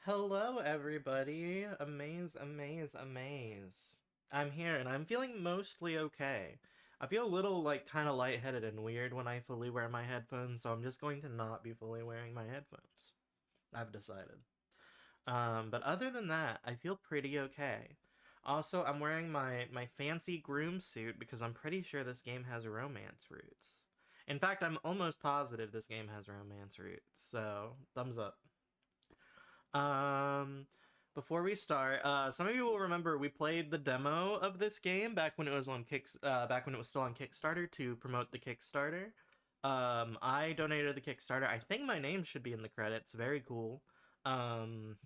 Hello, everybody. Amaze. I'm here and I'm feeling mostly okay. I feel a little, kind of lightheaded and weird when I fully wear my headphones, so I'm just going to not be fully wearing my headphones. I've decided. But other than that, I feel pretty okay. Also, I'm wearing my fancy groom suit because I'm pretty sure this game has romance roots. In fact, I'm almost positive this game has romance roots, so thumbs up. Um, Before we start, some of you will remember we played the demo of this game back when it was back when it was still on Kickstarter to promote the Kickstarter. I donated the Kickstarter. I think my name should be in the credits. Very cool. Um,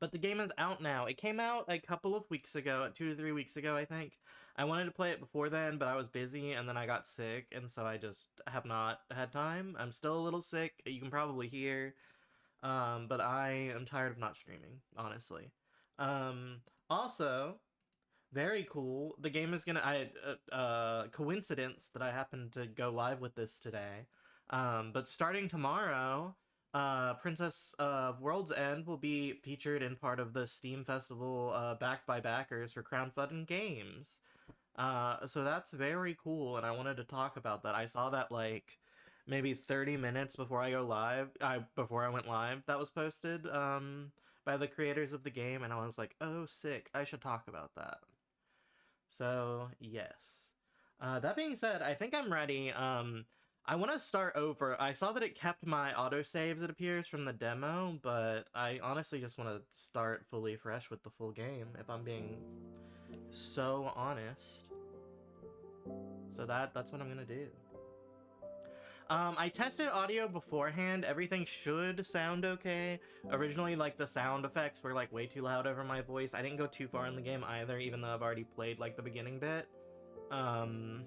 but the game is out now. It came out a couple of weeks ago, 2 to 3 weeks ago, I think. I wanted to play it before then, but I was busy and then I got sick, and so I just have not had time. I'm still a little sick. You can probably hear. But I am tired of not streaming, honestly. Um, Also, very cool. The game is gonna. Coincidence that I happen to go live with this today. But starting tomorrow, Princess of World's End will be featured in part of the Steam Festival, backed by backers for crowdfunding games. So that's very cool, and I wanted to talk about that. I saw that maybe 30 minutes before before I went live, that was posted by the creators of the game, and I was like, oh, sick, I should talk about that. So yes. That being said, I think I'm ready. I want to start over. I saw that it kept my autosaves, it appears, from the demo, but I honestly just want to start fully fresh with the full game, if I'm being so honest. So that's what I'm gonna do. I tested audio beforehand. Everything should sound okay. Originally, the sound effects were way too loud over my voice. I didn't go too far in the game either, even though I've already played the beginning bit. Um,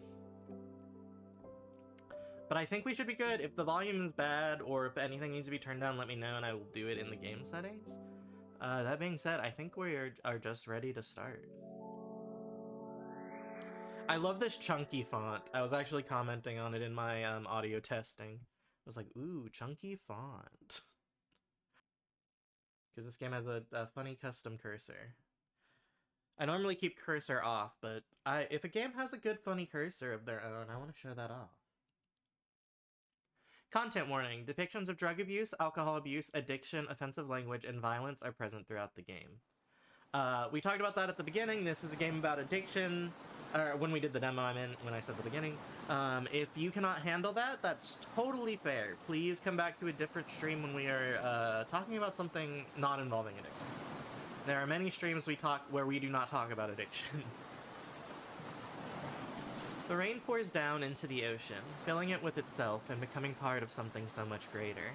but I think we should be good. If the volume is bad or if anything needs to be turned down, let me know and I will do it in the game settings. That being said, I think are just ready to start. I love this chunky font. I was actually commenting on it in my audio testing. I was like, ooh, chunky font. Because this game has a funny custom cursor. I normally keep cursor off, but if a game has a good funny cursor of their own, I want to show that off. Content warning. Depictions of drug abuse, alcohol abuse, addiction, offensive language, and violence are present throughout the game. We talked about that at the beginning. This is a game about addiction. Or when we did the demo, I meant when I said the beginning. If you cannot handle that, that's totally fair. Please come back to a different stream when we are talking about something not involving addiction. There are many streams where we do not talk about addiction. The rain pours down into the ocean, filling it with itself and becoming part of something so much greater.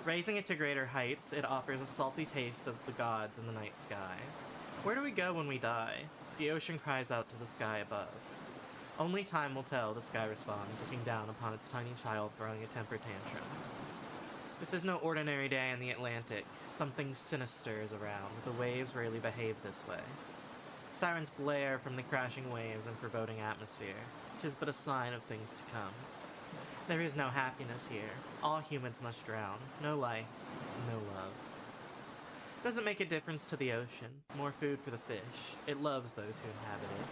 Raising it to greater heights, it offers a salty taste of the gods in the night sky. Where do we go when we die? The ocean cries out to the sky above. Only time will tell, the sky responds, looking down upon its tiny child throwing a temper tantrum. This is no ordinary day in the Atlantic. Something sinister is around. The waves rarely behave this way. Sirens blare from the crashing waves and foreboding atmosphere. 'Tis but a sign of things to come. There is no happiness here. All humans must drown. No life, no love. Doesn't make a difference to the ocean. More food for the fish. It loves those who inhabit it.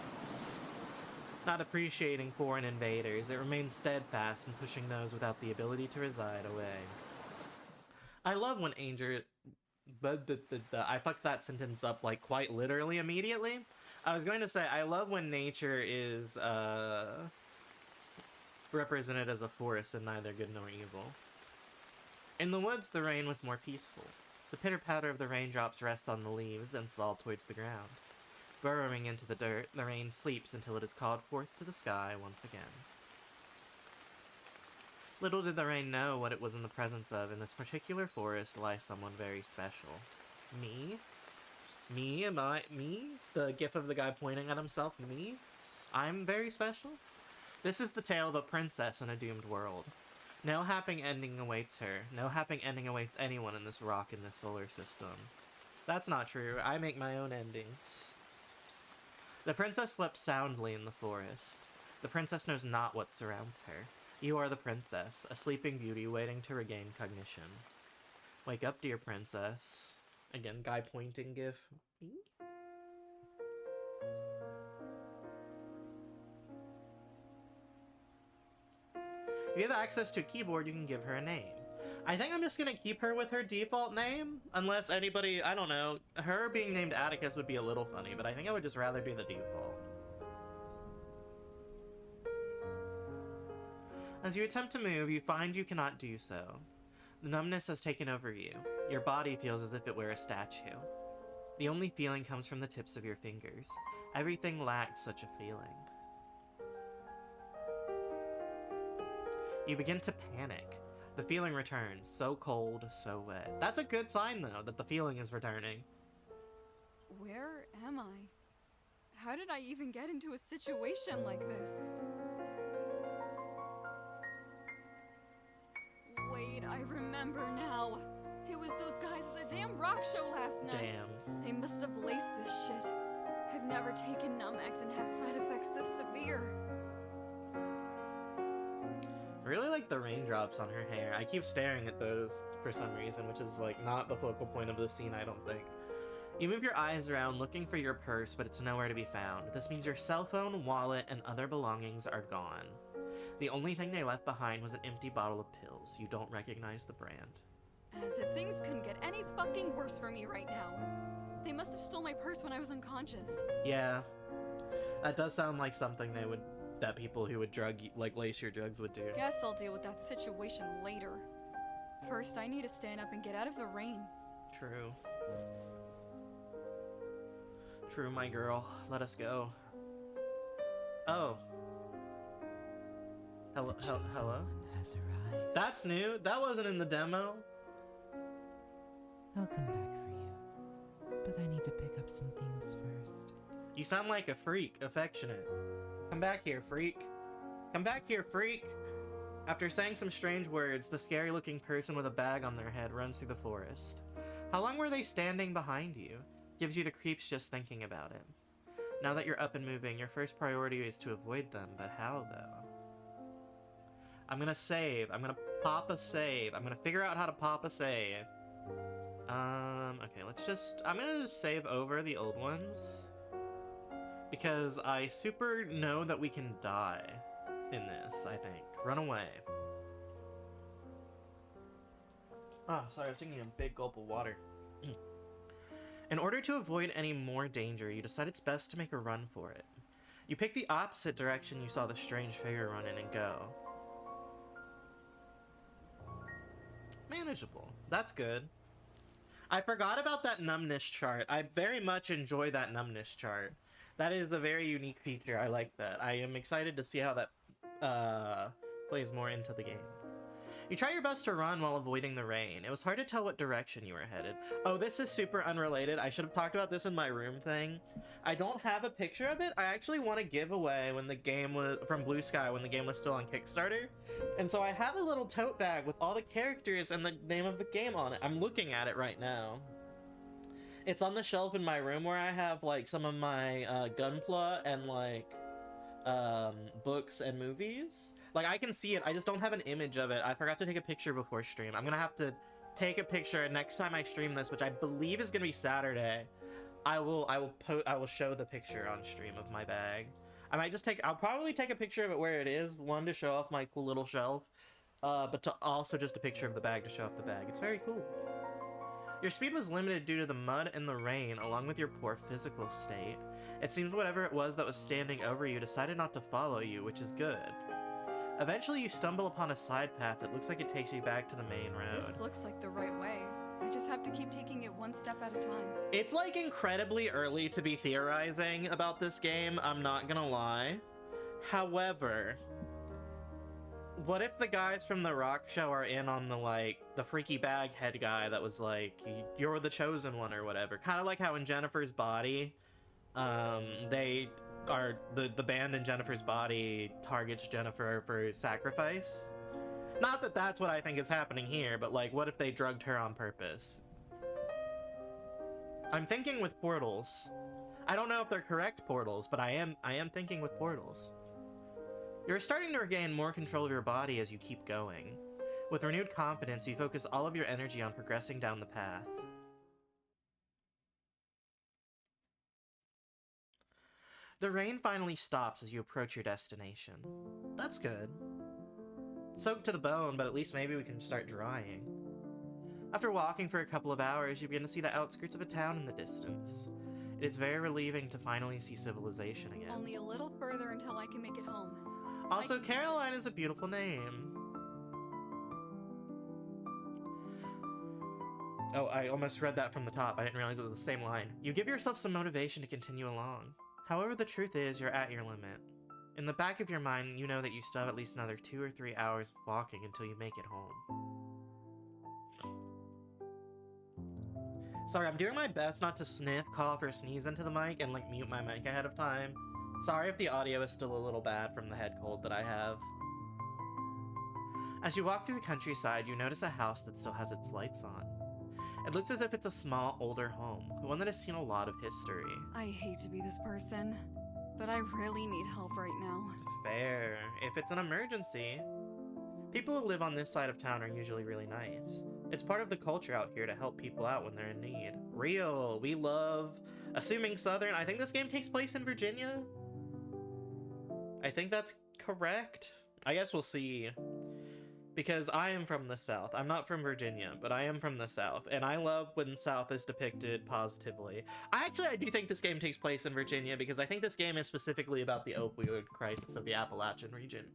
Not appreciating foreign invaders, it remains steadfast in pushing those without the ability to reside away. I love when I fucked that sentence up quite literally immediately. I was going to say I love when nature is represented as a force and neither good nor evil. In the woods, the rain was more peaceful. The pitter-patter of the raindrops rest on the leaves and fall towards the ground. Burrowing into the dirt, the rain sleeps until it is called forth to the sky once again. Little did the rain know what it was in the presence of. In this particular forest lies someone very special. Me? Me? Me? The gif of the guy pointing at himself? Me? I'm very special? This is the tale of a princess in a doomed world. No happy ending awaits her. No happy ending awaits anyone in this rock in this solar system. That's not true. I make my own endings. The princess slept soundly in the forest. The princess knows not what surrounds her. You are the princess, a sleeping beauty waiting to regain cognition. Wake up, dear princess. Again, guy pointing gif. If you have access to a keyboard, you can give her a name. I think I'm just gonna keep her with her default name, unless anybody, I don't know, her being named Atticus would be a little funny, but I think I would just rather do the default. As you attempt to move, you find you cannot do so. The numbness has taken over you. Your body feels as if it were a statue. The only feeling comes from the tips of your fingers. Everything lacks such a feeling. You begin to panic. The feeling returns, so cold, so wet. That's a good sign, though, that the feeling is returning. Where am I? How did I even get into a situation like this? Wait, I remember now. It was those guys at the damn rock show last night. Damn. They must have laced this shit. I've never taken Numex and had side effects this severe. I really like the raindrops on her hair. I keep staring at those for some reason, which is like not the focal point of the scene, I don't think. You move your eyes around looking for your purse, but it's nowhere to be found. This means your cell phone, wallet, and other belongings are gone. The only thing they left behind was an empty bottle of pills. You don't recognize the brand. As if things couldn't get any fucking worse for me right now. They must have stole my purse when I was unconscious. Yeah. That does sound like something that people who would lace your drugs would do. Guess I'll deal with that situation later. First, I need to stand up and get out of the rain. True. True, my girl. Let us go. Oh. Hello? Has arrived. That's new? That wasn't in the demo? I'll come back for you, but I need to pick up some things first. You sound like a freak. Affectionate. Come back here, freak. Come back here, freak! After saying some strange words, the scary-looking person with a bag on their head runs through the forest. How long were they standing behind you? Gives you the creeps just thinking about it. Now that you're up and moving, your first priority is to avoid them, but how, though? I'm gonna save. I'm gonna pop a save. I'm gonna figure out how to pop a save. Okay, I'm gonna just save over the old ones. Because I super know that we can die in this, I think. Run away. Ah, sorry, I was taking a big gulp of water. In order to avoid any more danger, you decide it's best to make a run for it. You pick the opposite direction you saw the strange figure run in and go. Manageable. That's good. I forgot about that numbness chart. I very much enjoy that numbness chart. That is a very unique feature. I like that. I am excited to see how that plays more into the game. You try your best to run while avoiding the rain. It was hard to tell what direction you were headed. Oh, this is super unrelated. I should have talked about this in my room thing. I don't have a picture of it. I actually want to give away when the game was from Blue Sky when the game was still on Kickstarter. And so I have a little tote bag with all the characters and the name of the game on it. I'm looking at it right now. It's on the shelf in my room where I have like some of my Gunpla and like books and movies. Like I can see it, I just don't have an image of it. I forgot to take a picture before stream. I'm gonna have to take a picture next time I stream this, which I believe is gonna be Saturday. I will show the picture on stream of my bag. I'll probably take a picture of it where it is, one to show off my cool little shelf, but to also just a picture of the bag to show off the bag. It's very cool. Your speed was limited due to the mud and the rain, along with your poor physical state. It seems whatever it was that was standing over you decided not to follow you, which is good. Eventually, you stumble upon a side path that looks like it takes you back to the main road. This looks like the right way. I just have to keep taking it one step at a time. It's like incredibly early to be theorizing about this game, I'm not gonna lie. However, what if the guys from the rock show are in on the freaky bag head guy that was like, you're the chosen one or whatever? Kind of like how in Jennifer's Body, they are the band in Jennifer's Body targets Jennifer for sacrifice. Not that that's what I think is happening here, but like, what if they drugged her on purpose? I'm thinking with portals. I don't know if they're correct portals, but I am thinking with portals. You're starting to regain more control of your body as you keep going. With renewed confidence, you focus all of your energy on progressing down the path. The rain finally stops as you approach your destination. That's good. Soaked to the bone, but at least maybe we can start drying. After walking for a couple of hours, you begin to see the outskirts of a town in the distance. It's very relieving to finally see civilization again. Only a little further until I can make it home. Also, Caroline is a beautiful name. Oh, I almost read that from the top. I didn't realize it was the same line. You give yourself some motivation to continue along. However, the truth is, you're at your limit. In the back of your mind, you know that you still have at least another 2 or 3 hours of walking until you make it home. Sorry, I'm doing my best not to sniff, cough, or sneeze into the mic and, like, mute my mic ahead of time. Sorry if the audio is still a little bad from the head cold that I have. As you walk through the countryside, you notice a house that still has its lights on. It looks as if it's a small, older home, one that has seen a lot of history. I hate to be this person, but I really need help right now. Fair. If it's an emergency. People who live on this side of town are usually really nice. It's part of the culture out here to help people out when they're in need. Real. We love... Assuming Southern... I think this game takes place in Virginia? I think that's correct. I guess we'll see. Because I am from the South. I'm not from Virginia, but I am from the South. And I love when South is depicted positively. I do think this game takes place in Virginia because I think this game is specifically about the opioid crisis of the Appalachian region.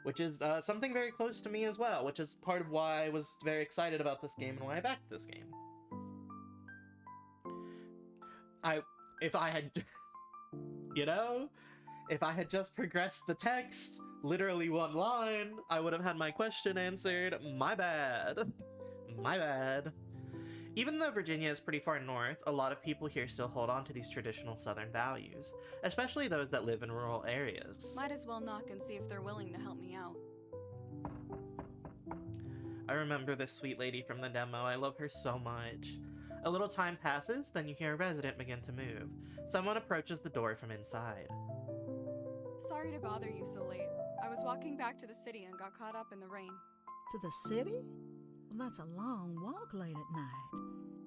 Which is something very close to me as well, which is part of why I was very excited about this game and why I backed this game. If I had, you know, if I had just progressed the text, literally one line, I would have had my question answered. My bad. My bad. Even though Virginia is pretty far north, a lot of people here still hold on to these traditional Southern values, especially those that live in rural areas. Might as well knock and see if they're willing to help me out. I remember this sweet lady from the demo. I love her so much. A little time passes, then you hear a resident begin to move. Someone approaches the door from inside. Sorry to bother you so late. I was walking back to the city and got caught up in the rain. To the city? Well, that's a long walk late at night.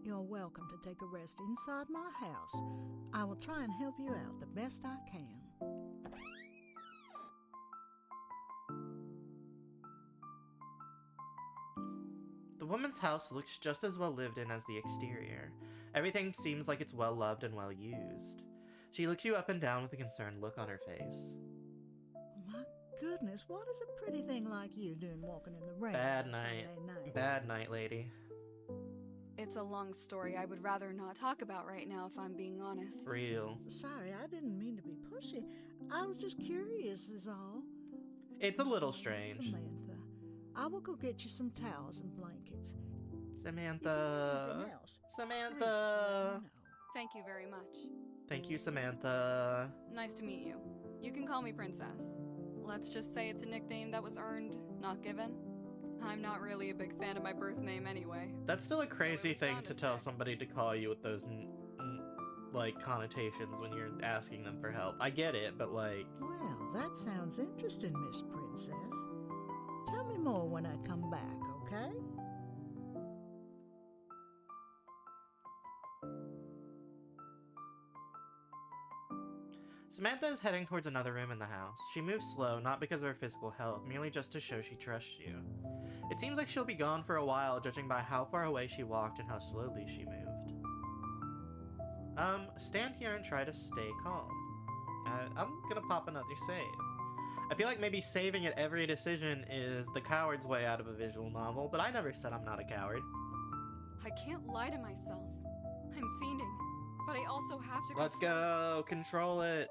You're welcome to take a rest inside my house. I will try and help you out the best I can. The woman's house looks just as well lived in as the exterior. Everything seems like it's well loved and well used. She looks you up and down with a concerned look on her face. My goodness, what is a pretty thing like you doing walking in the rain? Bad on night. Sunday night? Bad night, lady. It's a long story I would rather not talk about right now if I'm being honest. Real. Sorry, I didn't mean to be pushy. I was just curious is all. It's a little strange. Samantha, I will go get you some towels and blankets. Samantha. Anything else? Samantha. Thank you very much. Thank you, Samantha. Nice to meet you. You can call me Princess. Let's just say it's a nickname that was earned, not given. I'm not really a big fan of my birth name anyway. That's still a crazy was thing bound to to tell stick. somebody to call you with those, like, connotations when you're asking them for help. I get it, but, like... Well, that sounds interesting, Miss Princess. Tell me more when I come back, okay? Samantha is heading towards another room in the house. She moves slow, not because of her physical health, merely just to show she trusts you. It seems like she'll be gone for a while, judging by how far away she walked and how slowly she moved. Stand here and try to stay calm. I'm gonna pop another save. I feel like maybe saving at every decision is the coward's way out of a visual novel, but I never said I'm not a coward. I can't lie to myself. I'm fiending, but I also have to. Let's go! Control it!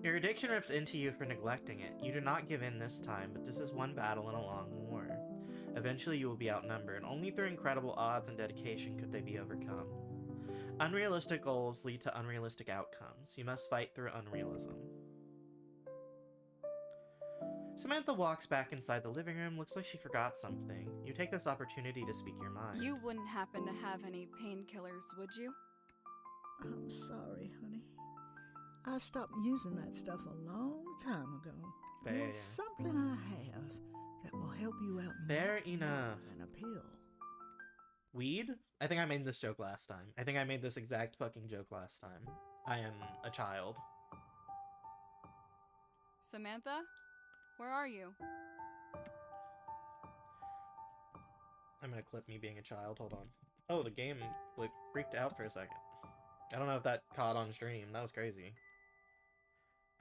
Your addiction rips into you for neglecting it. You do not give in this time, but this is one battle in a long war. Eventually you will be outnumbered. Only through incredible odds and dedication could they be overcome. Unrealistic goals lead to unrealistic outcomes. You must fight through unrealism. Samantha walks back inside the living room. Looks like she forgot something. You take this opportunity to speak your mind. You wouldn't happen to have any painkillers, would you? I'm sorry, honey. I stopped using that stuff a long time ago. Fair. There's something I have that will help you out Fair more enough. than a pill. Weed? I think I made this joke last time. I think I made this exact fucking joke last time. I am a child. Samantha? Where are you? I'm gonna clip me being a child. Hold on. Oh, the game like freaked out for a second. I don't know if that caught on stream. That was crazy.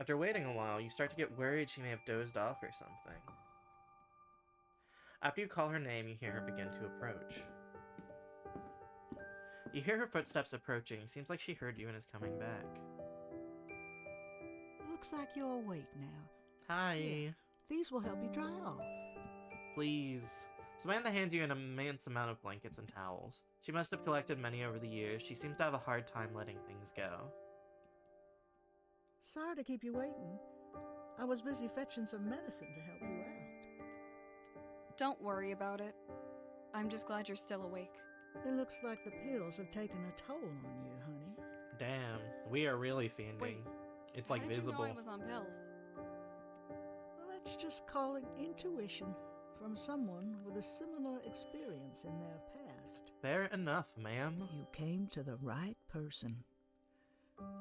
After waiting a while, you start to get worried she may have dozed off or something. After you call her name, you hear her begin to approach. You hear her footsteps approaching. Seems like she heard you and is coming back. Looks like you're awake now. Hi. Here, these will help you dry off. Please. Samantha hands you an immense amount of blankets and towels. She must have collected many over the years. She seems to have a hard time letting things go. Sorry to keep you waiting. I was busy fetching some medicine to help you out. Don't worry about it. I'm just glad you're still awake. It looks like the pills have taken a toll on you, honey. Damn, we are really fiending. Wait, it's how like did visible. You know I was on pills? Let's just call it intuition from someone with a similar experience in their past. Fair enough, ma'am. You came to the right person.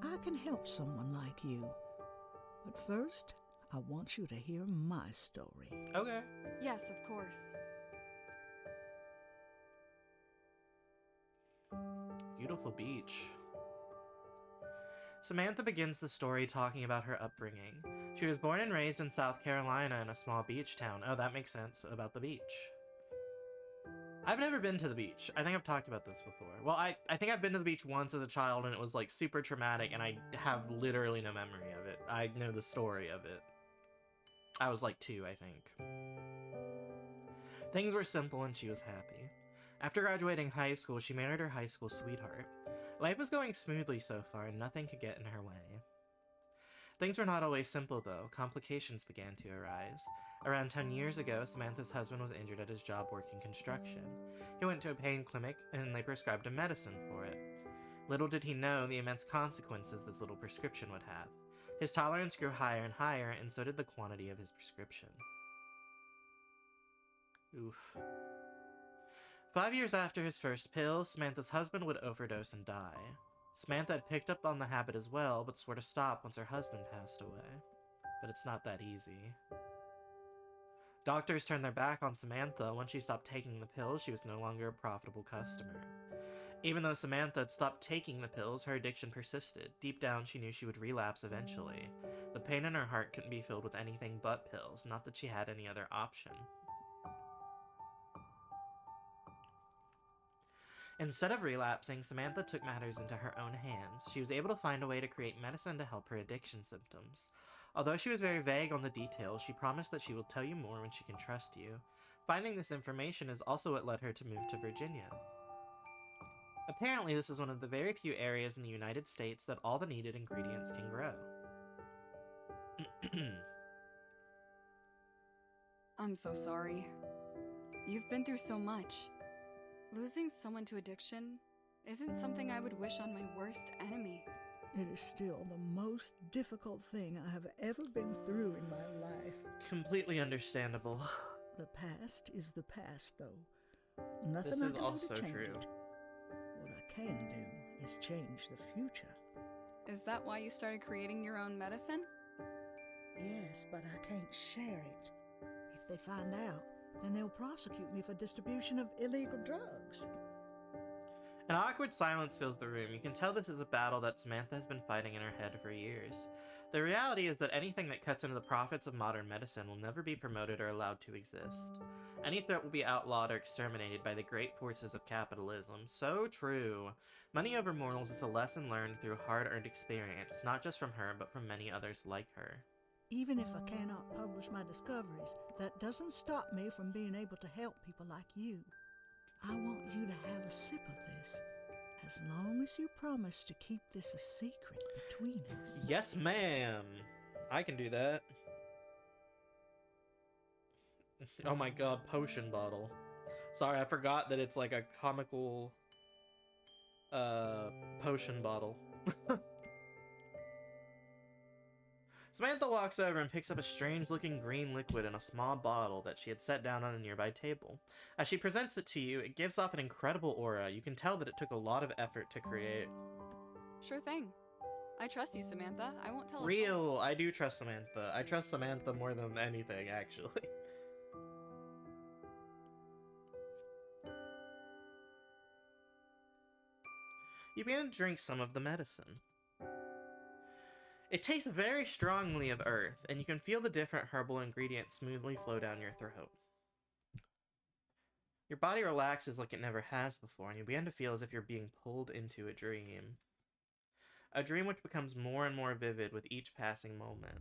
I can help someone like you. But first, I want you to hear my story. Okay. Yes, of course. Beautiful beach. Samantha begins the story talking about her upbringing. She was born and raised in South Carolina in a small beach town. Oh, that makes sense about the beach. I've never been to the beach. I think I've talked about this before. Well, I think I've been to the beach once as a child and it was like super traumatic and I have literally no memory of it. I know the story of it. I was like 2, I think. Things were simple and she was happy. After graduating high school, she married her high school sweetheart. Life was going smoothly so far and nothing could get in her way. Things were not always simple though. Complications began to arise. Around 10 years ago, Samantha's husband was injured at his job working construction. He went to a pain clinic and they prescribed him medicine for it. Little did he know the immense consequences this little prescription would have. His tolerance grew higher and higher, and so did the quantity of his prescription. Oof. 5 years after his first pill, Samantha's husband would overdose and die. Samantha had picked up on the habit as well, but swore to stop once her husband passed away. But it's not that easy. Doctors turned their back on Samantha. Once she stopped taking the pills, she was no longer a profitable customer. Even though Samantha had stopped taking the pills, her addiction persisted. Deep down, she knew she would relapse eventually. The pain in her heart couldn't be filled with anything but pills, not that she had any other option. Instead of relapsing, Samantha took matters into her own hands. She was able to find a way to create medicine to help her addiction symptoms. Although she was very vague on the details, she promised that she will tell you more when she can trust you. Finding this information is also what led her to move to Virginia. Apparently, this is one of the very few areas in the United States that all the needed ingredients can grow. I'm so sorry. You've been through so much. Losing someone to addiction isn't something I would wish on my worst enemy. It is still the most difficult thing I have ever been through in my life. Completely understandable. The past is the past, though. Nothing This I is can also do to change true. it. What I can do is change the future. Is that why you started creating your own medicine? Yes, but I can't share it. If they find out, then they'll prosecute me for distribution of illegal drugs. An awkward silence fills the room. You can tell this is a battle that Samantha has been fighting in her head for years. The reality is that anything that cuts into the profits of modern medicine will never be promoted or allowed to exist. Any threat will be outlawed or exterminated by the great forces of capitalism. So true. Money over morals is a lesson learned through hard-earned experience, not just from her, but from many others like her. Even if I cannot publish my discoveries, that doesn't stop me from being able to help people like you. I want you to have a sip of this, as long as you promise to keep this a secret between us. Yes, ma'am. I can do that. Oh my god, potion bottle. Sorry, I forgot that it's like a comical potion bottle. Samantha walks over and picks up a strange-looking green liquid in a small bottle that she had set down on a nearby table. As she presents it to you, it gives off an incredible aura. You can tell that it took a lot of effort to create. Sure thing. I trust you, Samantha. I won't tell a soul. Real. I do trust Samantha. I trust Samantha more than anything, actually. You begin to drink some of the medicine. It tastes very strongly of earth, and you can feel the different herbal ingredients smoothly flow down your throat. Your body relaxes like it never has before, and you begin to feel as if you're being pulled into a dream. A dream which becomes more and more vivid with each passing moment.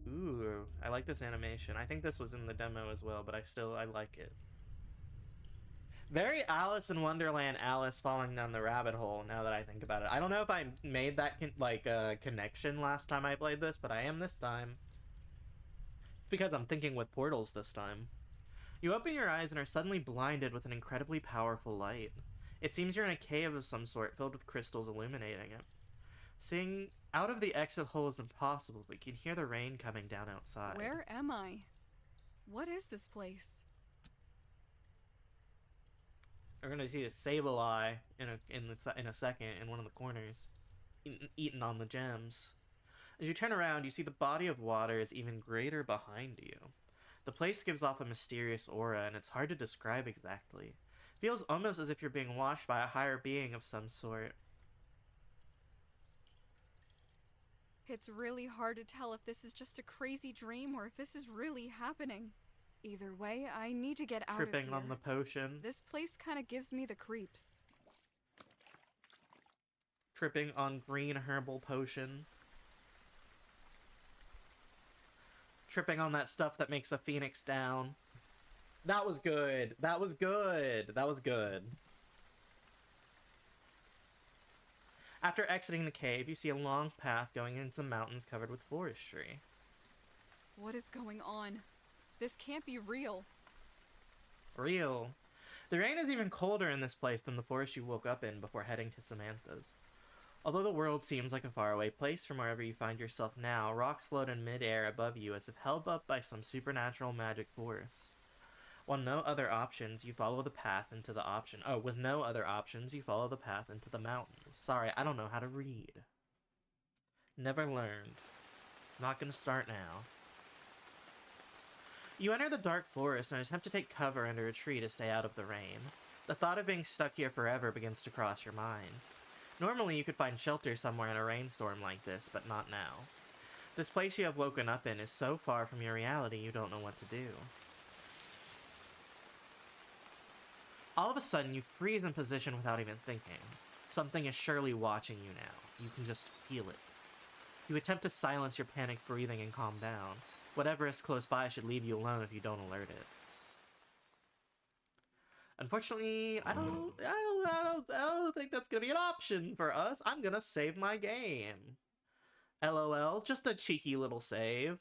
Ooh, I like this animation. I think this was in the demo as well, but I like it. Very Alice in Wonderland, Alice falling down the rabbit hole, now that I think about it. I don't know if I made that connection last time I played this, but I am this time. Because I'm thinking with portals this time. You open your eyes and are suddenly blinded with an incredibly powerful light. It seems you're in a cave of some sort, filled with crystals illuminating it. Seeing out of the exit hole is impossible, but you can hear the rain coming down outside. Where am I? What is this place? We're gonna see a Sableye in a second in one of the corners, eating on the gems. As you turn around, you see the body of water is even greater behind you. The place gives off a mysterious aura, and it's hard to describe exactly. It feels almost as if you're being washed by a higher being of some sort. It's really hard to tell if this is just a crazy dream or if this is really happening. Either way, I need to get out of here. Tripping on the potion. This place kind of gives me the creeps. Tripping on green herbal potion. Tripping on that stuff that makes a phoenix down. That was good. That was good. That was good. After exiting the cave, you see a long path going into mountains covered with forestry. What is going on? This can't be real. Real. The rain is even colder in this place than the forest you woke up in before heading to Samantha's. Although the world seems like a faraway place from wherever you find yourself now, rocks float in mid-air above you as if held up by some supernatural magic force. With no other options, you follow the path into the mountains. Sorry, I don't know how to read. Never learned. Not gonna start now. You enter the dark forest and attempt to take cover under a tree to stay out of the rain. The thought of being stuck here forever begins to cross your mind. Normally you could find shelter somewhere in a rainstorm like this, but not now. This place you have woken up in is so far from your reality you don't know what to do. All of a sudden you freeze in position without even thinking. Something is surely watching you now. You can just feel it. You attempt to silence your panicked breathing and calm down. Whatever is close by should leave you alone if you don't alert it. Unfortunately, I don't think that's gonna be an option for us. I'm gonna save my game. LOL, just a cheeky little save.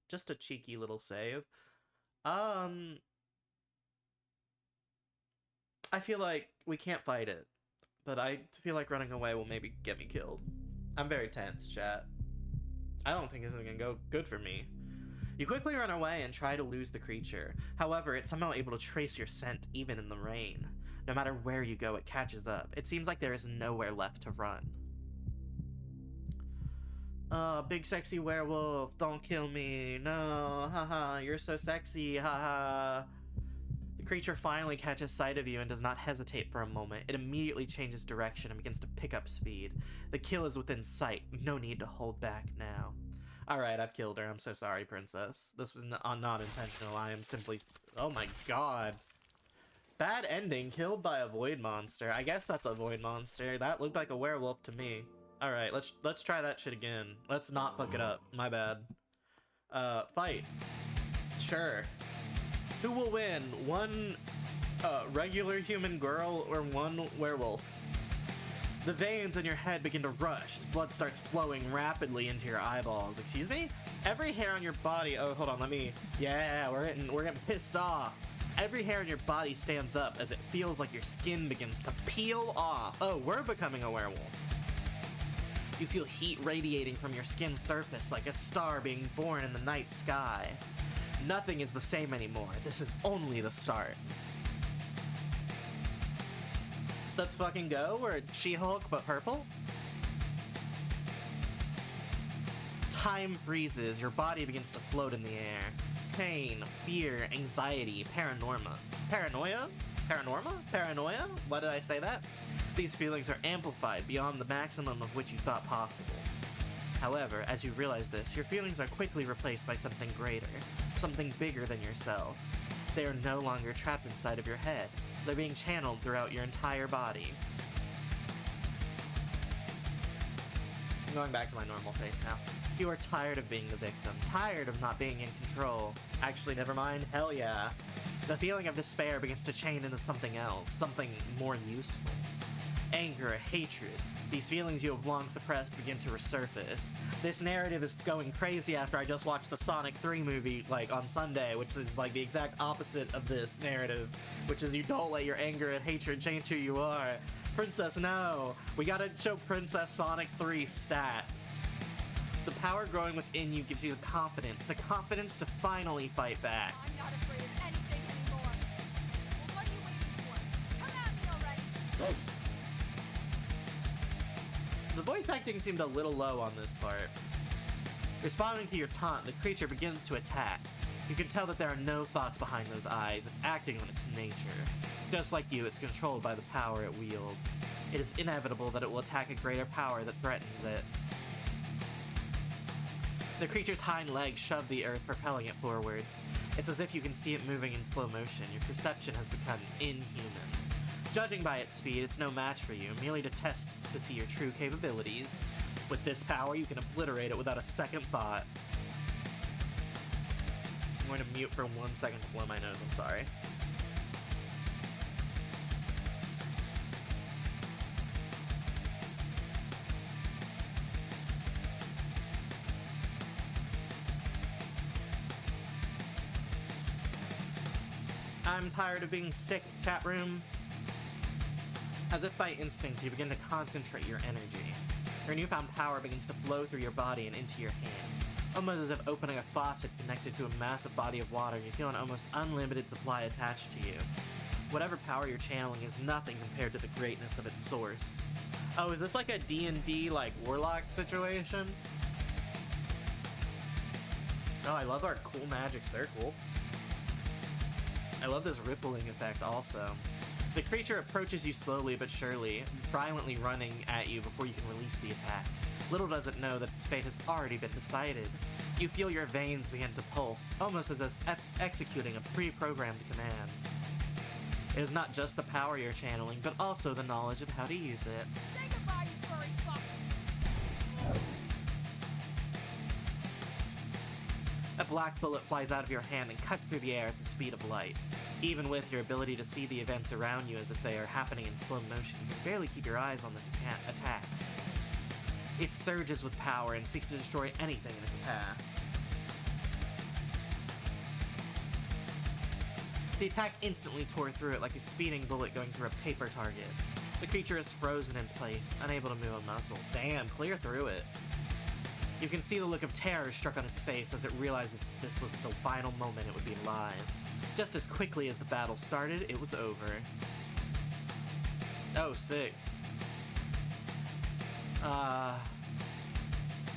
Just a cheeky little save. I feel like we can't fight it, but I feel like running away will maybe get me killed. I'm very tense, chat. I don't think this is gonna go good for me. You quickly run away and try to lose the creature. However, it's somehow able to trace your scent even in the rain. No matter where you go, it catches up. It seems like there is nowhere left to run. Big sexy werewolf, don't kill me. No, haha, you're so sexy, haha. The creature finally catches sight of you and does not hesitate for a moment. It immediately changes direction and begins to pick up speed. The kill is within sight. No need to hold back now. Alright, I've killed her. I'm so sorry, princess. This was not intentional. I am simply... Oh my god. Bad ending. Killed by a void monster. I guess that's a void monster. That looked like a werewolf to me. Alright, let's try that shit again. Let's not fuck it up. My bad. Fight. Sure. Who will win? One regular human girl or one werewolf? The veins in your head begin to rush as blood starts flowing rapidly into your eyeballs. Excuse me? Every hair on your body... Oh, hold on, let me... Yeah, we're getting pissed off. Every hair in your body stands up as it feels like your skin begins to peel off. Oh, we're becoming a werewolf. You feel heat radiating from your skin's surface like a star being born in the night sky. Nothing is the same anymore. This is only the start. Let's fucking go. We're She-Hulk, but purple? Time freezes. Your body begins to float in the air. Pain, fear, anxiety, paranoia? Why did I say that? These feelings are amplified beyond the maximum of which you thought possible. However, as you realize this, your feelings are quickly replaced by something greater, something bigger than yourself. They are no longer trapped inside of your head. They're being channeled throughout your entire body. I'm going back to my normal face now. You are tired of being the victim, tired of not being in control. Actually, never mind, hell yeah. The feeling of despair begins to chain into something else, something more useful. Anger, hatred, these feelings you have long suppressed begin to resurface. This narrative is going crazy after I just watched the Sonic 3 movie, like, on Sunday, which is, like, the exact opposite of this narrative, which is you don't let your anger and hatred change who you are. Princess, no! We gotta show Princess Sonic 3 stat. The power growing within you gives you the confidence to finally fight back. I'm not afraid of anything anymore. Well, what are you waiting for? Come at me already! The voice acting seemed a little low on this part. Responding to your taunt, the creature begins to attack. You can tell that there are no thoughts behind those eyes. It's acting on its nature. Just like you, it's controlled by the power it wields. It is inevitable that it will attack a greater power that threatens it. The creature's hind legs shove the earth, propelling it forwards. It's as if you can see it moving in slow motion. Your perception has become inhuman. Judging by its speed, it's no match for you, merely to test to see your true capabilities. With this power, you can obliterate it without a second thought. I'm going to mute for 1 second to blow my nose, I'm sorry. I'm tired of being sick, chat room. As if by instinct, you begin to concentrate your energy. Your newfound power begins to flow through your body and into your hand. Almost as if opening a faucet connected to a massive body of water, you feel an almost unlimited supply attached to you. Whatever power you're channeling is nothing compared to the greatness of its source. Oh, is this like a D&D, like, warlock situation? Oh, I love our cool magic circle. I love this rippling effect also. The creature approaches you slowly but surely, violently running at you before you can release the attack. Little does it know that its fate has already been decided. You feel your veins begin to pulse, almost as if executing a pre-programmed command. It is not just the power you're channeling, but also the knowledge of how to use it. Say goodbye, you furry fuck! A black bullet flies out of your hand and cuts through the air at the speed of light. Even with your ability to see the events around you as if they are happening in slow motion, you can barely keep your eyes on this attack. It surges with power and seeks to destroy anything in its path. The attack instantly tore through it like a speeding bullet going through a paper target. The creature is frozen in place, unable to move a muscle. Damn, clear through it. You can see the look of terror struck on its face as it realizes this was the final moment it would be alive. Just as quickly as the battle started, it was over. Oh, sick.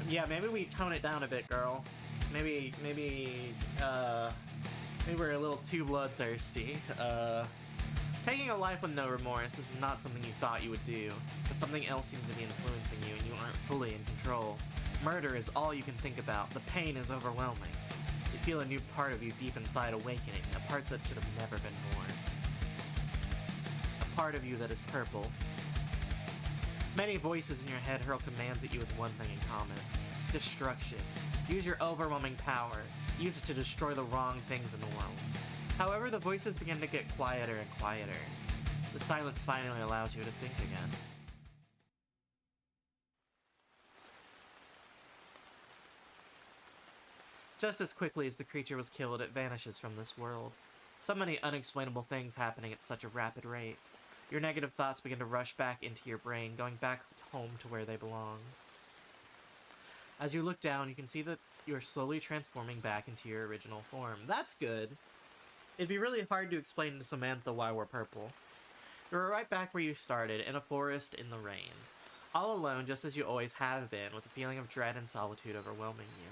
Yeah, maybe we tone it down a bit, girl. Maybe we're a little too bloodthirsty. Taking a life with no remorse, this is not something you thought you would do, but something else seems to be influencing you and you aren't fully in control. Murder is all you can think about. The pain is overwhelming. You feel a new part of you deep inside awakening, a part that should have never been born. A part of you that is purple. Many voices in your head hurl commands at you with one thing in common. Destruction. Use your overwhelming power. Use it to destroy the wrong things in the world. However, the voices begin to get quieter and quieter. The silence finally allows you to think again. Just as quickly as the creature was killed, it vanishes from this world. So many unexplainable things happening at such a rapid rate. Your negative thoughts begin to rush back into your brain, going back home to where they belong. As you look down, you can see that you're slowly transforming back into your original form. That's good. It'd be really hard to explain to Samantha why we're purple. You're right back where you started, in a forest in the rain. All alone, just as you always have been, with a feeling of dread and solitude overwhelming you.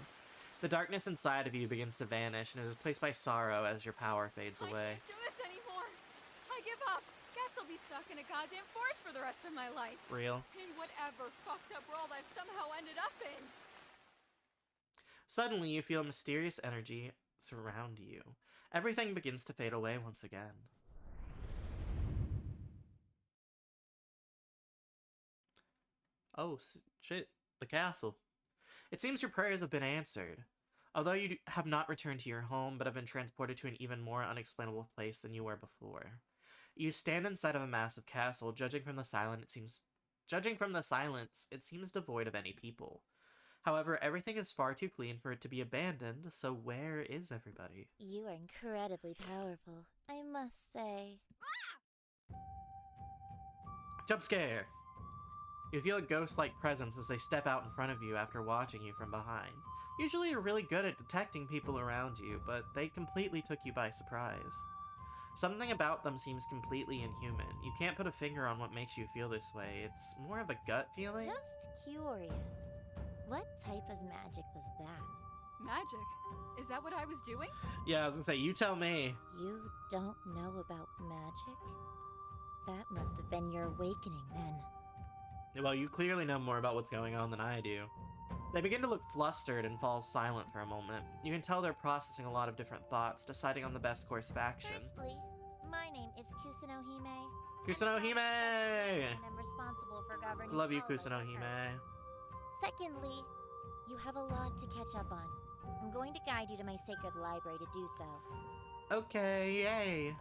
The darkness inside of you begins to vanish and is replaced by sorrow as your power fades away. I can't do this anymore. I give up. Guess I'll be stuck in a goddamn forest for the rest of my life. Real. In whatever fucked up world I've somehow ended up in. Suddenly, you feel a mysterious energy surround you. Everything begins to fade away once again. Oh, shit. The castle. It seems your prayers have been answered. Although you have not returned to your home, but have been transported to an even more unexplainable place than you were before. You stand inside of a massive castle. Judging from the silence, it seems devoid of any people. However, everything is far too clean for it to be abandoned, so where is everybody? You are incredibly powerful, I must say. Jump scare! You feel a ghost-like presence as they step out in front of you after watching you from behind. Usually you're really good at detecting people around you, but they completely took you by surprise. Something about them seems completely inhuman. You can't put a finger on what makes you feel this way. It's more of a gut feeling. Just curious. What type of magic was that? Magic? Is that what I was doing? Yeah, I was gonna say, you tell me. You don't know about magic? That must have been your awakening then. Well, you clearly know more about what's going on than I do. They begin to look flustered and fall silent for a moment. You can tell they're processing a lot of different thoughts, deciding on the best course of action. Firstly, my name is Kusunohime. Kusunohime! And I'm responsible for governing Love you, all over Kusunohime. Earth. Secondly, you have a lot to catch up on. I'm going to guide you to my sacred library to do so. Okay, yay.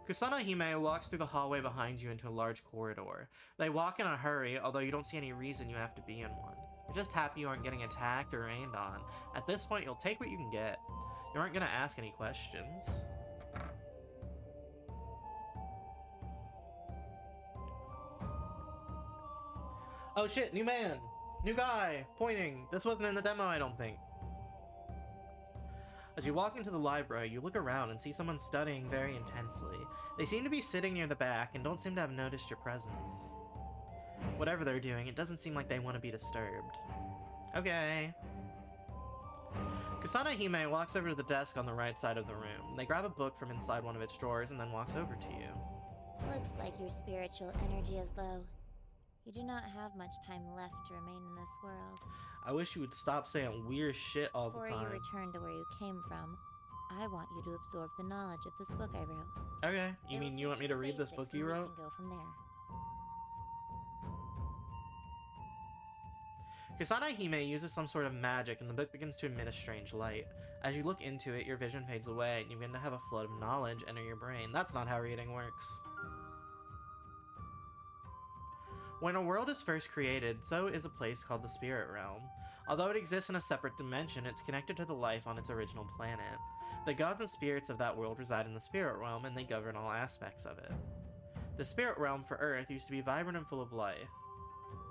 Kusunohime walks through the hallway behind you into a large corridor. They walk in a hurry, although you don't see any reason you have to be in one. You're just happy you aren't getting attacked or rained on. At this point, you'll take what you can get. You aren't going to ask any questions. Oh shit, new man! New guy! Pointing! This wasn't in the demo, I don't think. As you walk into the library, you look around and see someone studying very intensely. They seem to be sitting near the back and don't seem to have noticed your presence. Whatever they're doing, it doesn't seem like they want to be disturbed. Okay. Kusunohime walks over to the desk on the right side of the room. They grab a book from inside one of its drawers and then walks over to you. Looks like your spiritual energy is low. You do not have much time left to remain in this world. I wish you would stop saying weird shit all the Before time. you return to where you came from, I want you to absorb the knowledge of this book I wrote. Okay, you It mean will you want teach me to the read this book basics you and wrote? We can go from there. Kusunohime uses some sort of magic and the book begins to emit a strange light. As you look into it, your vision fades away and you begin to have a flood of knowledge enter your brain. That's not how reading works. When a world is first created, so is a place called the Spirit Realm. Although it exists in a separate dimension, it's connected to the life on its original planet. The gods and spirits of that world reside in the Spirit Realm and they govern all aspects of it. The Spirit Realm for Earth used to be vibrant and full of life.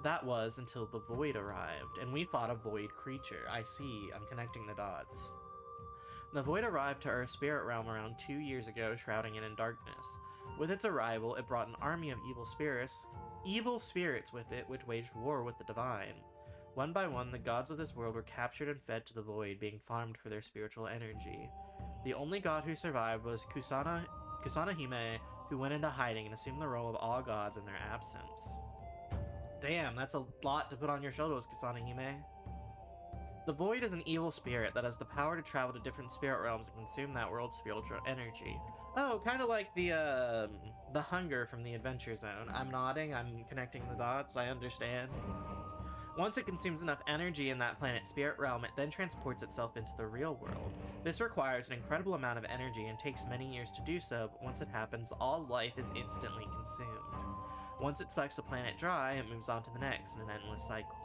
That was until the Void arrived, and we fought a Void creature. I see, I'm connecting the dots. The Void arrived to Earth's Spirit Realm around 2 years ago, shrouding it in darkness. With its arrival, it brought an army of evil spirits with it, which waged war with the divine. One by one, the gods of this world were captured and fed to the Void, being farmed for their spiritual energy. The only god who survived was Kusunohime, who went into hiding and assumed the role of all gods in their absence. Damn, that's a lot to put on your shoulders, Kusunohime. The Void is an evil spirit that has the power to travel to different spirit realms and consume that world's spiritual energy. Oh, kind of like the hunger from the Adventure Zone. I'm nodding, I'm connecting the dots, I understand. Once it consumes enough energy in that planet's spirit realm, it then transports itself into the real world. This requires an incredible amount of energy and takes many years to do so, but once it happens, all life is instantly consumed. Once it sucks the planet dry, it moves on to the next in an endless cycle.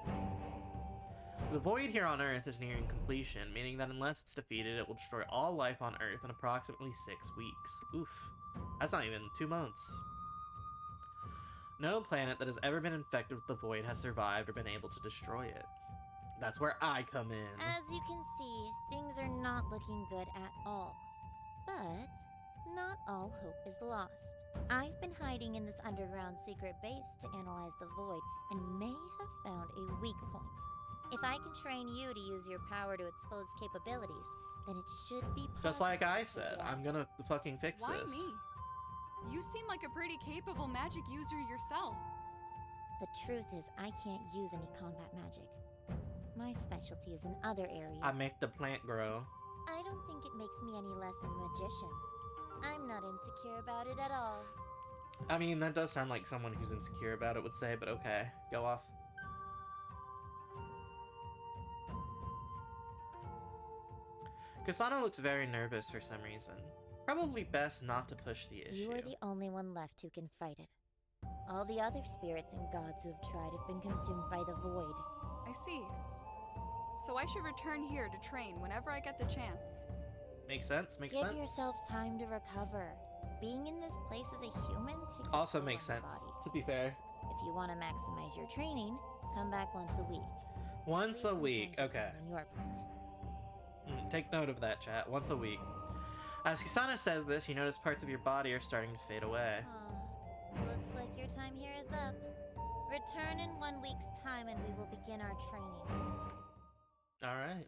The Void here on Earth is nearing completion, meaning that unless it's defeated, it will destroy all life on Earth in approximately 6 weeks. Oof. That's not even 2 months. No planet that has ever been infected with the void has survived or been able to destroy it. That's where I come in. As you can see, things are not looking good at all. But not all hope is lost. I've been hiding in this underground secret base to analyze the void and may have found a weak point. If I can train you to use your power to its fullest capabilities, then it should be possible. Just like I to said, get I'm out. gonna fucking fix Why this. me? You seem like a pretty capable magic user yourself. The truth is, I can't use any combat magic. My specialty is in other areas. I make the plant grow. I don't think it makes me any less of a magician. I'm not insecure about it at all. I mean, that does sound like someone who's insecure about it would say, but okay, go off. Kasana looks very nervous for some reason. Probably best not to push the issue. You are the only one left who can fight it. All the other spirits and gods who have tried have been consumed by the void. I see. So I should return here to train whenever I get the chance. Makes sense, makes Give sense. yourself time to recover. Being in this place as a human takes a Also toll makes on your sense, body. to be fair. If you want to maximize your training, come back once a week. Once At a least in week, terms of okay. time on your planet. Take note of that, chat. Once a week. As Kasana says this, you notice parts of your body are starting to fade away. Looks like your time here is up. Return in 1 week's time and we will begin our training. Alright.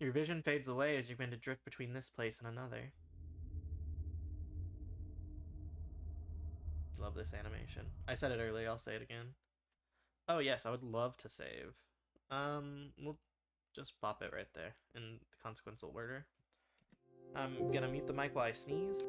Your vision fades away as you begin to drift between this place and another. Love this animation. I said it earlier, I'll say it again. Oh yes, I would love to save. We'll just pop it right there in the consequential order. I'm gonna mute the mic while I sneeze.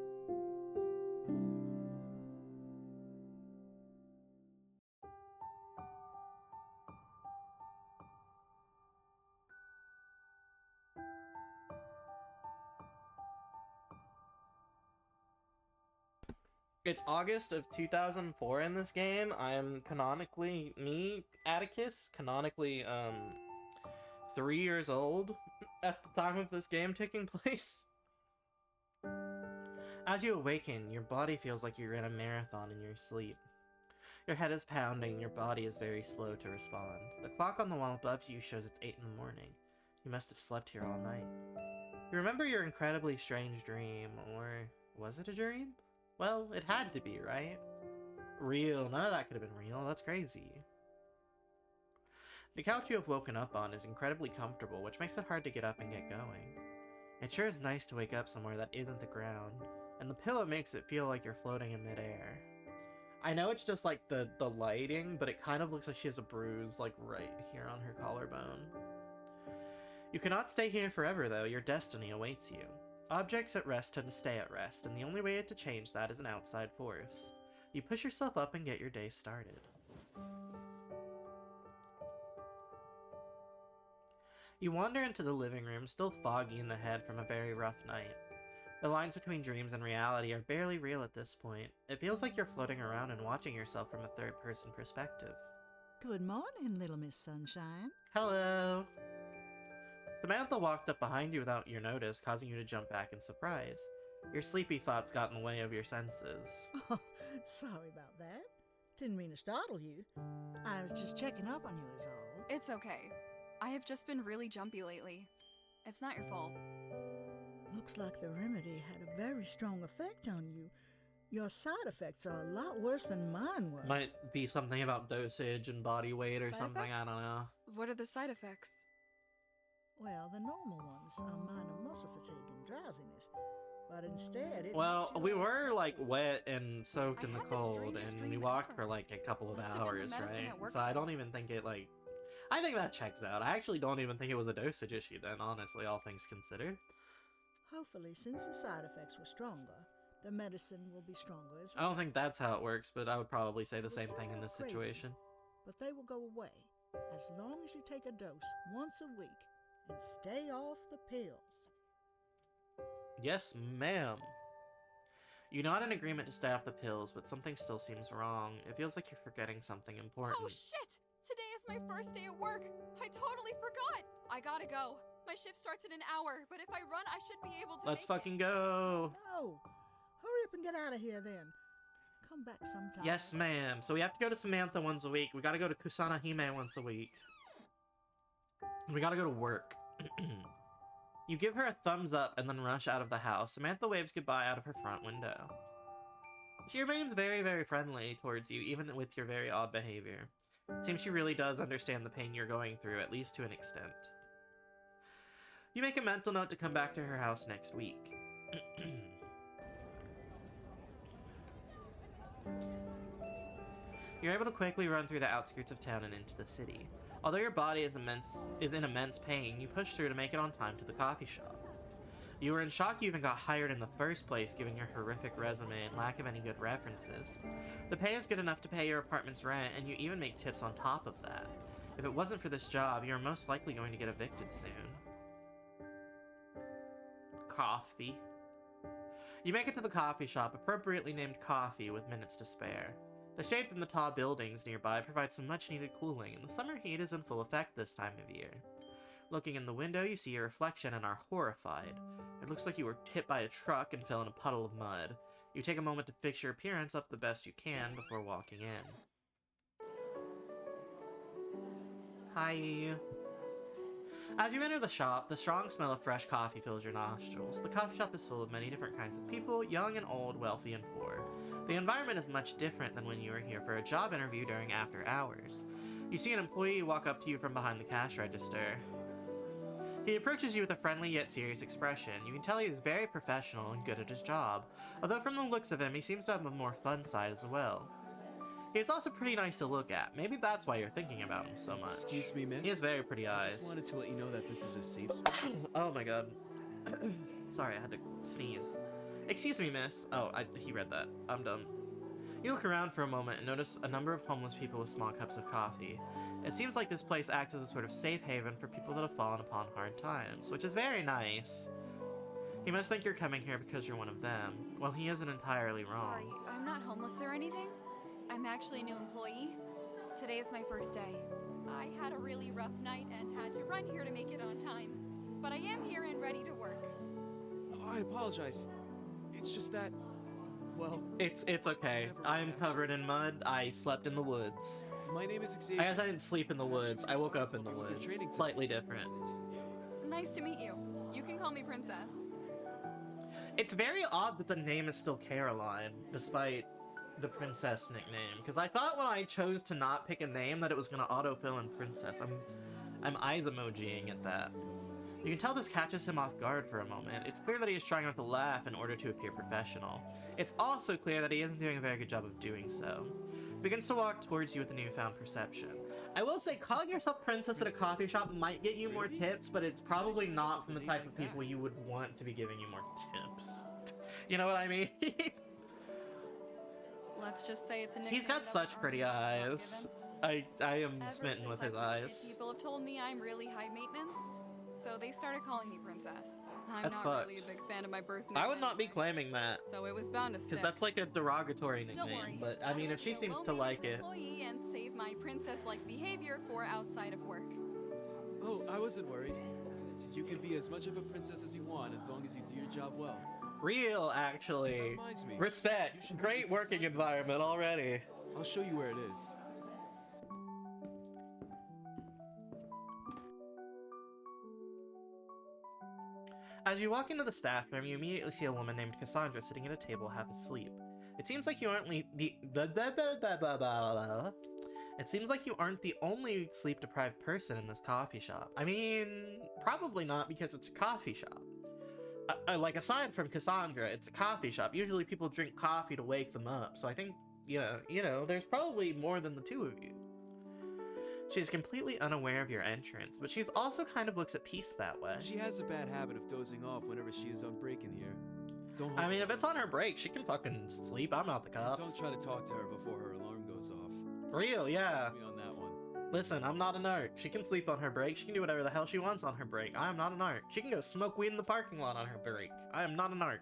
It's August of 2004 in this game. I am canonically, Atticus, canonically, 3 years old at the time of this game taking place. As you awaken, your body feels like you're in a marathon in your sleep. Your head is pounding, your body is very slow to respond. The clock on the wall above you shows it's 8 in the morning. You must have slept here all night. You remember your incredibly strange dream, or was it a dream? Well, it had to be, right? Real. None of that could have been real. That's crazy. The couch you have woken up on is incredibly comfortable, which makes it hard to get up and get going. It sure is nice to wake up somewhere that isn't the ground, and the pillow makes it feel like you're floating in midair. I know it's just like the lighting, but it kind of looks like she has a bruise like right here on her collarbone. You cannot stay here forever though, your destiny awaits you. Objects at rest tend to stay at rest, and the only way to change that is an outside force. You push yourself up and get your day started. You wander into the living room, still foggy in the head from a very rough night. The lines between dreams and reality are barely real at this point. It feels like you're floating around and watching yourself from a third-person perspective. Good morning, little Miss Sunshine. Hello! Samantha walked up behind you without your notice, causing you to jump back in surprise. Your sleepy thoughts got in the way of your senses. Oh, sorry about that. Didn't mean to startle you. I was just checking up on you is all. It's okay. I have just been really jumpy lately. It's not your fault. Looks like the remedy had a very strong effect on you. Your side effects are a lot worse than mine were. Might be something about dosage and body weight or Side something, I effects? don't know. What are the side effects? Well, the normal ones are minor muscle fatigue and drowsiness. But instead, it Well, makes we you- were like wet and soaked I in the had the cold, strangest and we dream walked ever. for like a couple of Must have been the hours, medicine right? at work So I again. don't even think it like. I think that checks out. I actually don't even think it was a dosage issue then, honestly, all things considered. Hopefully, since the side effects were stronger, the medicine will be stronger as I well. don't think that's how it works, but I would probably say the You'll same still thing in have this cravings, situation. But they will go away as long as you take a dose once a week and stay off the pills. Yes, ma'am. You're not in agreement to stay off the pills, but something still seems wrong. It feels like you're forgetting something important. Oh shit! Today is my first day at work. I totally forgot. I gotta go. My shift starts in an hour, but if I run, I should be able to Let's make fucking go! No! Hurry up and get out of here then. come back sometime. Yes, ma'am. So we have to go to Samantha once a week. We gotta go to Kusanahime once a week. And we gotta go to work. You give her a thumbs up and then rush out of the house. Samantha waves goodbye out of her front window. She remains very, very friendly towards you, even with your very odd behavior. It seems she really does understand the pain you're going through, at least to an extent. You make a mental note to come back to her house next week. You're able to quickly run through the outskirts of town and into the city. Although your body is in immense pain, you push through to make it on time to the coffee shop. You were in shock you even got hired in the first place, given your horrific resume and lack of any good references. The pay is good enough to pay your apartment's rent, and you even make tips on top of that. If it wasn't for this job, you are most likely going to get evicted soon. Coffee. You make it to the coffee shop, appropriately named Coffee, with minutes to spare. The shade from the tall buildings nearby provides some much-needed cooling, and the summer heat is in full effect this time of year. Looking in the window, you see your reflection and are horrified. It looks like you were hit by a truck and fell in a puddle of mud. You take a moment to fix your appearance up the best you can before walking in. Hi. As you enter the shop, the strong smell of fresh coffee fills your nostrils. The coffee shop is full of many different kinds of people, young and old, wealthy and poor. The environment is much different than when you were here for a job interview during after hours. You see an employee walk up to you from behind the cash register. He approaches you with a friendly yet serious expression. You can tell he is very professional and good at his job, although from the looks of him, he seems to have a more fun side as well. He is also pretty nice to look at. Maybe that's why you're thinking about him so much. Excuse me, miss. He has very pretty I eyes. just wanted to let you know that this is a safe space. Oh my god. Sorry, I had to sneeze. Excuse me, miss. Oh, he read that. I'm done. You look around for a moment and notice a number of homeless people with small cups of coffee. It seems like this place acts as a sort of safe haven for people that have fallen upon hard times, which is very nice. He must think you're coming here because you're one of them. Well, he isn't entirely wrong. Sorry, I'm not homeless or anything. I'm actually a new employee. Today is my first day. I had a really rough night and had to run here to make it on time. But I am here and ready to work. I apologize. It's just that, well... It's okay. I am covered in mud. I slept in the woods. My name is Xavier. I guess I didn't sleep in the woods. I woke up in the woods. Slightly different. Nice to meet you. You can call me Princess. It's very odd that the name is still Caroline, despite the princess nickname. Because I thought when I chose to not pick a name that it was going to autofill in princess. I'm eyes emojiing at that. You can tell this catches him off guard for a moment. It's clear that he is trying not to laugh in order to appear professional. It's also clear that he isn't doing a very good job of doing so. He begins to walk towards you with a newfound perception. I will say, calling yourself princess at a coffee shop might get you more tips, but it's probably not from the type of people you would want to be giving you more tips. You know what I mean? Let's just say it's a nickname. He's got that such was pretty already eyes. given. I am Ever smitten since with I his was a kid, eyes. People have told me I'm really high maintenance, so they started calling me Princess. I'm That's not really a fucked. big fan of my birth name. I would not be anyway, claiming that, so it was bound to stick. because that's like a derogatory Don't nickname. worry. But I mean, will if she be a seems to like it, employee and save my princess-like behavior for outside of work. Oh, I wasn't worried. You can be as much of a princess as you want, as long as you do your job well. real That actually. reminds me. You Respect. should Great make working yourself environment already. I'll show you where it is. As you walk into the staff room, you immediately see a woman named Cassandra sitting at a table half asleep. It seems like you aren't It seems like you aren't the only sleep-deprived person in this coffee shop. I mean, probably not, because it's a coffee shop. Like, aside from Cassandra, it's a coffee shop. Usually people drink coffee to wake them up, so I think, you know, there's probably more than the two of you. She's completely unaware of your entrance, but she's also kind of looks at peace that way. She has a bad habit of dozing off whenever she is on break in here. Don't hold I mean, her if it's on her break, she can fucking sleep. I'm not the cops. Don't try to talk to her before her alarm goes off. Real, yeah. Trust me on that one. Listen, I'm not a narc. She can sleep on her break. She can do whatever the hell she wants on her break. I am not a narc. She can go smoke weed in the parking lot on her break. I am not a narc.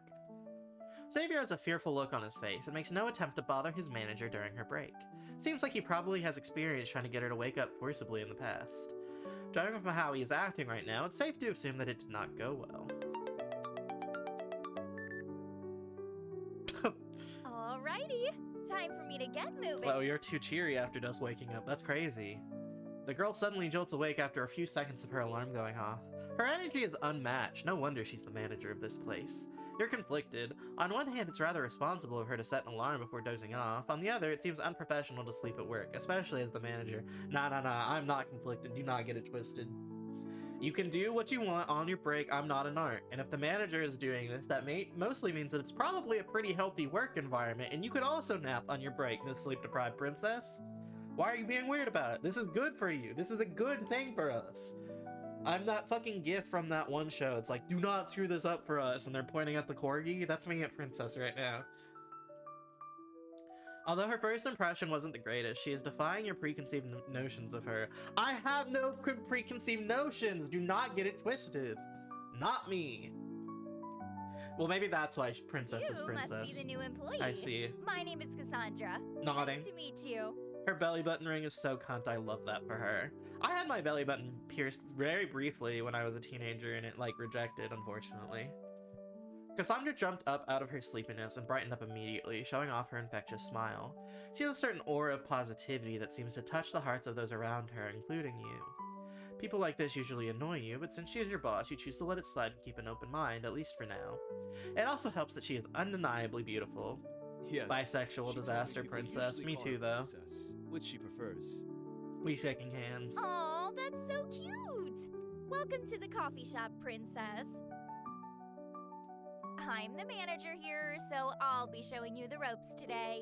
Xavier has a fearful look on his face and makes no attempt to bother his manager during her break. Seems like he probably has experience trying to get her to wake up forcibly in the past. Judging from how he is acting right now, it's safe to assume that it did not go well. Alrighty, Time for me to get moving. Well, you're too cheery after just waking up. That's crazy. The girl suddenly jolts awake after a few seconds of her alarm going off. Her energy is unmatched. No wonder she's the manager of this place. You're conflicted. On one hand, it's rather responsible of her to set an alarm before dozing off. On the other, it seems unprofessional to sleep at work, especially as the manager. Nah, I'm not conflicted. Do not get it twisted. You can do what you want on your break. I'm not an art. And if the manager is doing this, that mostly means that it's probably a pretty healthy work environment, and you could also nap on your break, Miss Sleep-Deprived Princess. Why are you being weird about it? This is good for you. This is a good thing for us. I'm that fucking gif from that one show. It's like, do not screw this up for us, and they're pointing at the corgi. That's me at Princess right now. Although her first impression wasn't the greatest, she is defying your preconceived notions of her. I have no preconceived notions! Do not get it twisted. Not me. Well, maybe that's why Princess is Princess. You must be the new employee. I see. My name is Cassandra. Nodding. Nice to meet you. Her belly button ring is so cunt. I love that for her. I had my belly button pierced very briefly when I was a teenager, and it, like, rejected, unfortunately. Cassandra jumped up out of her sleepiness and brightened up immediately, showing off her infectious smile. She has a certain aura of positivity that seems to touch the hearts of those around her, including you. People like this usually annoy you, but since she is your boss, you choose to let it slide and keep an open mind, at least for now. It also helps that she is undeniably beautiful. Yes. Bisexual she's disaster what people princess. usually Me call too, her though. princess, which she prefers. We shaking hands. Aw, that's so cute. Welcome to the coffee shop, Princess. I'm the manager here, so I'll be showing you the ropes today.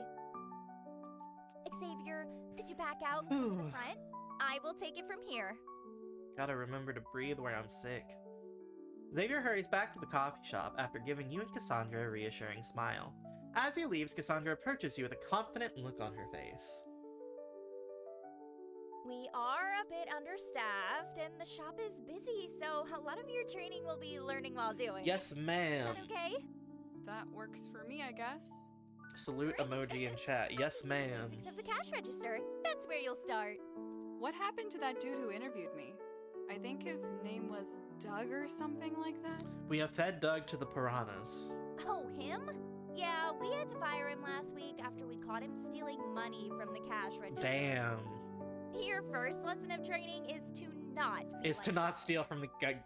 Xavier, could you back out to the front? I will take it from here. Gotta remember to breathe where I'm sick. Xavier hurries back to the coffee shop after giving you and Cassandra a reassuring smile. As he leaves, Cassandra approaches you with a confident look on her face. We are a bit understaffed, and the shop is busy, so a lot of your training will be learning while doing. Yes, ma'am. Is that okay? That works for me, I guess. Salute Great. emoji in chat. Yes, I'll teach you the ma'am. basics of the cash register. That's where you'll start. What happened to that dude who interviewed me? I think his name was Doug or something like that. We have fed Doug to the piranhas. Oh, him? Yeah, we had to fire him last week after we caught him stealing money from the cash register. Damn. Your first lesson of training is to not be Is to like not that. steal from the guy.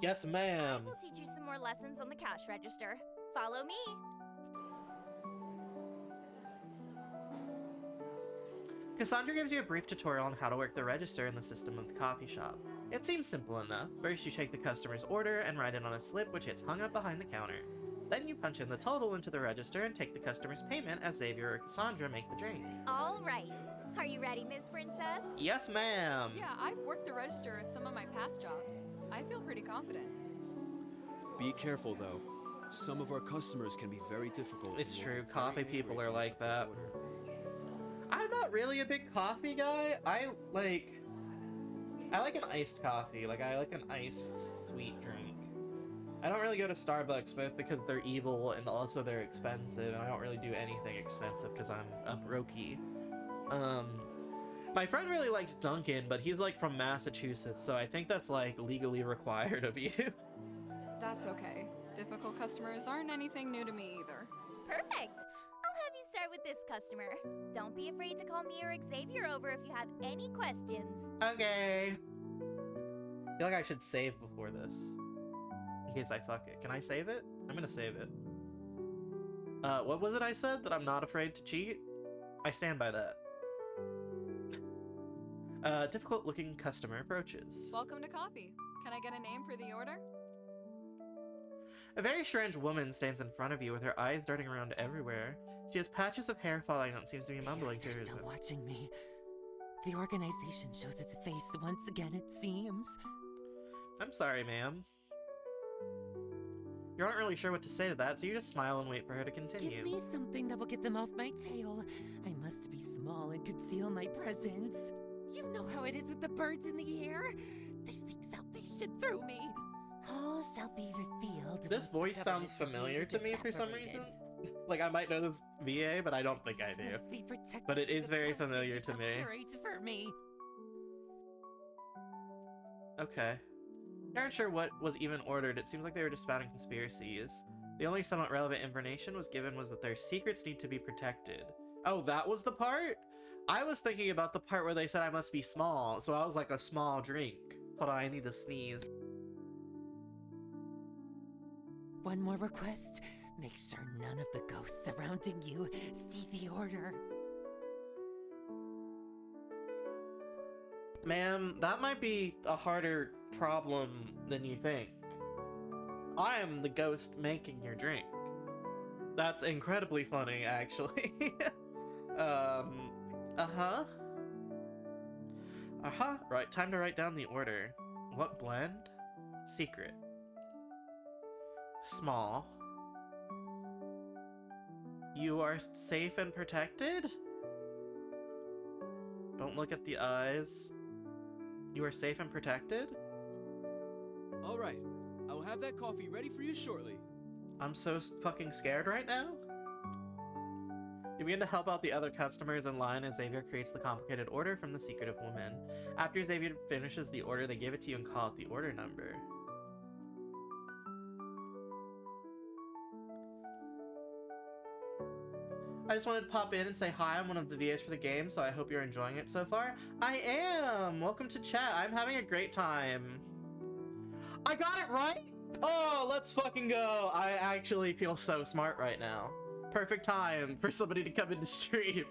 Yes, ma'am. We'll teach you some more lessons on the cash register. Follow me. Cassandra gives you a brief tutorial on how to work the register in the system of the coffee shop. It seems simple enough. First, you take the customer's order and write it on a slip which gets hung up behind the counter. Then you punch in the total into the register and take the customer's payment as Xavier or Cassandra make the drink. All right. Are you ready, Miss Princess? Yes, ma'am. Yeah, I've worked the register at some of my past jobs. I feel pretty confident. Be careful, though. Some of our customers can be very difficult. It's and true, will get coffee very people angry are if you like accept their that. order. I'm not really a big coffee guy. I like an iced coffee. Like, I like an iced sweet drink. I don't really go to Starbucks, both because they're evil and also they're expensive, and I don't really do anything expensive because I'm a brokey. My friend really likes Dunkin', but he's like from Massachusetts, so I think that's like legally required of you. That's okay. Difficult customers aren't anything new to me either. Perfect. I'll have you start with this customer. Don't be afraid to call me or Xavier over if you have any questions. Okay. I feel like I should save before this. In case I fuck it. Can I save it? I'm gonna save it. What was it I said? That I'm not afraid to cheat? I stand by that. Difficult looking customer approaches. Welcome to coffee. Can I get a name for the order? A very strange woman stands in front of you with her eyes darting around everywhere. She has patches of hair falling out and seems to be mumbling to They're herself. still watching me. The organization shows its face once again, it seems. I'm sorry, ma'am. You aren't really sure what to say to that, so you just smile and wait for her to continue. Give me something that will get them off my tail. I must be small and conceal my presence. You know how it is with the birds in the air. They seek salvation through me. All shall be revealed. This once the voice sounds government familiar reveals to me for some evaporated. reason. Like, I might know this VA, but I don't think I do. Must be protected But it is by the very power familiar to shall me. curate for me. Okay. They aren't sure what was even ordered. It seems like they were just spouting conspiracies. The only somewhat relevant information was given was that their secrets need to be protected. Oh, that was the part? I was thinking about the part where they said I must be small, so I was like a small drink. Hold on, I need to sneeze. One more request. Make sure none of the ghosts surrounding you see the order. Ma'am, that might be a harder problem than you think. I am the ghost making your drink. That's incredibly funny, actually. Uh-huh. Right, time to write down the order. What blend? Secret. Small. You are safe and protected? Don't look at the eyes. You are safe and protected? All right, I will have that coffee ready for you shortly. I'm so fucking scared right now. You begin to help out the other customers in line as Xavier creates the complicated order from the Secret of Woman. After Xavier finishes the order, they give it to you and call it the order number. I just wanted to pop in and say hi. I'm one of the VAs for the game, so I hope you're enjoying it so far. I am! Welcome to chat. I'm having a great time. I got it right? Oh, let's fucking go. I actually feel so smart right now. Perfect time for somebody to come into stream.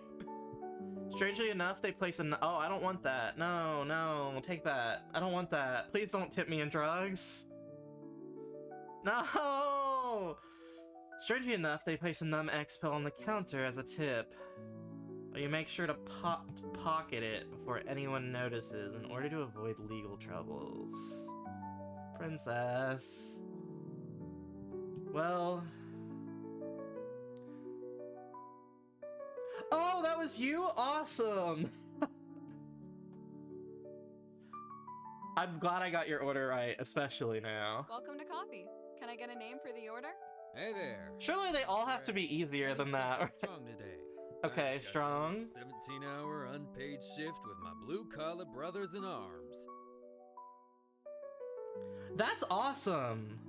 Strangely enough, they place a... Oh, I don't want that. No, no, take that. I don't want that. Please don't tip me in drugs. No! Strangely enough, they place a numb X pill on the counter as a tip. You make sure to pocket it before anyone notices in order to avoid legal troubles. Princess. Well... Oh, that was you? Awesome! I'm glad I got your order right, especially now. Welcome to coffee. Can I get a name for the order? Hey there. Surely they all have to be easier than that. Strong today. Okay, I just got strong. done with a 17-hour unpaid shift with my blue-collar brothers in arms. That's awesome!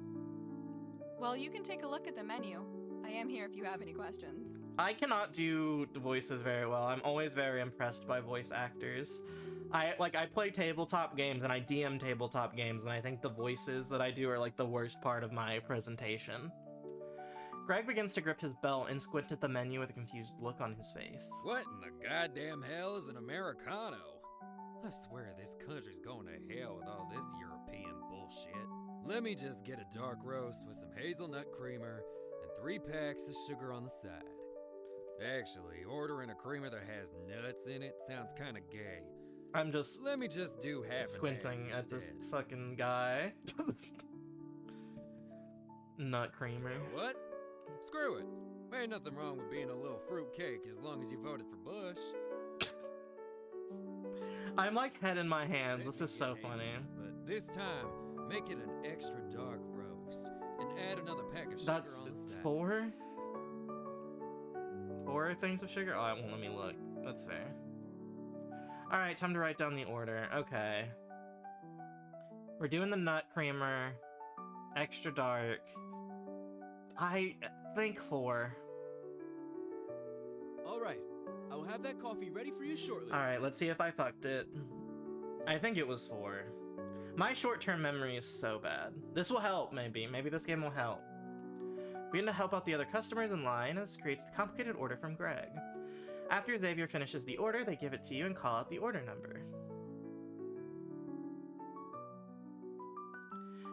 Well, you can take a look at the menu. I am here if you have any questions. I cannot do the voices very well. I'm always very impressed by voice actors. I play tabletop games and I DM tabletop games, and I think the voices that I do are like the worst part of my presentation. Greg begins to grip his belt and squint at the menu with a confused look on his face. What in the goddamn hell is an Americano? I swear this country's going to hell with all this European bullshit. Let me just get a dark roast with some hazelnut creamer and 3 packs of sugar on the side. Actually, ordering a creamer that has nuts in it sounds kinda gay. I'm just Let me just do half squinting and half at this instead. fucking guy. Nut creamer. You know what? Screw it. Ain't nothing wrong with being a little fruitcake as long as you voted for Bush. I'm like head in my hands. Maybe This is so hazelnut, funny. But this time, make it an extra dark roast and add another pack of sugar That's on the side. 4? 4 things of sugar? Oh, it won't let me look. That's fair. Alright, time to write down the order. Okay. We're doing the nut creamer. Extra dark. I think 4. All right, I will have that coffee ready for you shortly. Alright, let's see if I fucked it. I think it was 4. My short-term memory is so bad. This will help, maybe. Maybe this game will help. Begin to help out the other customers in line as creates the complicated order from Greg. After Xavier finishes the order, they give it to you and call out the order number.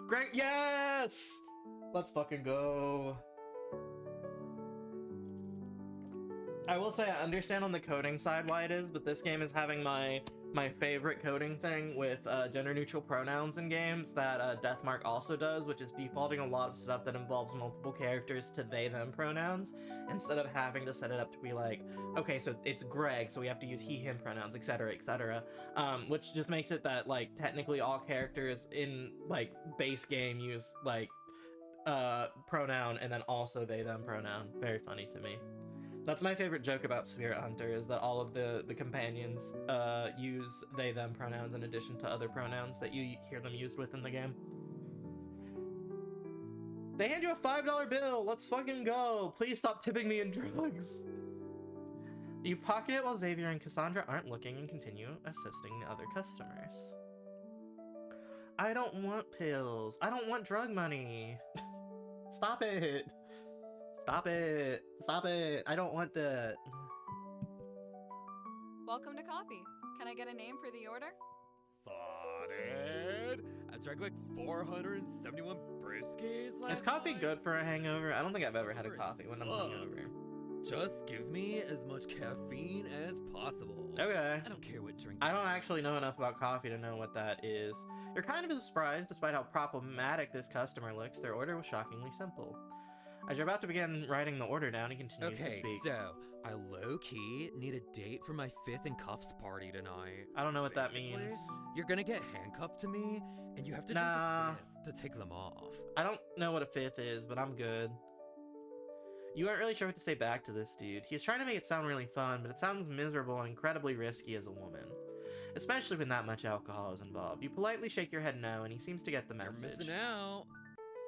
Greg, yes! Let's fucking go. I will say I understand on the coding side why it is, but this game is having my favorite coding thing with gender-neutral pronouns in games that Deathmark also does, which is defaulting a lot of stuff that involves multiple characters to they-them pronouns, instead of having to set it up to be like, okay, so it's Greg, so we have to use he-him pronouns, etc., etc., which just makes it that, like, technically all characters in, like, base game use, like, pronoun and then also they-them pronoun. Very funny to me. That's my favorite joke about Spirit Hunter, is that all of the companions use they-them pronouns in addition to other pronouns that you hear them used with in the game. They hand you a $5 bill! Let's fucking go! Please stop tipping me in drugs! You pocket it while Xavier and Cassandra aren't looking and continue assisting the other customers. I don't want pills. I don't want drug money. Stop it. Stop it. Stop it. I don't want that. Welcome to coffee. Can I get a name for the order? Thought I drank like 471 brewskis last Is coffee night. good for a hangover? I don't think I've ever had a coffee when I'm Fuck. hungover. Just give me as much caffeine as possible. Okay. I don't care what drink. I don't actually know enough about coffee to know what that is. You're kind of surprised despite how problematic this customer looks. Their order was shockingly simple. As you're about to begin writing the order down, he continues to Okay, speak. so I low-key need a date for my 5th and cuffs party tonight. I don't know what that Basically, means. You're gonna get handcuffed to me, and you have to Nah. drink a 5th to take them off. I don't know what a 5th is, but I'm good. You aren't really sure what to say back to this dude. He's trying to make it sound really fun, but it sounds miserable and incredibly risky as a woman. Especially when that much alcohol is involved. You politely shake your head no, and he seems to get the You're message. missing out,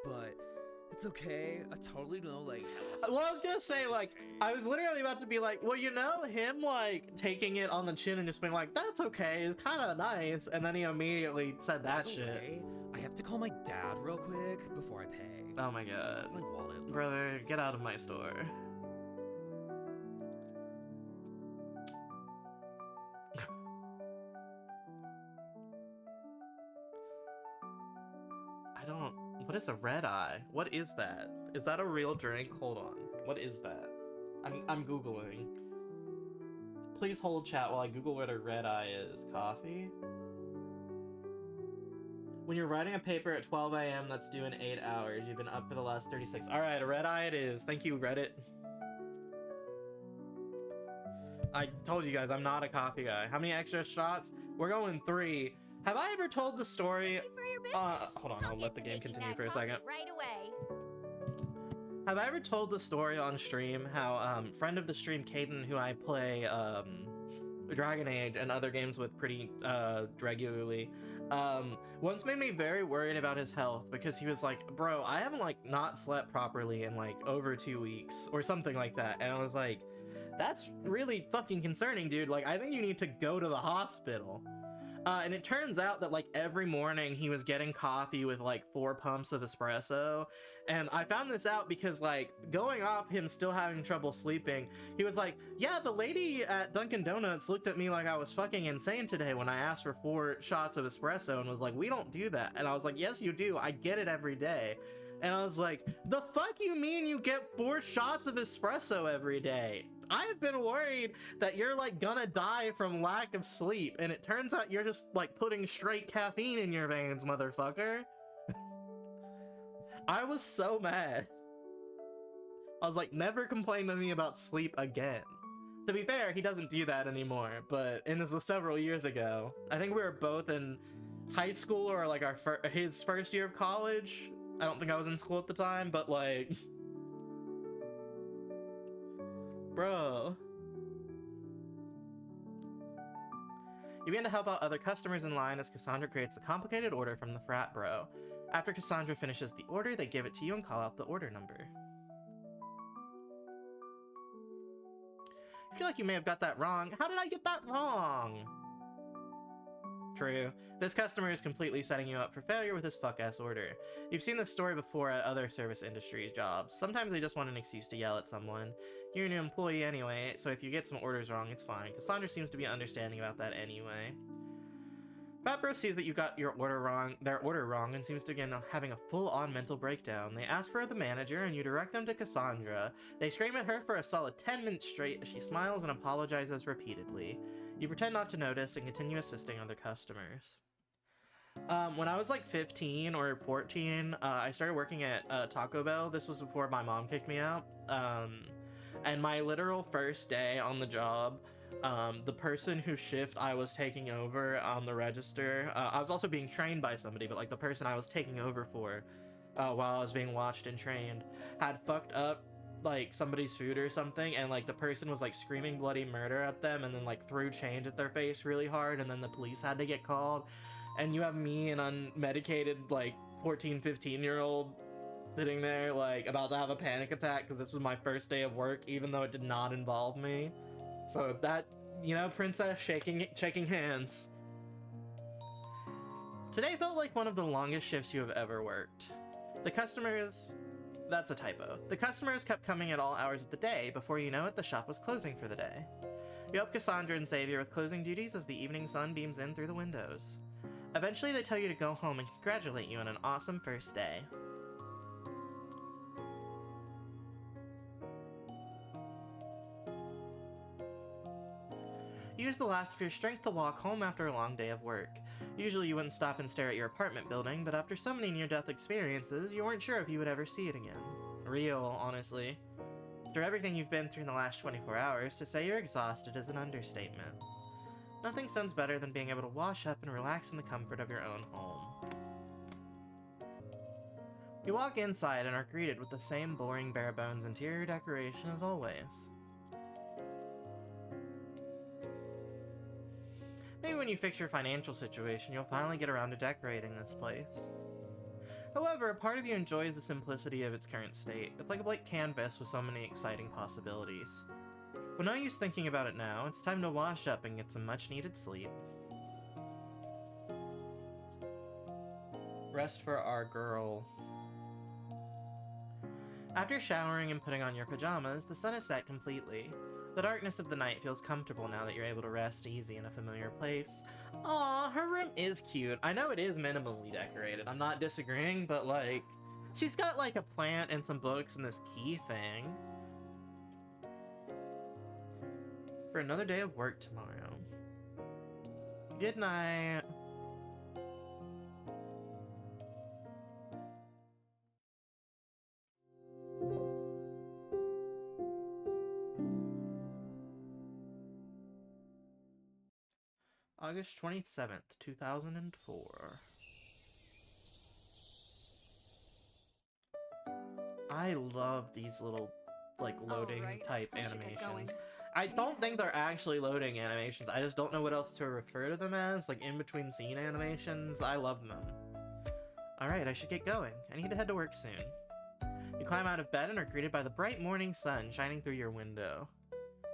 but it's okay. I totally know, like. Well, I was gonna say, like, I was literally about to be like, well, you know, him, like, taking it on the chin and just being like, that's okay, it's kind of nice, and then he immediately said that By the shit. way, I have to call my dad real quick before I pay. Oh my god. My wallet. Brother, get out of my store. I don't... What is a red eye? What is that? Is that a real drink? Hold on. What is that? I'm Googling. Please hold chat while I Google what a red eye is. Coffee? When you're writing a paper at 12 a.m. that's due in 8 hours, you've been up for the last 36. Alright, a red eye it is. Thank you, Reddit. I told you guys, I'm not a coffee guy. How many extra shots? We're going 3. Have I ever told the story? Thank you for your business. Hold on, I'll let the game continue for a second. Right away. Have I ever told the story on stream how friend of the stream Caden, who I play Dragon Age and other games with pretty regularly, once made me very worried about his health because he was like, bro, I haven't like not slept properly in like over 2 weeks or something like that. And I was like, that's really fucking concerning, dude. Like, I think you need to go to the hospital. And it turns out that like every morning he was getting coffee with like 4 pumps of espresso. And I found this out because like going off him still having trouble sleeping, he was like, yeah, the lady at Dunkin' Donuts looked at me like I was fucking insane today when I asked for 4 shots of espresso and was like, we don't do that. And I was like, yes, you do. I get it every day. And I was like, the fuck you mean you get 4 shots of espresso every day? I've been worried that you're like gonna die from lack of sleep, and it turns out you're just like putting straight caffeine in your veins, motherfucker. I was so mad. I was like, never complain to me about sleep again. To be fair, he doesn't do that anymore, but and this was several years ago. I think we were both in high school or like his first year of college. I don't think I was in school at the time, but like... Bro. You begin to help out other customers in line as Cassandra creates a complicated order from the frat bro. After Cassandra finishes the order, they give it to you and call out the order number. I feel like you may have got that wrong. How did I get that wrong? True. This customer is completely setting you up for failure with his fuck-ass order. You've seen this story before at other service industry jobs. Sometimes they just want an excuse to yell at someone. You're a new employee anyway, so if you get some orders wrong, it's fine. Cassandra seems to be understanding about that anyway. Fat Bro sees that you got their order wrong, and seems to begin having a full-on mental breakdown. They ask for the manager, and you direct them to Cassandra. They scream at her for a solid 10 minutes straight as she smiles and apologizes repeatedly. You pretend not to notice and continue assisting other customers. When I was like 15 or 14, I started working at Taco Bell. This was before my mom kicked me out. And my literal first day on the job, the person whose shift I was taking over on the register, I was also being trained by somebody, but like the person I was taking over for while I was being watched and trained had fucked up like somebody's food or something, and like the person was like screaming bloody murder at them and then like threw change at their face really hard, and then the police had to get called. And you have me, an unmedicated like 14-15-year-old sitting there like about to have a panic attack because this was my first day of work, even though it did not involve me. So that, princess shaking hands. Today felt like one of the longest shifts you have ever worked. That's a typo. The customers kept coming at all hours of the day. Before you know it, the shop was closing for the day. You help Cassandra and Xavier with closing duties as the evening sun beams in through the windows. Eventually, they tell you to go home and congratulate you on an awesome first day. You use the last of your strength to walk home after a long day of work. Usually you wouldn't stop and stare at your apartment building, but after so many near-death experiences, you weren't sure if you would ever see it again. Real, honestly. After everything you've been through in the last 24 hours, to say you're exhausted is an understatement. Nothing sounds better than being able to wash up and relax in the comfort of your own home. You walk inside and are greeted with the same boring bare-bones interior decoration as always. Maybe when you fix your financial situation, you'll finally get around to decorating this place. However, a part of you enjoys the simplicity of its current state. It's like a blank canvas with so many exciting possibilities. But no use thinking about it now. It's time to wash up and get some much-needed sleep. Rest for our girl. After showering and putting on your pajamas, the sun is set completely. The darkness of the night feels comfortable now that you're able to rest easy in a familiar place. Aw, her room is cute. I know it is minimally decorated, I'm not disagreeing, but like, she's got like a plant and some books and this key thing. For another day of work tomorrow. Good night. August 27th, 2004. I love these little, like, loading type I should get going. animations. I don't think they're actually loading animations. I just don't know what else to refer to them as, like in between scene animations. I love them. Alright, I should get going. I need to head to work soon. You climb out of bed and are greeted by the bright morning sun shining through your window.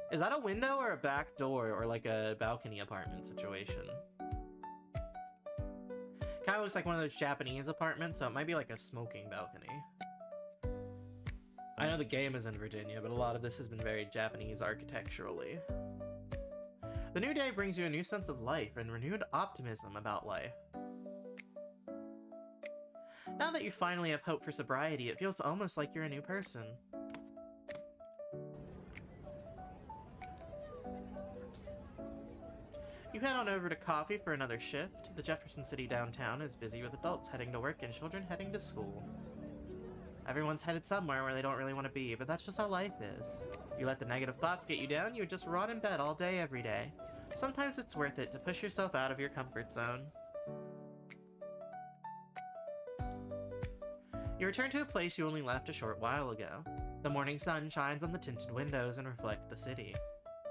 Is that a window or a back door or like a balcony apartment situation? Kinda looks like one of those Japanese apartments, so it might be like a smoking balcony. I know the game is in Virginia, but a lot of this has been very Japanese architecturally. The new day brings you a new sense of life and renewed optimism about life. Now that you finally have hope for sobriety, it feels almost like you're a new person. You head on over to coffee for another shift. The Jefferson City downtown is busy with adults heading to work and children heading to school. Everyone's headed somewhere where they don't really want to be, but that's just how life is. If you let the negative thoughts get you down, you would just rot in bed all day every day. Sometimes it's worth it to push yourself out of your comfort zone. You return to a place you only left a short while ago. The morning sun shines on the tinted windows and reflects the city.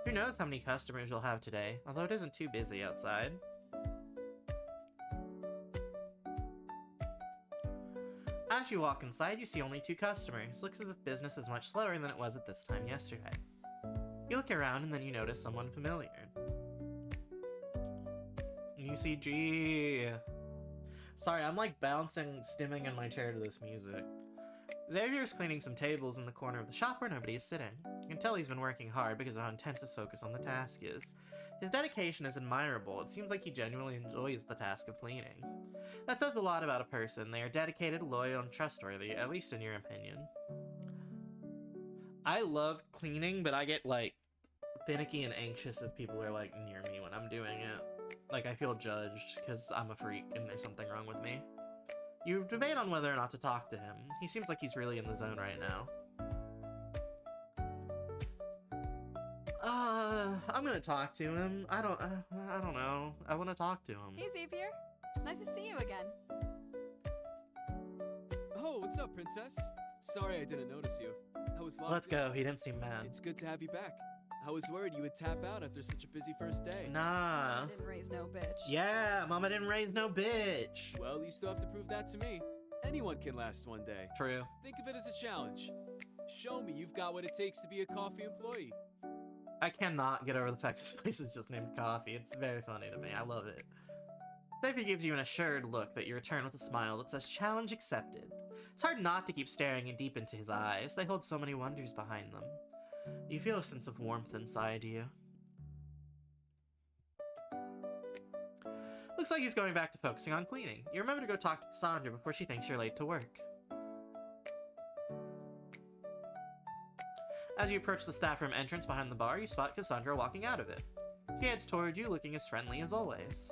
Who knows how many customers you'll have today, although it isn't too busy outside. As you walk inside, you see only 2 customers. Looks as if business is much slower than it was at this time yesterday. You look around and then you notice someone familiar. You see G. Sorry, I'm like bouncing, stimming in my chair to this music. Xavier's cleaning some tables in the corner of the shop where nobody is sitting. You can tell he's been working hard because of how intense his focus on the task is. His dedication is admirable. It seems like he genuinely enjoys the task of cleaning. That says a lot about a person. They are dedicated, loyal, and trustworthy, at least in your opinion. I love cleaning, but I get like finicky and anxious if people are like near me when I'm doing it. Like I feel judged because I'm a freak and there's something wrong with me. You debate on whether or not to talk to him. He seems like he's really in the zone right now. I'm gonna talk to him. I don't know. I want to talk to him. Hey, Xavier. Nice to see you again. Oh, what's up, princess? Sorry I didn't notice you. I was locked Let's in. go. He didn't seem mad. It's good to have you back. I was worried you would tap out after such a busy first day. Nah. Mama didn't raise no bitch. Yeah, Mama didn't raise no bitch. Well, you still have to prove that to me. Anyone can last one day. True. Think of it as a challenge. Show me you've got what it takes to be a coffee employee. I cannot get over the fact this place is just named Coffee. It's very funny to me. I love it. Sophie gives you an assured look that you return with a smile that says challenge accepted. It's hard not to keep staring deep into his eyes. They hold so many wonders behind them. You feel a sense of warmth inside you. Looks like he's going back to focusing on cleaning. You remember to go talk to Cassandra before she thinks you're late to work. As you approach the staff room entrance behind the bar, you spot Cassandra walking out of it. She heads toward you, looking as friendly as always.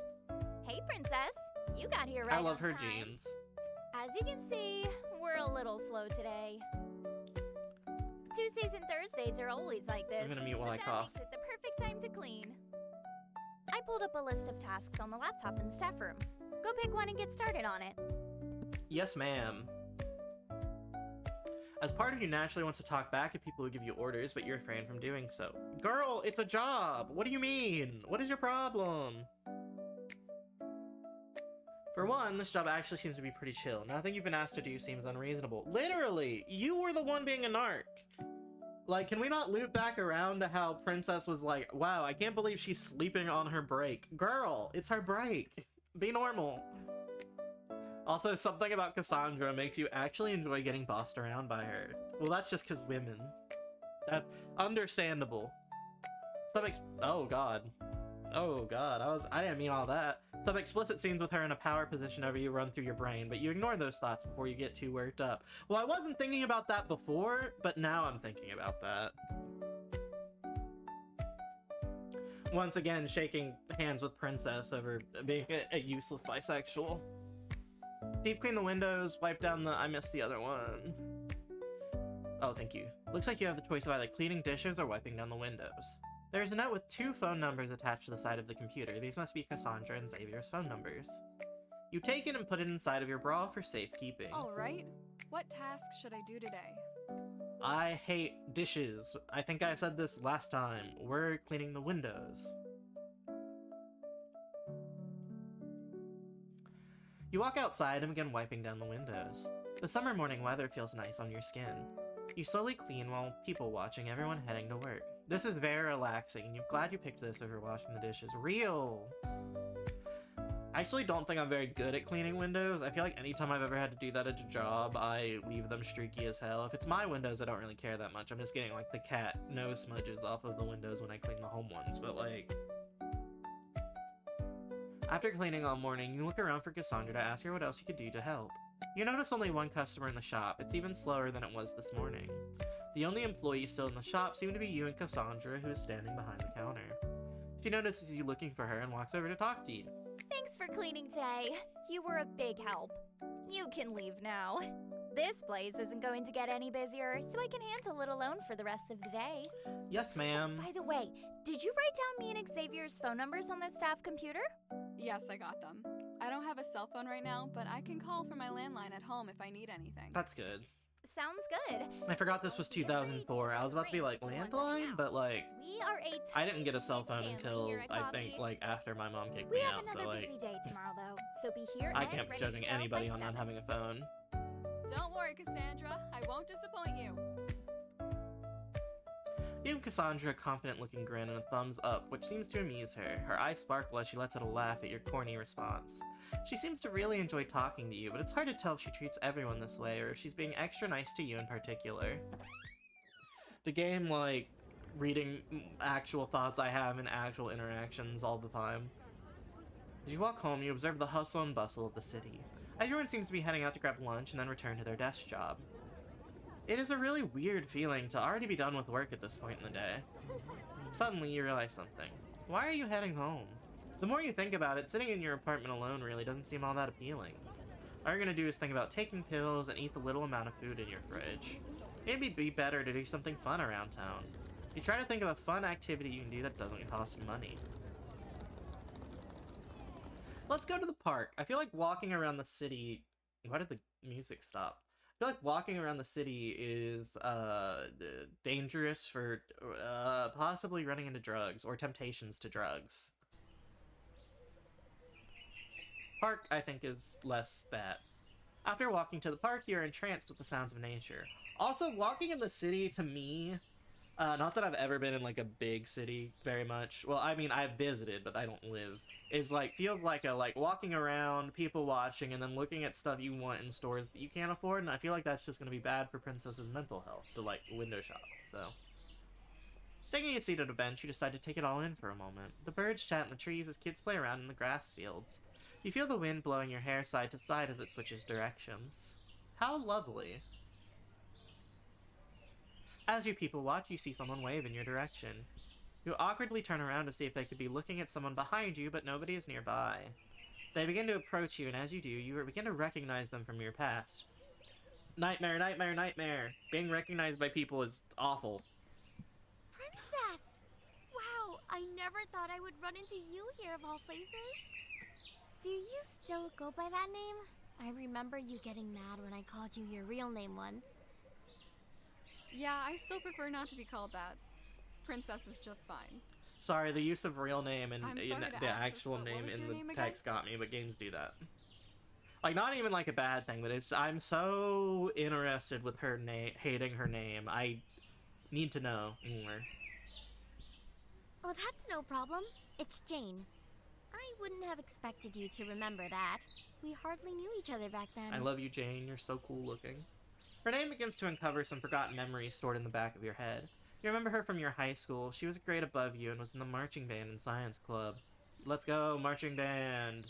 Hey, princess. You got here right I love on her time. jeans. As you can see, we're a little slow today. Tuesdays and Thursdays are always like this. I'm gonna mute while but I that cough. makes it the perfect time to clean. I pulled up a list of tasks on the laptop in the staff room. Go pick one and get started on it. Yes, ma'am. As part of you naturally wants to talk back at people who give you orders, but you refrain from doing so. Girl, it's a job! What do you mean? What is your problem? For one, this job actually seems to be pretty chill. Nothing you've been asked to do seems unreasonable. Literally! You were the one being a narc! Like, can we not loop back around to how Princess was like, wow, I can't believe she's sleeping on her break. Girl, it's her break. Be normal. Also, something about Cassandra makes you actually enjoy getting bossed around by her. Well, that's just because women. Understandable. Oh god. Oh god, I didn't mean all that. Some explicit scenes with her in a power position over you run through your brain, but you ignore those thoughts before you get too worked up. Well, I wasn't thinking about that before, but now I'm thinking about that. Once again, shaking hands with Princess over being a useless bisexual. Deep clean the windows, wipe down the I missed the other one. Oh, thank you. Looks like you have the choice of either cleaning dishes or wiping down the windows. There's a note with 2 phone numbers attached to the side of the computer. These must be Cassandra and Xavier's phone numbers. You take it and put it inside of your bra for safekeeping. Alright, what tasks should I do today? I hate dishes. I think I said this last time. We're cleaning the windows. You walk outside and begin wiping down the windows. The summer morning weather feels nice on your skin. You slowly clean while people watching, everyone heading to work. This is very relaxing, and you're glad you picked this over washing the dishes. Real! I actually don't think I'm very good at cleaning windows. I feel like anytime I've ever had to do that at a job, I leave them streaky as hell. If it's my windows, I don't really care that much. I'm just getting, like, the cat nose smudges off of the windows when I clean the home ones, but, like... After cleaning all morning, you look around for Cassandra to ask her what else you could do to help. You notice only one customer in the shop. It's even slower than it was this morning. The only employee still in the shop seemed to be you and Cassandra, who is standing behind the counter. She notices you looking for her and walks over to talk to you. Thanks for cleaning today. You were a big help. You can leave now. This place isn't going to get any busier, so I can handle it alone for the rest of the day. Yes, ma'am. By the way, did you write down me and Xavier's phone numbers on the staff computer? Yes, I got them. I don't have a cell phone right now, but I can call from my landline at home if I need anything. That's good. Sounds good. I forgot this was 2004. I was about to be like, landline? But, like, We are a I didn't get a cell phone family until, here at I think, Coffee. like, after my mom kicked We me have out, another so, like, busy day tomorrow, though, so be here I and can't be ready to judging go anybody by on not 7. having a phone. Don't worry, Cassandra. I won't disappoint you. You give Cassandra a confident-looking grin and a thumbs up, which seems to amuse her. Her eyes sparkle as she lets out a laugh at your corny response. She seems to really enjoy talking to you, but it's hard to tell if she treats everyone this way or if she's being extra nice to you in particular. The game, like, reading actual thoughts I have in actual interactions all the time. As you walk home, you observe the hustle and bustle of the city. Everyone seems to be heading out to grab lunch and then return to their desk job. It is a really weird feeling to already be done with work at this point in the day. Suddenly, you realize something. Why are you heading home? The more you think about it, sitting in your apartment alone really doesn't seem all that appealing. All you're gonna do is think about taking pills and eat the little amount of food in your fridge. Maybe it'd be better to do something fun around town. You try to think of a fun activity you can do that doesn't cost money. Let's go to the park. I feel like walking around the city... Why did the music stop? I feel like walking around the city is dangerous for possibly running into drugs or temptations to drugs. Park, I think, is less that. After walking to the park, you're entranced with the sounds of nature. Also, walking in the city, to me, Not that I've ever been in like a big city very much. Well, I mean, I've visited, but I don't live. Is like feels like a like walking around, people watching, and then looking at stuff you want in stores that you can't afford. And I feel like that's just gonna be bad for Princess's mental health to like window shop. So, taking a seat at a bench, you decide to take it all in for a moment. The birds chat in the trees as kids play around in the grass fields. You feel the wind blowing your hair side to side as it switches directions. How lovely. As you people watch, you see someone wave in your direction. You awkwardly turn around to see if they could be looking at someone behind you, but nobody is nearby. They begin to approach you, and as you do, you begin to recognize them from your past. Nightmare, nightmare, nightmare. Being recognized by people is awful. Princess! Wow, I never thought I would run into you here of all places. Do you still go by that name? I remember you getting mad when I called you your real name once. Yeah, I still prefer not to be called that. Princess is just fine. Sorry, the use of real name and I'm sorry to the ask this, actual but what name was in your the name again? text got me, but games do that. Like, not even like a bad thing, but it's I'm so interested with her name, hating her name. I need to know more. Oh, that's no problem. It's Jane. I wouldn't have expected you to remember that. We hardly knew each other back then. I love you, Jane. You're so cool looking. Her name begins to uncover some forgotten memories stored in the back of your head. You remember her from your high school. She was a grade above you and was in the marching band and science club. Let's go, marching band!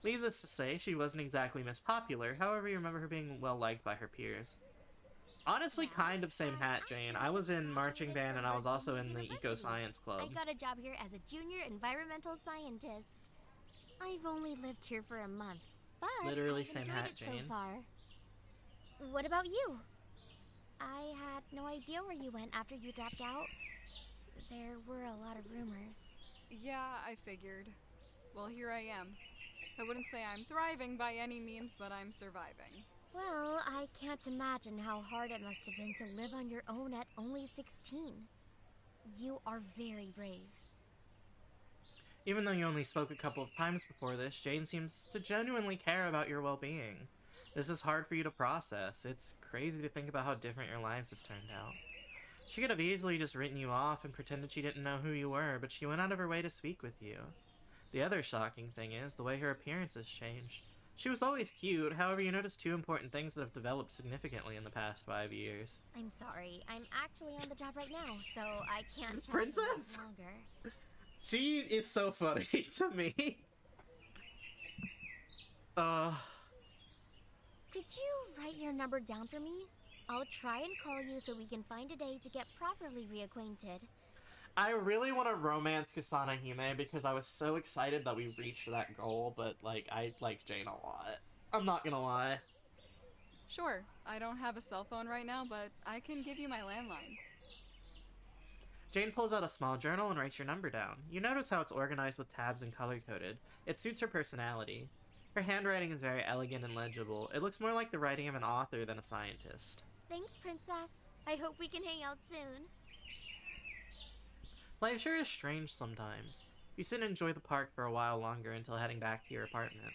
Needless to say, she wasn't exactly Miss Popular, however you remember her being well liked by her peers. Honestly, kind of same hat, Jane. I was in marching band and I was also in the eco-science club. I got a job here as a junior environmental scientist. I've only lived here for a month, but Literally I've same enjoyed hat, it Jane. so far. What about you? I had no idea where you went after you dropped out. There were a lot of rumors. Yeah, I figured. Well, here I am. I wouldn't say I'm thriving by any means, but I'm surviving. Well, I can't imagine how hard it must have been to live on your own at only 16. You are very brave. Even though you only spoke a couple of times before this, Jane seems to genuinely care about your well-being. This is hard for you to process. It's crazy to think about how different your lives have turned out. She could have easily just written you off and pretended she didn't know who you were, but she went out of her way to speak with you. The other shocking thing is the way her appearance has changed. She was always cute, however you notice two important things that have developed significantly in the past 5 years. I'm sorry, I'm actually on the job right now, so I can't chat Princess? longer. She is so funny to me. Could you write your number down for me? I'll try and call you so we can find a day to get properly reacquainted. I really want to romance Kasana Hime because I was so excited that we reached that goal, but like I like Jane a lot. I'm not gonna lie. Sure, I don't have a cell phone right now, but I can give you my landline. Jane pulls out a small journal and writes your number down. You notice how it's organized with tabs and color-coded. It suits her personality. Her handwriting is very elegant and legible. It looks more like the writing of an author than a scientist. Thanks, Princess. I hope we can hang out soon. Life sure is strange sometimes. You sit and enjoy the park for a while longer until heading back to your apartment.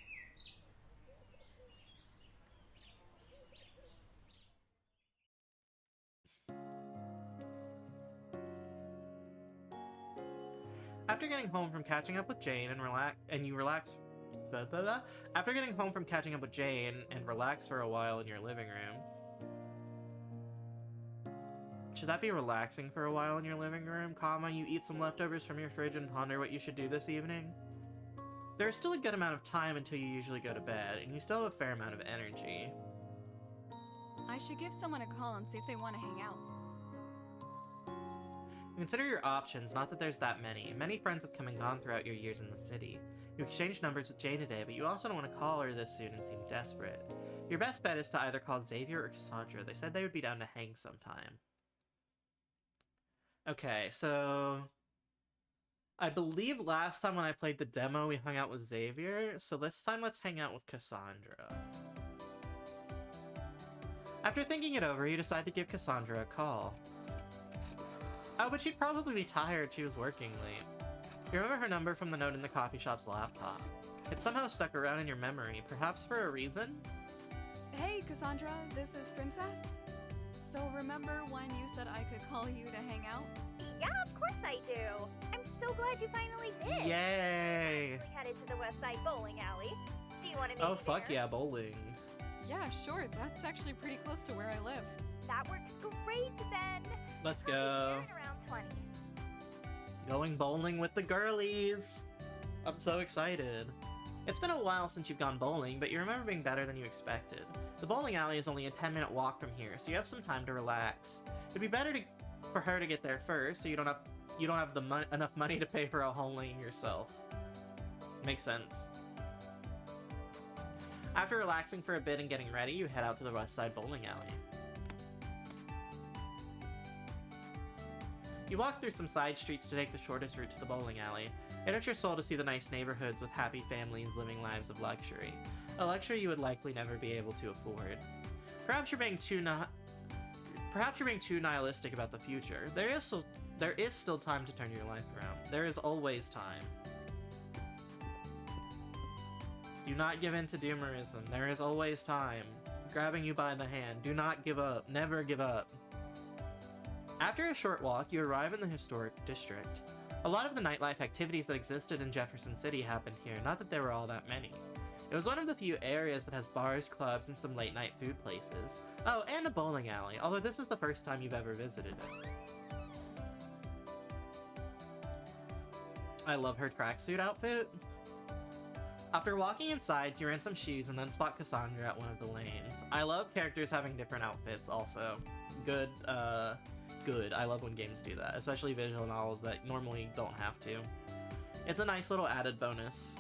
After getting home from catching up with Jane and After getting home from catching up with Jane and relax for a while in your living room. Should that be relaxing for a while in your living room, comma, you eat some leftovers from your fridge and ponder what you should do this evening? There's still a good amount of time until you usually go to bed, and you still have a fair amount of energy. I should give someone a call and see if they want to hang out. Consider your options, not that there's that many. Many friends have come and gone throughout your years in the city. You exchanged numbers with Jane today, but you also don't want to call her this soon and seem desperate. Your best bet is to either call Xavier or Cassandra. They said they would be down to hang sometime. Okay, so I believe last time when I played the demo we hung out with Xavier, so this time let's hang out with Cassandra. After thinking it over, you decide to give Cassandra a call. Oh, but she'd probably be tired, she was working late. You remember her number from the note in the coffee shop's laptop. It somehow stuck around in your memory, perhaps for a reason? Hey, Cassandra, this is Princess. So remember when you said I could call you to hang out? Yeah, of course I do. I'm so glad you finally did. Yay! We headed to the West Side Bowling Alley. Do you want to meet Oh, me fuck there? yeah, bowling. Yeah, sure. That's actually pretty close to where I live. That works great then. Let's I'll be go. there in around 20. Going bowling with the girlies. I'm so excited. It's been a while since you've gone bowling, but you remember being better than you expected. The bowling alley is only a 10-minute walk from here, so you have some time to relax. It'd be better for her to get there first, so you don't have enough money to pay for a whole lane yourself. Makes sense. After relaxing for a bit and getting ready, you head out to the West Side Bowling Alley. You walk through some side streets to take the shortest route to the bowling alley. It hurts your soul to see the nice neighborhoods with happy families living lives of luxury. A luxury you would likely never be able to afford. Perhaps you're being too nihilistic about the future. There is still time to turn your life around. There is always time. Do not give in to doomerism. There is always time. Grabbing you by the hand. Do not give up. Never give up. After a short walk, you arrive in the historic district. A lot of the nightlife activities that existed in Jefferson City happened here, not that there were all that many. It was one of the few areas that has bars, clubs, and some late-night food places. Oh, and a bowling alley, although this is the first time you've ever visited it. I love her tracksuit outfit. After walking inside, you rent some shoes and then spot Cassandra at one of the lanes. I love characters having different outfits also. Good. I love when games do that, especially visual novels that normally don't have to. It's a nice little added bonus.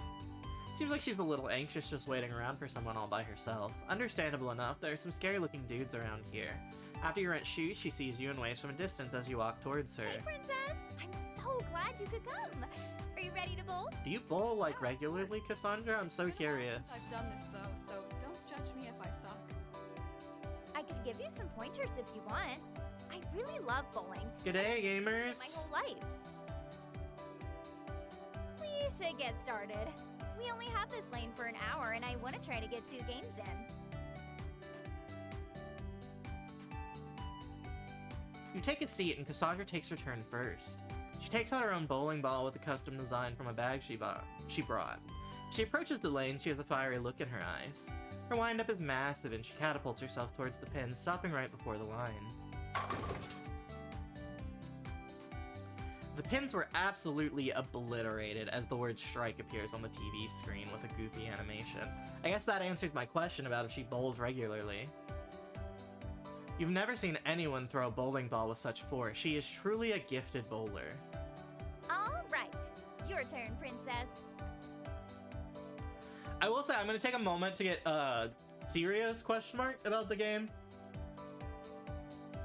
Seems like she's a little anxious just waiting around for someone all by herself. Understandable enough, there are some scary looking dudes around here. After you rent shoes, she sees you and waves from a distance as you walk towards her. Hey, Princess! I'm so glad you could come. Are you ready to bowl? Do you bowl like regularly, Cassandra? I'm so Been a while curious. since I've done this though, so don't judge me if I suck. I could give you some pointers if you want. I really love bowling. G'day, I've been doing it gamers. my whole life. We should get started. We only have this lane for an hour, and I want to try to get 2 games in. You take a seat and Cassandra takes her turn first. She takes out her own bowling ball with a custom design from a bag she brought. She approaches the lane, she has a fiery look in her eyes. Her windup is massive and she catapults herself towards the pin, stopping right before the line. The pins were absolutely obliterated as the word strike appears on the TV screen with a goofy animation. I guess that answers my question about if she bowls regularly. You've never seen anyone throw a bowling ball with such force. She is truly a gifted bowler. All right, your turn, Princess. I will say, I'm going to take a moment to get serious question mark about the game.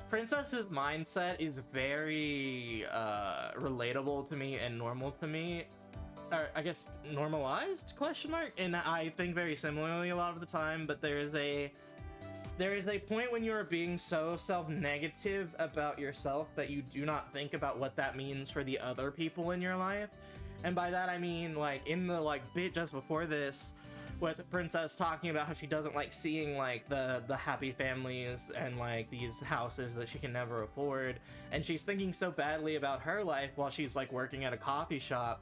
Princess's mindset is very relatable to me and normal to me. Or I guess normalized question mark, and I think very similarly a lot of the time, but there is a point when you are being so self-negative about yourself that you do not think about what that means for the other people in your life. And by that I mean, like, in the bit just before this, with Princess talking about how she doesn't like seeing the happy families and these houses that she can never afford, and she's thinking so badly about her life while she's working at a coffee shop.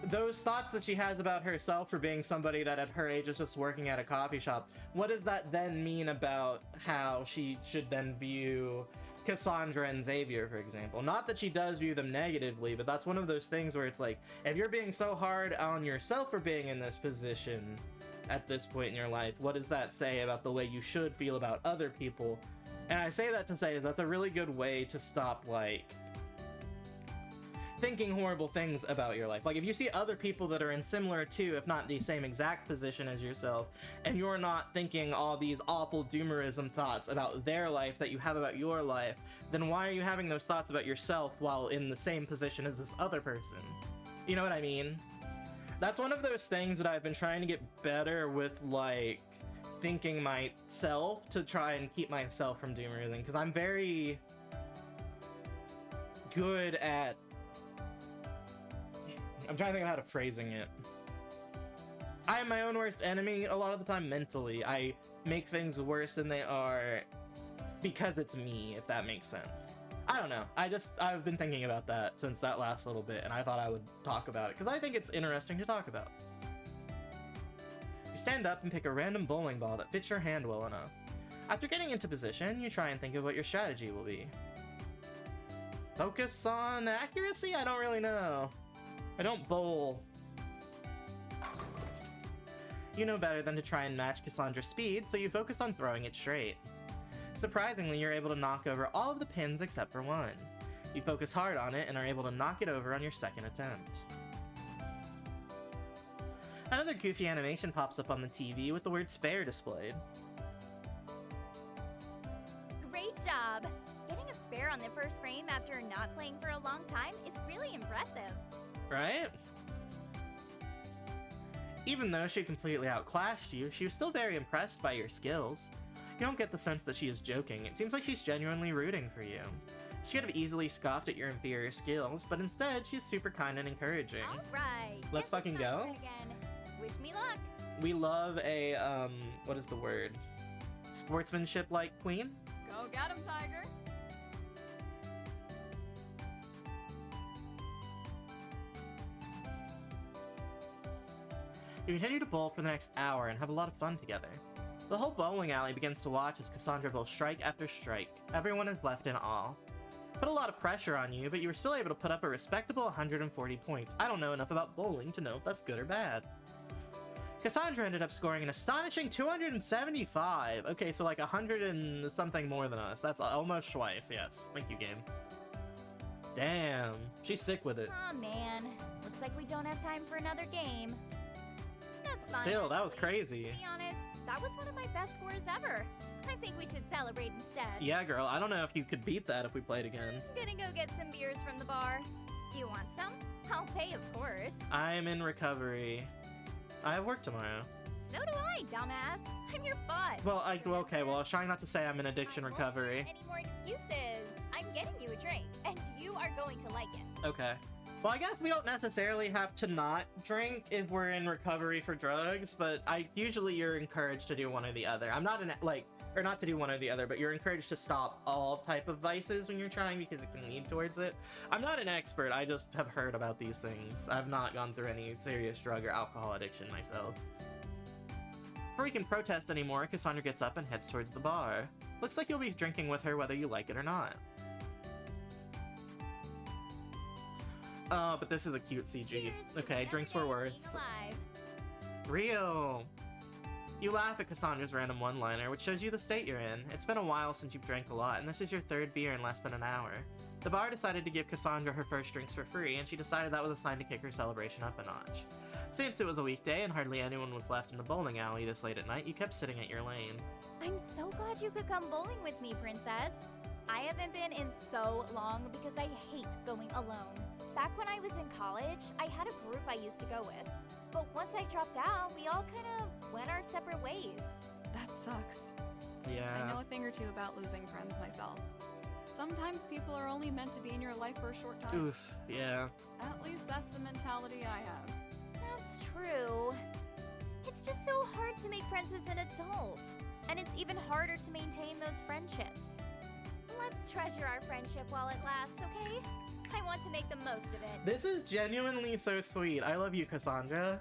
Those thoughts that she has about herself for being somebody that at her age is just working at a coffee shop, what does that then mean about how she should then view Cassandra and Xavier, for example? Not that she does view them negatively, but that's one of those things where it's like, if you're being so hard on yourself for being in this position at this point in your life, what does that say about the way you should feel about other people? And I say that to say that's a really good way to stop thinking horrible things about your life. If you see other people that are in similar to, if not the same exact position as yourself, and you're not thinking all these awful doomerism thoughts about their life that you have about your life, then why are you having those thoughts about yourself while in the same position as this other person? You know what I mean? That's one of those things that I've been trying to get better with, thinking myself to try and keep myself from doomerism, because I'm very good at... I'm trying to think of how to phrasing it. I am my own worst enemy a lot of the time mentally. I make things worse than they are because it's me, if that makes sense. I don't know. I've been thinking about that since that last little bit, and I thought I would talk about it because I think it's interesting to talk about. You stand up and pick a random bowling ball that fits your hand well enough. After getting into position, you try and think of what your strategy will be. Focus on accuracy? I don't really know. I don't bowl. You know better than to try and match Cassandra's speed, so you focus on throwing it straight. Surprisingly, you're able to knock over all of the pins except for one. You focus hard on it and are able to knock it over on your second attempt. Another goofy animation pops up on the TV with the word spare displayed. Great job! Getting a spare on the first frame after not playing for a long time is really impressive. Right? Even though she completely outclassed you, she was still very impressed by your skills. You don't get the sense that she is joking. It seems like she's genuinely rooting for you. She could have easily scoffed at your inferior skills, but instead she's super kind and encouraging. Alright. Let's fucking go. Wish me luck. We love a, what is the word? Sportsmanship-like queen? Go get him, Tiger. You continue to bowl for the next hour and have a lot of fun together. The whole bowling alley begins to watch as Cassandra bowls strike after strike. Everyone is left in awe. Put a lot of pressure on you, but you were still able to put up a respectable 140 points. I don't know enough about bowling to know if that's good or bad. Cassandra ended up scoring an astonishing 275. Okay, so like 100 and something more than us. That's almost twice, yes. Thank you, game. Damn, she's sick with it. Aw, man. Looks like we don't have time for another game. That's fine. Still, that was actually. crazy. To be honest, that was one of my best scores ever. I think we should celebrate instead. Yeah, girl, I don't know if you could beat that if we played again. I'm gonna go get some beers from the bar. Do you want some? I'll pay, of course. I'm in recovery. I have work tomorrow. So do I, dumbass. I'm your boss. Well, okay, I was trying not to say I'm in addiction recovery. Any more excuses? I'm getting you a drink, and you are going to like it. Okay. Well, I guess we don't necessarily have to not drink if we're in recovery for drugs, but usually you're encouraged to do one or the other. I'm not or not to do one or the other, but you're encouraged to stop all type of vices when you're trying because it can lead towards it. I'm not an expert, I just have heard about these things. I've not gone through any serious drug or alcohol addiction myself. Before we can protest anymore, Cassandra gets up and heads towards the bar. Looks like you'll be drinking with her whether you like it or not. Oh, but this is a cute CG. Cheers to Okay, another drinks day were of worth. being alive. Real! You laugh at Cassandra's random one-liner, which shows you the state you're in. It's been a while since you've drank a lot, and this is your third beer in less than an hour. The bar decided to give Cassandra her first drinks for free, and she decided that was a sign to kick her celebration up a notch. Since it was a weekday and hardly anyone was left in the bowling alley this late at night, you kept sitting at your lane. I'm so glad you could come bowling with me, Princess. I haven't been in so long because I hate going alone. Back when I was in college, I had a group I used to go with. But once I dropped out, we all kind of went our separate ways. That sucks. Yeah. I know a thing or two about losing friends myself. Sometimes people are only meant to be in your life for a short time. Oof, yeah. At least that's the mentality I have. That's true. It's just so hard to make friends as an adult. And it's even harder to maintain those friendships. Let's treasure our friendship while it lasts, okay? I want to make the most of it. This is genuinely so sweet. I love you, Cassandra.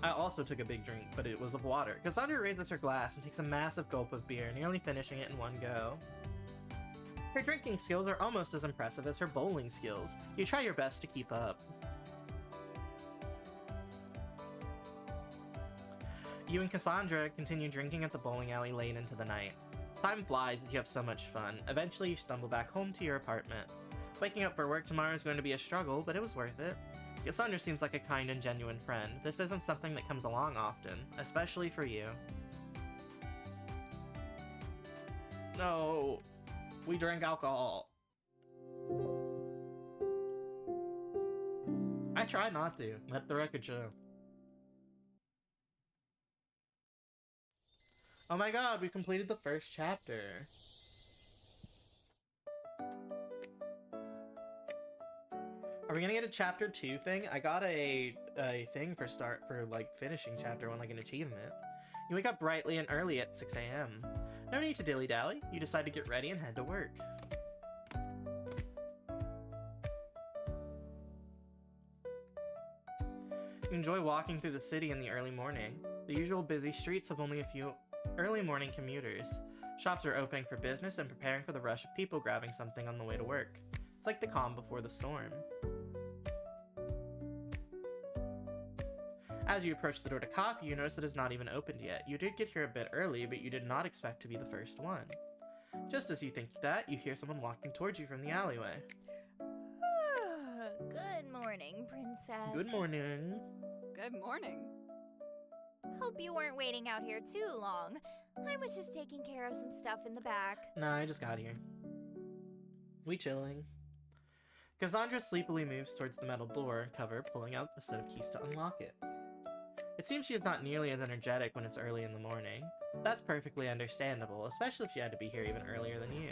I also took a big drink, but it was of water. Cassandra raises her glass and takes a massive gulp of beer, nearly finishing it in one go. Her drinking skills are almost as impressive as her bowling skills. You try your best to keep up. You and Cassandra continue drinking at the bowling alley late into the night. Time flies as you have so much fun. Eventually you stumble back home to your apartment. Waking up for work tomorrow is going to be a struggle, but it was worth it. Cassandra seems like a kind and genuine friend. This isn't something that comes along often, especially for you. No, we drank alcohol. I try not to, let the record show. Oh my god, we completed the first chapter. Are we gonna get a chapter 2 thing? I got a thing for like finishing chapter 1, like an achievement. You wake up brightly and early at 6 a.m. No need to dilly-dally. You decide to get ready and head to work. You enjoy walking through the city in the early morning. The usual busy streets have only a few early morning commuters. Shops are opening for business and preparing for the rush of people grabbing something on the way to work. It's like the calm before the storm. As you approach the door to coffee, you notice it is not even opened yet. You did get here a bit early, but you did not expect to be the first one. Just as you think that, you hear someone walking towards you from the alleyway. Good morning, Princess. Good morning. Good morning. Hope you weren't waiting out here too long. I was just taking care of some stuff in the back. Nah, I just got here. We chilling. Cassandra sleepily moves towards the metal door cover, pulling out a set of keys to unlock it. It seems she is not nearly as energetic when it's early in the morning. That's perfectly understandable, especially if she had to be here even earlier than you.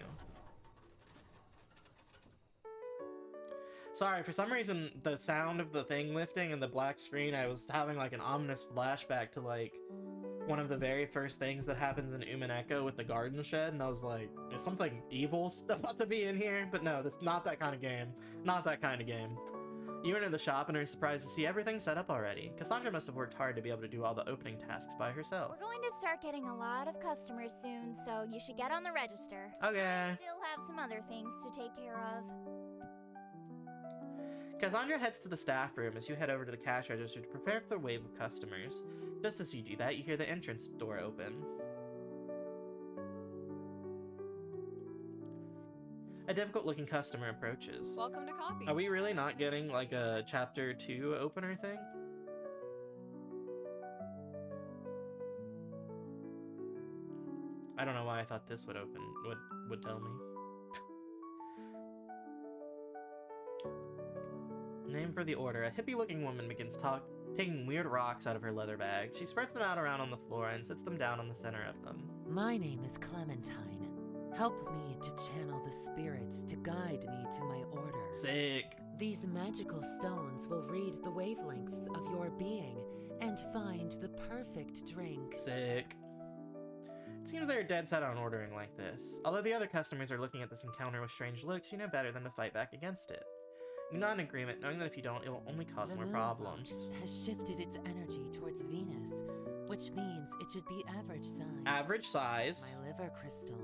Sorry, for some reason, the sound of the thing lifting and the black screen, I was having like an ominous flashback to like one of the very first things that happens in Umineko with the garden shed, and I was like, is something evil about to be in here? But no, that's not that kind of game. Not that kind of game. You enter the shop and are surprised to see everything set up already. Cassandra must have worked hard to be able to do all the opening tasks by herself. We're going to start getting a lot of customers soon, so you should get on the register. Okay. I still have some other things to take care of. Cassandra heads to the staff room as you head over to the cash register to prepare for the wave of customers. Just as you do that, you hear the entrance door open. A difficult-looking customer approaches. Welcome to coffee. Are we really not getting like a chapter 2 opener thing? I don't know why I thought this would open, would tell me. Name for the order. A hippie-looking woman begins taking weird rocks out of her leather bag. She spreads them out around on the floor and sits them down on the center of them. My name is Clementine. Help me to channel the spirits to guide me to my order. Sick. These magical stones will read the wavelengths of your being and find the perfect drink. Sick. It seems they're dead set on ordering like this. Although the other customers are looking at this encounter with strange looks, you know better than to fight back against it. You nod in agreement, knowing that if you don't, it will only cause The more moon problems. rock has shifted its energy towards Venus, which means it should be average size. Average size. My liver crystal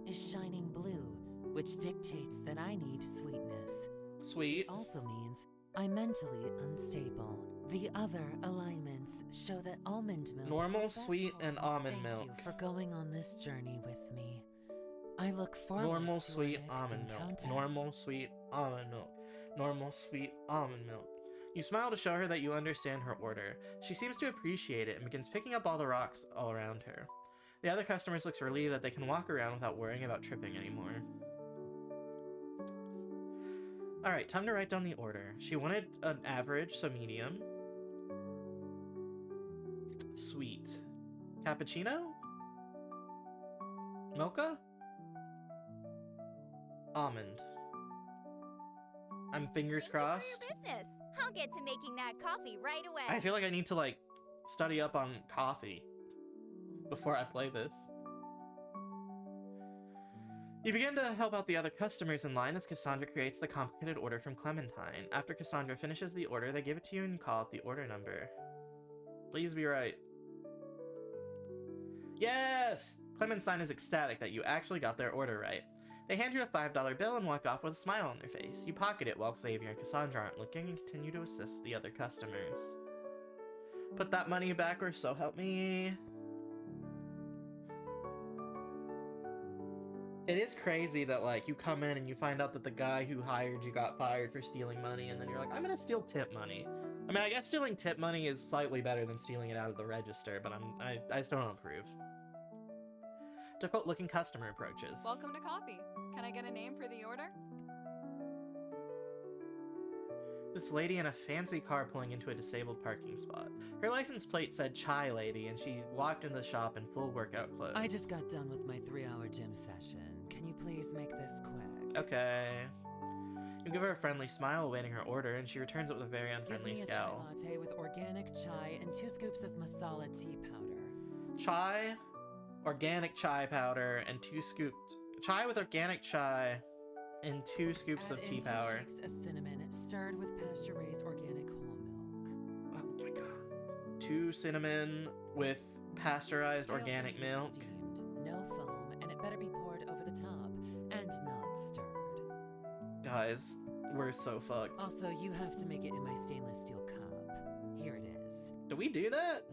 is shining blue, which dictates that I need sweetness. Sweet. It also means I'm mentally unstable. The other alignments show that almond milk. Normal, will best sweet, hold and me. almond Thank milk. you for going on this journey with me. I look forward Normal, to sweet, our next almond milk. encounter. Normal, sweet, almond milk. Normal, sweet, almond milk. You smile to show her that you understand her order. She seems to appreciate it and begins picking up all the rocks all around her. The other customers look relieved that they can walk around without worrying about tripping anymore. Alright, time to write down the order. She wanted an average, so medium. Sweet. Cappuccino? Mocha? Almond. I'm fingers crossed. Your business. I'll get to making that coffee right away. I feel like I need to like study up on coffee before I play this. You begin to help out the other customers in line as Cassandra creates the complicated order from Clementine. After Cassandra finishes the order, they give it to you and you call it the order number. Please be right. Yes! Clementine is ecstatic that you actually got their order right. They hand you a $5 bill and walk off with a smile on their face. You pocket it while Xavier and Cassandra aren't looking and continue to assist the other customers. Put that money back or so help me. It is crazy that like you come in and you find out that the guy who hired you got fired for stealing money, and then you're like, I'm gonna steal tip money. I mean, I guess stealing tip money is slightly better than stealing it out of the register, but I still don't approve. Difficult looking customer approaches. Welcome to coffee. Can I get a name for the order? This lady in a fancy car pulling into a disabled parking spot. Her license plate said Chai Lady, and she walked in the shop in full workout clothes. I just got done with my 3-hour gym session. Can you please make this quick? Okay. You give her a friendly smile awaiting her order, and she returns it with a very unfriendly Give me a scowl. chai latte with organic chai and 2 scoops of masala tea powder. Chai, organic chai powder, and 2 scoops. Chai with organic chai and 2 scoops Add of in tea 2 powder. shakes of cinnamon stirred with pasture-raised organic whole milk. Oh my god. 2 cinnamon with pasteurized I also organic need it milk. Steamed, no foam, and it better be poured over the top and not stirred. Guys, we're so fucked. Also, you have to make it in my stainless steel cup. Here it is. Do we do that?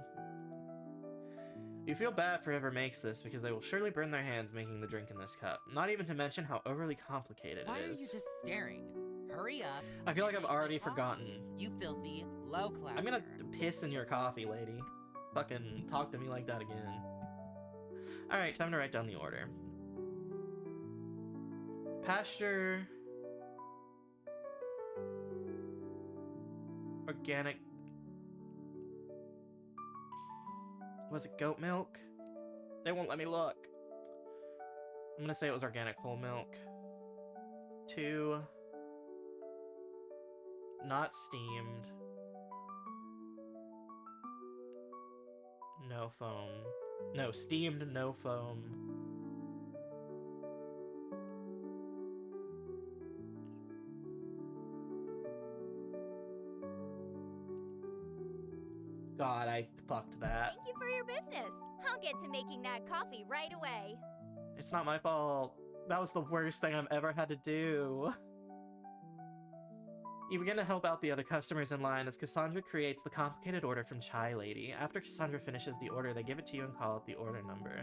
You feel bad for whoever makes this because they will surely burn their hands making the drink in this cup. Not even to mention how overly complicated Why it are is. you just staring? Hurry up. I feel like and I've make my already coffee, forgotten. You filthy, low-class. I'm gonna piss in your coffee, lady. Fucking talk to me like that again. Alright, time to write down the order. Pasture... Organic... Was it goat milk? They won't let me look. I'm gonna say it was organic whole milk. 2... Not steamed. No foam. No, steamed, no foam. God, I fucked that. Thank you for your business. I'll get to making that coffee right away. It's not my fault. That was the worst thing I've ever had to do. You begin to help out the other customers in line as Cassandra creates the complicated order from Chai Lady. After Cassandra finishes the order, they give it to you and call it the order number.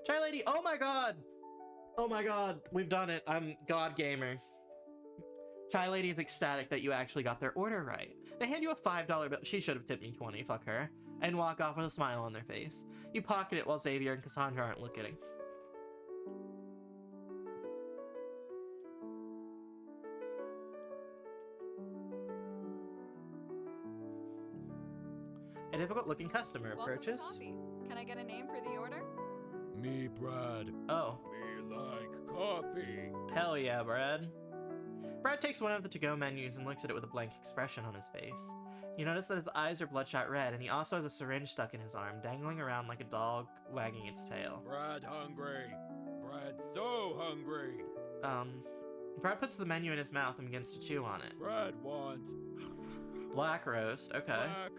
Chai Lady, oh my god! Oh my god, we've done it. I'm God Gamer. Chai Lady is ecstatic that you actually got their order right. They hand you a $5 bill. She should have tipped me 20, fuck her. And walk off with a smile on their face. You pocket it while Xavier and Cassandra aren't looking. A difficult-looking customer Welcome approaches. to coffee. Can I get a name for the order? Me, Brad. Oh, Me like coffee. hell yeah, Brad. Brad takes one of the to-go menus and looks at it with a blank expression on his face. You notice that his eyes are bloodshot red, and he also has a syringe stuck in his arm, dangling around like a dog wagging its tail. Brad hungry. Brad so hungry. Brad puts the menu in his mouth and begins to chew on it. Brad want Black roast, okay. black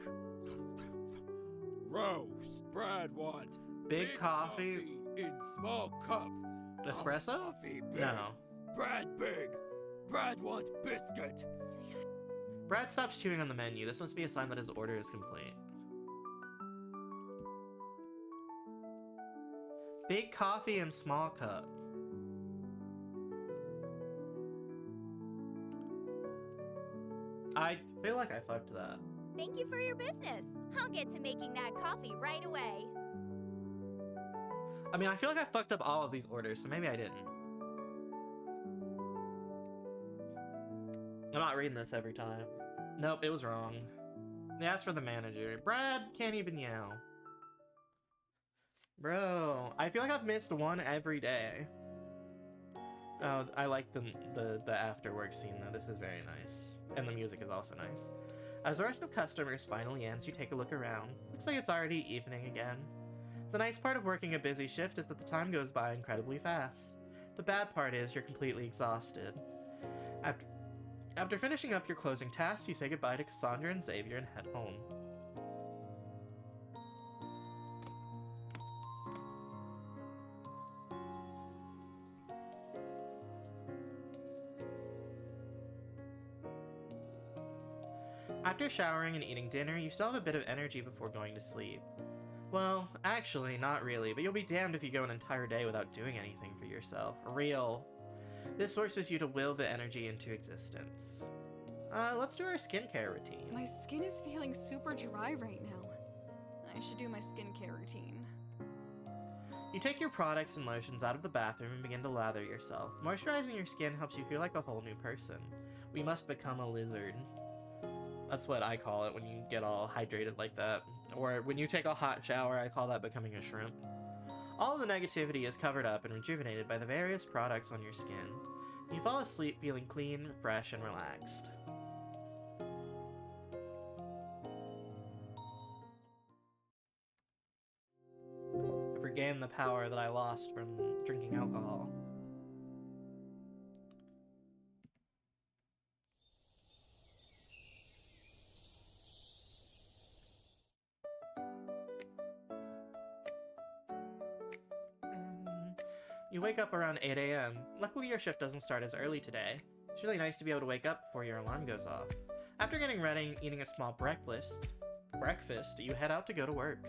roast. Brad want Big coffee. in small cup. Espresso? Coffee big. No. Brad big. Brad want biscuit. Brad stops chewing on the menu. This must be a sign that his order is complete. Big coffee and small cup. I feel like I fucked that. Thank you for your business. I'll get to making that coffee right away. I mean, I feel like I fucked up all of these orders, so maybe I didn't. I'm not reading this every time. Nope, it was wrong. They asked for the manager. Brad can't even yell. Bro, I feel like I've missed one every day. Oh, I like the after-work scene, though. This is very nice. And the music is also nice. As the rush of customers finally ends, you take a look around. Looks like it's already evening again. The nice part of working a busy shift is that the time goes by incredibly fast. The bad part is you're completely exhausted. After finishing up your closing tasks, you say goodbye to Cassandra and Xavier and head home. After showering and eating dinner, you still have a bit of energy before going to sleep. Well, actually, not really, but you'll be damned if you go an entire day without doing anything for yourself. Real. This forces you to will the energy into existence. Let's do our skincare routine. My skin is feeling super dry right now. I should do my skincare routine. You take your products and lotions out of the bathroom and begin to lather yourself. Moisturizing your skin helps you feel like a whole new person. We must become a lizard. That's what I call it when you get all hydrated like that. Or when you take a hot shower, I call that becoming a shrimp. All of the negativity is covered up and rejuvenated by the various products on your skin. You fall asleep feeling clean, fresh, and relaxed. I've regained the power that I lost from drinking alcohol. You wake up around 8 a.m. Luckily, your shift doesn't start as early today. It's really nice to be able to wake up before your alarm goes off. After getting ready and eating a small breakfast, you head out to go to work.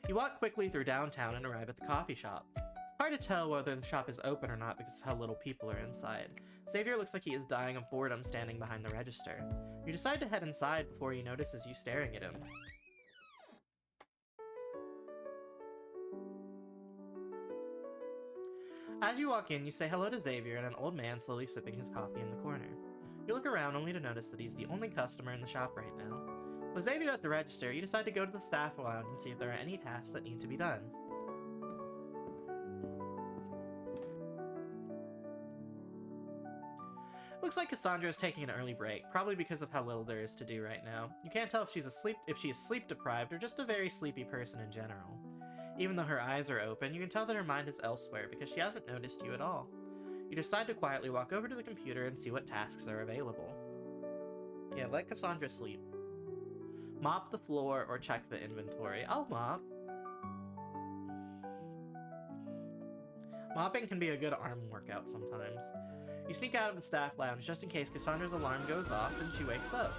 You walk quickly through downtown and arrive at the coffee shop. It's hard to tell whether the shop is open or not because of how little people are inside. Xavier looks like he is dying of boredom standing behind the register. You decide to head inside before he notices you staring at him. As you walk in, you say hello to Xavier and an old man slowly sipping his coffee in the corner. You look around only to notice that he's the only customer in the shop right now. With Xavier at the register, you decide to go to the staff lounge and see if there are any tasks that need to be done. Looks like Cassandra is taking an early break, probably because of how little there is to do right now. You can't tell if she is sleep deprived or just a very sleepy person in general. Even though her eyes are open, you can tell that her mind is elsewhere because she hasn't noticed you at all. You decide to quietly walk over to the computer and see what tasks are available. Yeah, let Cassandra sleep. Mop the floor or check the inventory. I'll mop. Mopping can be a good arm workout sometimes. You sneak out of the staff lounge just in case Cassandra's alarm goes off and she wakes up.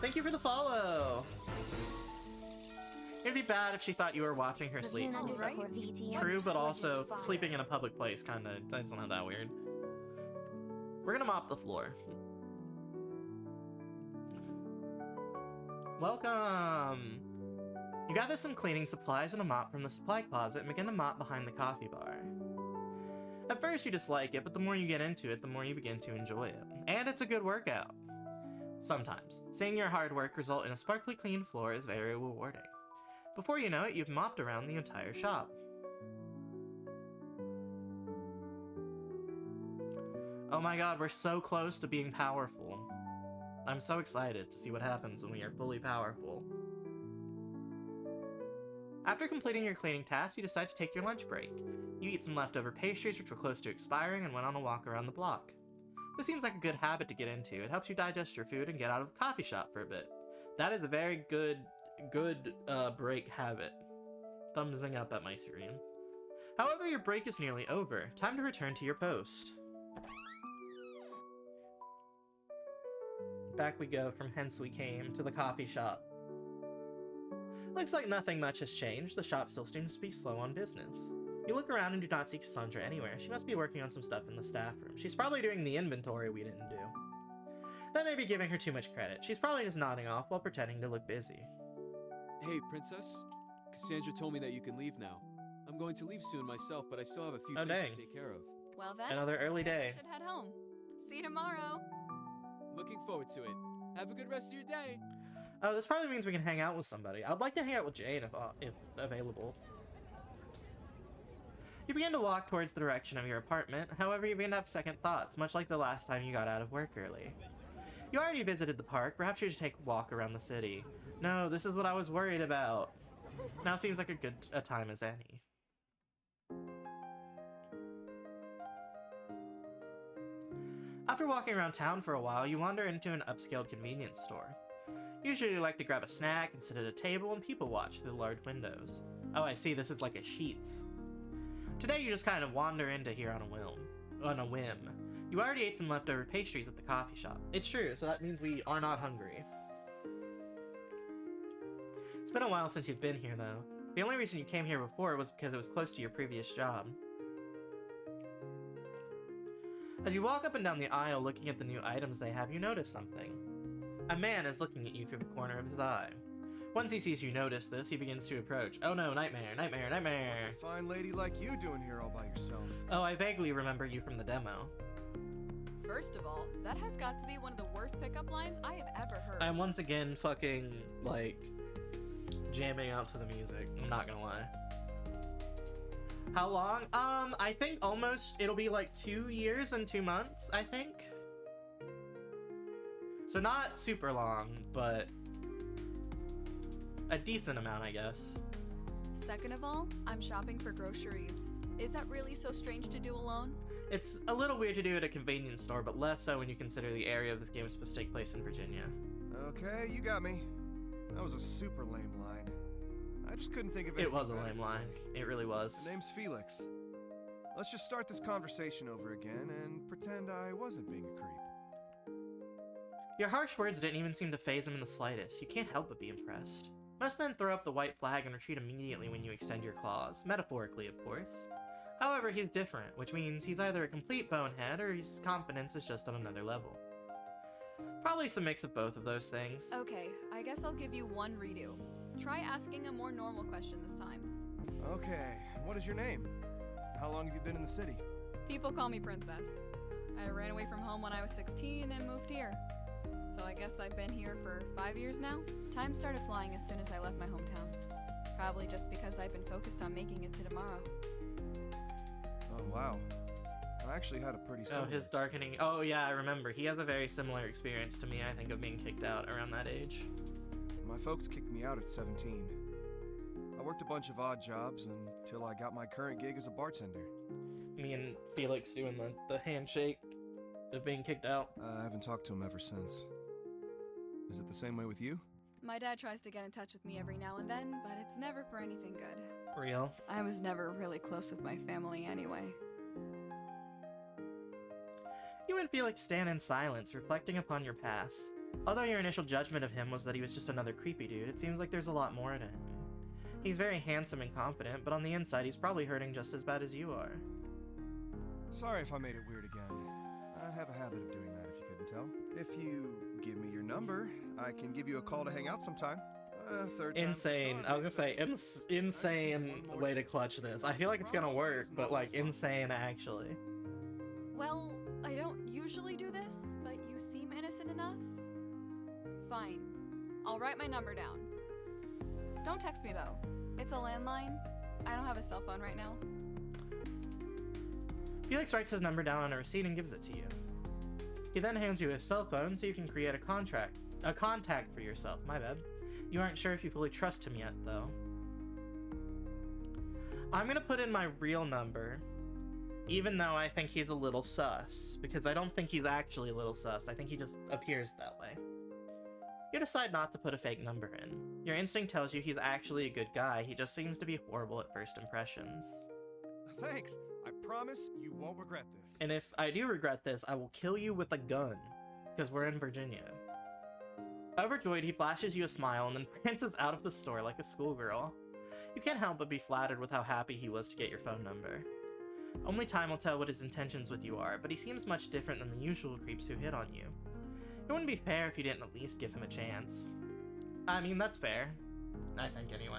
Thank you for the follow! It'd be bad if she thought you were watching her sleep. True, but also, sleeping in a public place kinda, it's not that weird. We're gonna mop the floor. Welcome! You gather some cleaning supplies and a mop from the supply closet and begin to mop behind the coffee bar. At first you dislike it, but the more you get into it, the more you begin to enjoy it. And it's a good workout. Sometimes. Seeing your hard work result in a sparkly clean floor is very rewarding. Before you know it, you've mopped around the entire shop. Oh my god, we're so close to being powerful. I'm so excited to see what happens when we are fully powerful. After completing your cleaning tasks, you decide to take your lunch break. You eat some leftover pastries which were close to expiring and went on a walk around the block. This seems like a good habit to get into. It helps you digest your food and get out of the coffee shop for a bit. That is a very good break habit. Thumbsing up at my screen. However, your break is nearly over. Time to return to your post. Back we go from hence we came to the coffee shop. Looks like nothing much has changed. The shop still seems to be slow on business. You look around and do not see Cassandra anywhere. She must be working on some stuff in the staff room. She's probably doing the inventory we didn't do. That may be giving her too much credit. She's probably just nodding off while pretending to look busy. Hey, Princess. Cassandra told me that you can leave now. I'm going to leave soon myself, but I still have a few things to take care of. Well then, Another early guess day. I should head home. See you tomorrow. Looking forward to it. Have a good rest of your day. Oh, this probably means we can hang out with somebody. I'd like to hang out with Jane if available. You begin to walk towards the direction of your apartment. However, you begin to have second thoughts, much like the last time you got out of work early. You already visited the park. Perhaps you should take a walk around the city. No, this is what I was worried about. Now seems like a time as any. After walking around town for a while, you wander into an upscale convenience store. Usually you like to grab a snack and sit at a table and people watch through the large windows. Oh, I see, this is like a Sheets. Today you just kind of wander into here on a whim. You already ate some leftover pastries at the coffee shop. It's true, so that means we are not hungry. It's been a while since you've been here, though. The only reason you came here before was because it was close to your previous job. As you walk up and down the aisle looking at the new items they have, you notice something. A man is looking at you through the corner of his eye. Once he sees you notice this, he begins to approach. Oh no, nightmare, nightmare, nightmare! What's a fine lady like you doing here all by yourself? Oh, I vaguely remember you from the demo. First of all, that has got to be one of the worst pickup lines I have ever heard. I'm once again fucking, like, jamming out to the music. I'm not gonna lie. How long? I think almost, it'll be like 2 years and 2 months, I think. So not super long, but a decent amount, I guess. Second of all, I'm shopping for groceries. Is that really so strange to do alone? It's a little weird to do at a convenience store, but less so when you consider the area of this game is supposed to take place in Virginia. Okay, you got me. That was a super lame line. I just couldn't think of it. It was a lame line. It really was. The name's Felix. Let's just start this conversation over again and pretend I wasn't being a creep. Your harsh words didn't even seem to faze him in the slightest. You can't help but be impressed. Most men throw up the white flag and retreat immediately when you extend your claws. Metaphorically, of course. However, he's different, which means he's either a complete bonehead or his confidence is just on another level. Probably some mix of both of those things. Okay, I guess I'll give you one redo. Try asking a more normal question this time. Okay, what is your name? How long have you been in the city? People call me Princess. I ran away from home when I was 16 and moved here. So I guess I've been here for 5 years now? Time started flying as soon as I left my hometown. Probably just because I've been focused on making it to tomorrow. Oh, wow. I actually had a pretty similar Oh, his darkening. Oh, yeah, I remember. He has a very similar experience to me, I think, of being kicked out around that age. My folks kicked me out at 17. I worked a bunch of odd jobs until I got my current gig as a bartender. Me and Felix doing the handshake of being kicked out. I haven't talked to him ever since. Is it the same way with you? My dad tries to get in touch with me every now and then, but it's never for anything good. Real. I was never really close with my family anyway. You and Felix stand in silence, reflecting upon your past. Although your initial judgment of him was that he was just another creepy dude, it seems like there's a lot more to him. He's very handsome and confident, but on the inside he's probably hurting just as bad as you are. Sorry if I made it weird again. I have a habit of doing that, if you couldn't tell. If you give me your number, I can give you a call to hang out sometime. Third time's Insane. the charm, I was gonna they say, insane way to clutch this. I feel like it's gonna work, but like insane actually. Well, I don't usually do this, but you seem innocent enough. Fine. I'll write my number down. Don't text me though. It's a landline. I don't have a cell phone right now. Felix writes his number down on a receipt and gives it to you. He then hands you his cell phone so you can create a contact for yourself. My bad. You aren't sure if you fully trust him yet, though. I'm gonna put in my real number, even though I think he's a little sus, because I don't think he's actually a little sus. I think he just appears that way. You decide not to put a fake number in. Your instinct tells you he's actually a good guy. He just seems to be horrible at first impressions. Thanks. I promise you won't regret this. And if I do regret this, I will kill you with a gun, because we're in Virginia. Overjoyed, he flashes you a smile and then prances out of the store like a schoolgirl. You can't help but be flattered with how happy he was to get your phone number. Only time will tell what his intentions with you are, but he seems much different than the usual creeps who hit on you. It wouldn't be fair if you didn't at least give him a chance. I mean, that's fair. I think, anyway.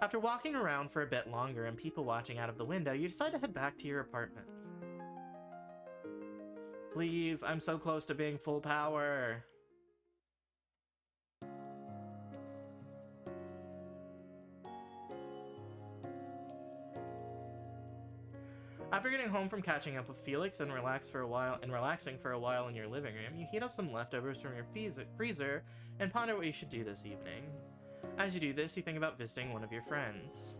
After walking around for a bit longer and people watching out of the window, you decide to head back to your apartment. Please, I'm so close to being full power. After getting home from catching up with Felix and relaxing for a while in your living room, you heat up some leftovers from your freezer and ponder what you should do this evening. As you do this, you think about visiting one of your friends.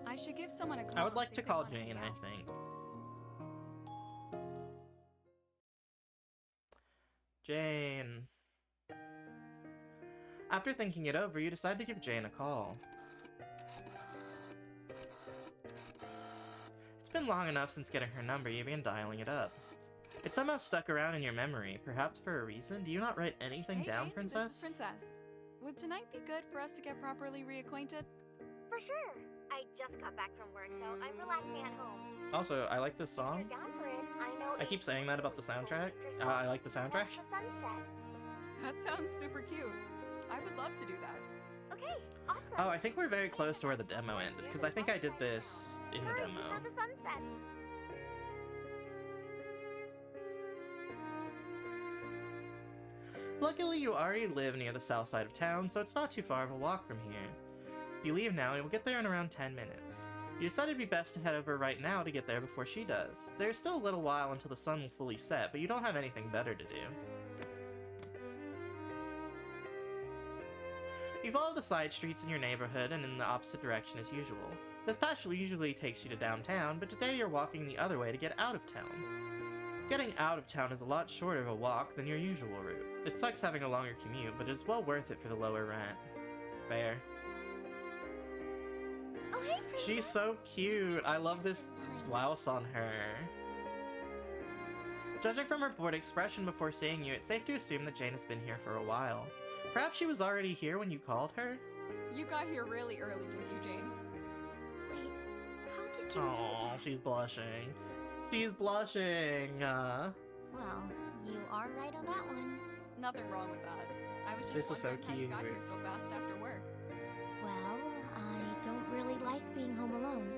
I should give someone a call. I would like and to see if they call wanna hang Jane, I out. think. Jane. After thinking it over, you decide to give Jane a call. It's been long enough since getting her number, you begin dialing it up. It's somehow stuck around in your memory, perhaps for a reason. Do you not write anything Hey, down, Jane, Princess? This is Princess. Would tonight be good for us to get properly reacquainted? For sure. I just got back from work, so I'm relaxing at home. Also, I like this song. If you're down for it, I know. I keep saying that about the soundtrack. I like the soundtrack. Watch the sunset. That sounds super cute. I would love to do that. Okay, awesome. Oh, I think we're very close to where the demo ended, because I think I did this in the Hurry demo. before the sun sets. Luckily, you already live near the south side of town, so it's not too far of a walk from here. If you leave now, you'll get there in around 10 minutes. You decided it'd be best to head over right now to get there before she does. There's still a little while until the sun will fully set, but you don't have anything better to do. You follow the side streets in your neighborhood and in the opposite direction as usual. This path usually takes you to downtown, but today you're walking the other way to get out of town. Getting out of town is a lot shorter of a walk than your usual route. It sucks having a longer commute, but it's well worth it for the lower rent. Fair. Oh, hey, Princess. She's so cute. I love this blouse on her. Judging from her bored expression before seeing you, it's safe to assume that Jane has been here for a while. Perhaps she was already here when you called her? You got here really early, didn't you, Jane? Wait, how did you know Oh, that? she's blushing. She's blushing. Well, you are right on that one. Nothing wrong with that. I was just This is so wondering how you got cute. here so fast after work. Well, I don't really like being home alone.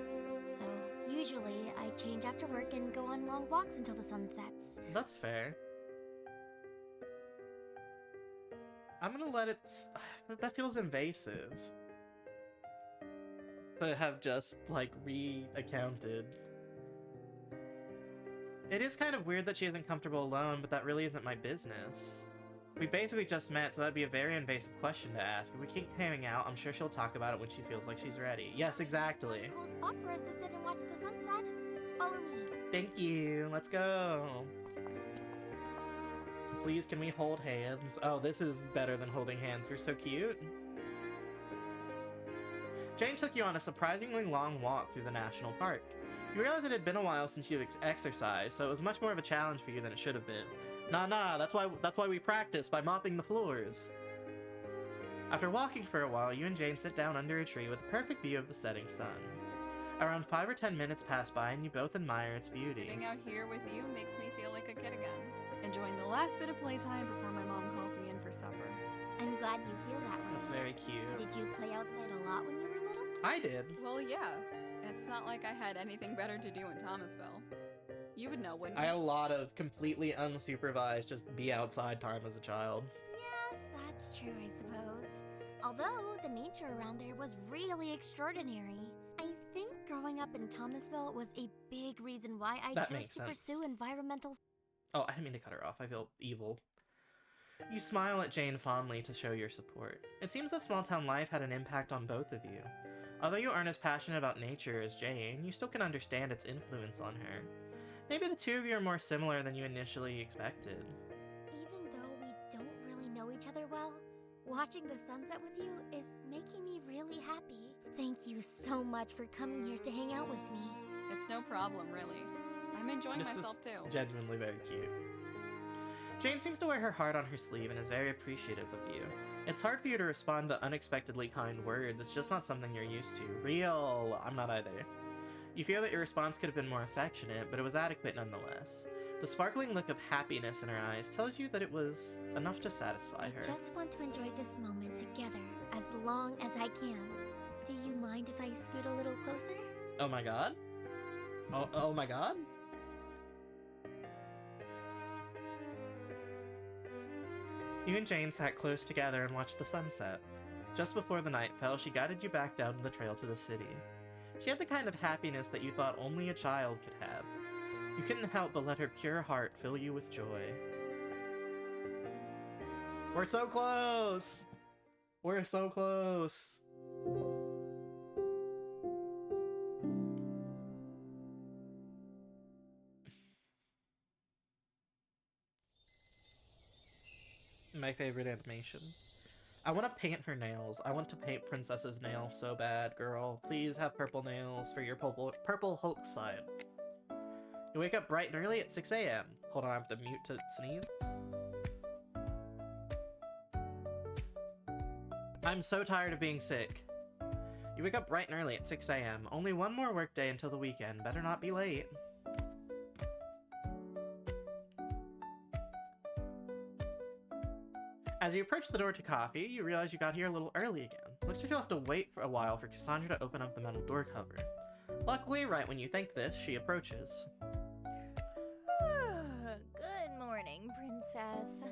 So, usually, I change after work and go on long walks until the sun sets. That's fair. I'm gonna let it... That feels invasive. To have just, like, re-accounted. It is kind of weird that she isn't comfortable alone, but that really isn't my business. We basically just met, so that'd be a very invasive question to ask. If we keep hanging out, I'm sure she'll talk about it when she feels like she's ready. Yes, exactly. Cool spot for us to sit and watch the sunset. Follow me. Thank you. Let's go. Please, can we hold hands? Oh, this is better than holding hands. We're so cute. Jane took you on a surprisingly long walk through the national park. You realize it had been a while since you exercised, so it was much more of a challenge for you than it should have been. Nah, that's why we practice, by mopping the floors. After walking for a while, you and Jane sit down under a tree with a perfect view of the setting sun. Around 5 or 10 minutes pass by and you both admire its beauty. Sitting out here with you makes me feel like a kid again. Enjoying the last bit of playtime before my mom calls me in for supper. I'm glad you feel that way. That's very cute. Did you play outside a lot when you were little? I did. Well, yeah. It's not like I had anything better to do in Thomasville. You would know, wouldn't I you? had a lot of completely unsupervised, just be outside time as a child. Yes, that's true, I suppose. Although, the nature around there was really extraordinary. I think growing up in Thomasville was a big reason why I That chose makes to sense. pursue environmental... Oh, I didn't mean to cut her off. I feel evil. You smile at Jane fondly to show your support. It seems that small-town life had an impact on both of you. Although you aren't as passionate about nature as Jane, you still can understand its influence on her. Maybe the two of you are more similar than you initially expected. Even though we don't really know each other well, watching the sunset with you is making me really happy. Thank you so much for coming here to hang out with me. It's no problem, really. I'm enjoying This myself is too. genuinely very cute. Jane seems to wear her heart on her sleeve and is very appreciative of you. It's hard for you to respond to unexpectedly kind words. It's just not something you're used to. Real. I'm not either. You feel that your response could have been more affectionate, but it was adequate nonetheless. The sparkling look of happiness in her eyes tells you that it was enough to satisfy her. I just want to enjoy this moment together as long as I can. Do you mind if I scoot a little closer? Oh my god? Oh my god? You and Jane sat close together and watched the sunset. Just before the night fell, she guided you back down the trail to the city. She had the kind of happiness that you thought only a child could have. You couldn't help but let her pure heart fill you with joy. We're so close! We're so close! My favorite animation. I want to paint her nails. I want to paint Princess's nail so bad, girl. Please have purple nails for your purple Hulk side. You wake up bright and early at 6 a.m. Hold on, I have to mute to sneeze. I'm so tired of being sick. You wake up bright and early at 6 a.m. Only one more workday until the weekend. Better not be late. As you approach the door to coffee, you realize you got here a little early again. Looks like you'll have to wait for a while for Cassandra to open up the metal door cover. Luckily, right when you think this, she approaches. Good morning, Princess.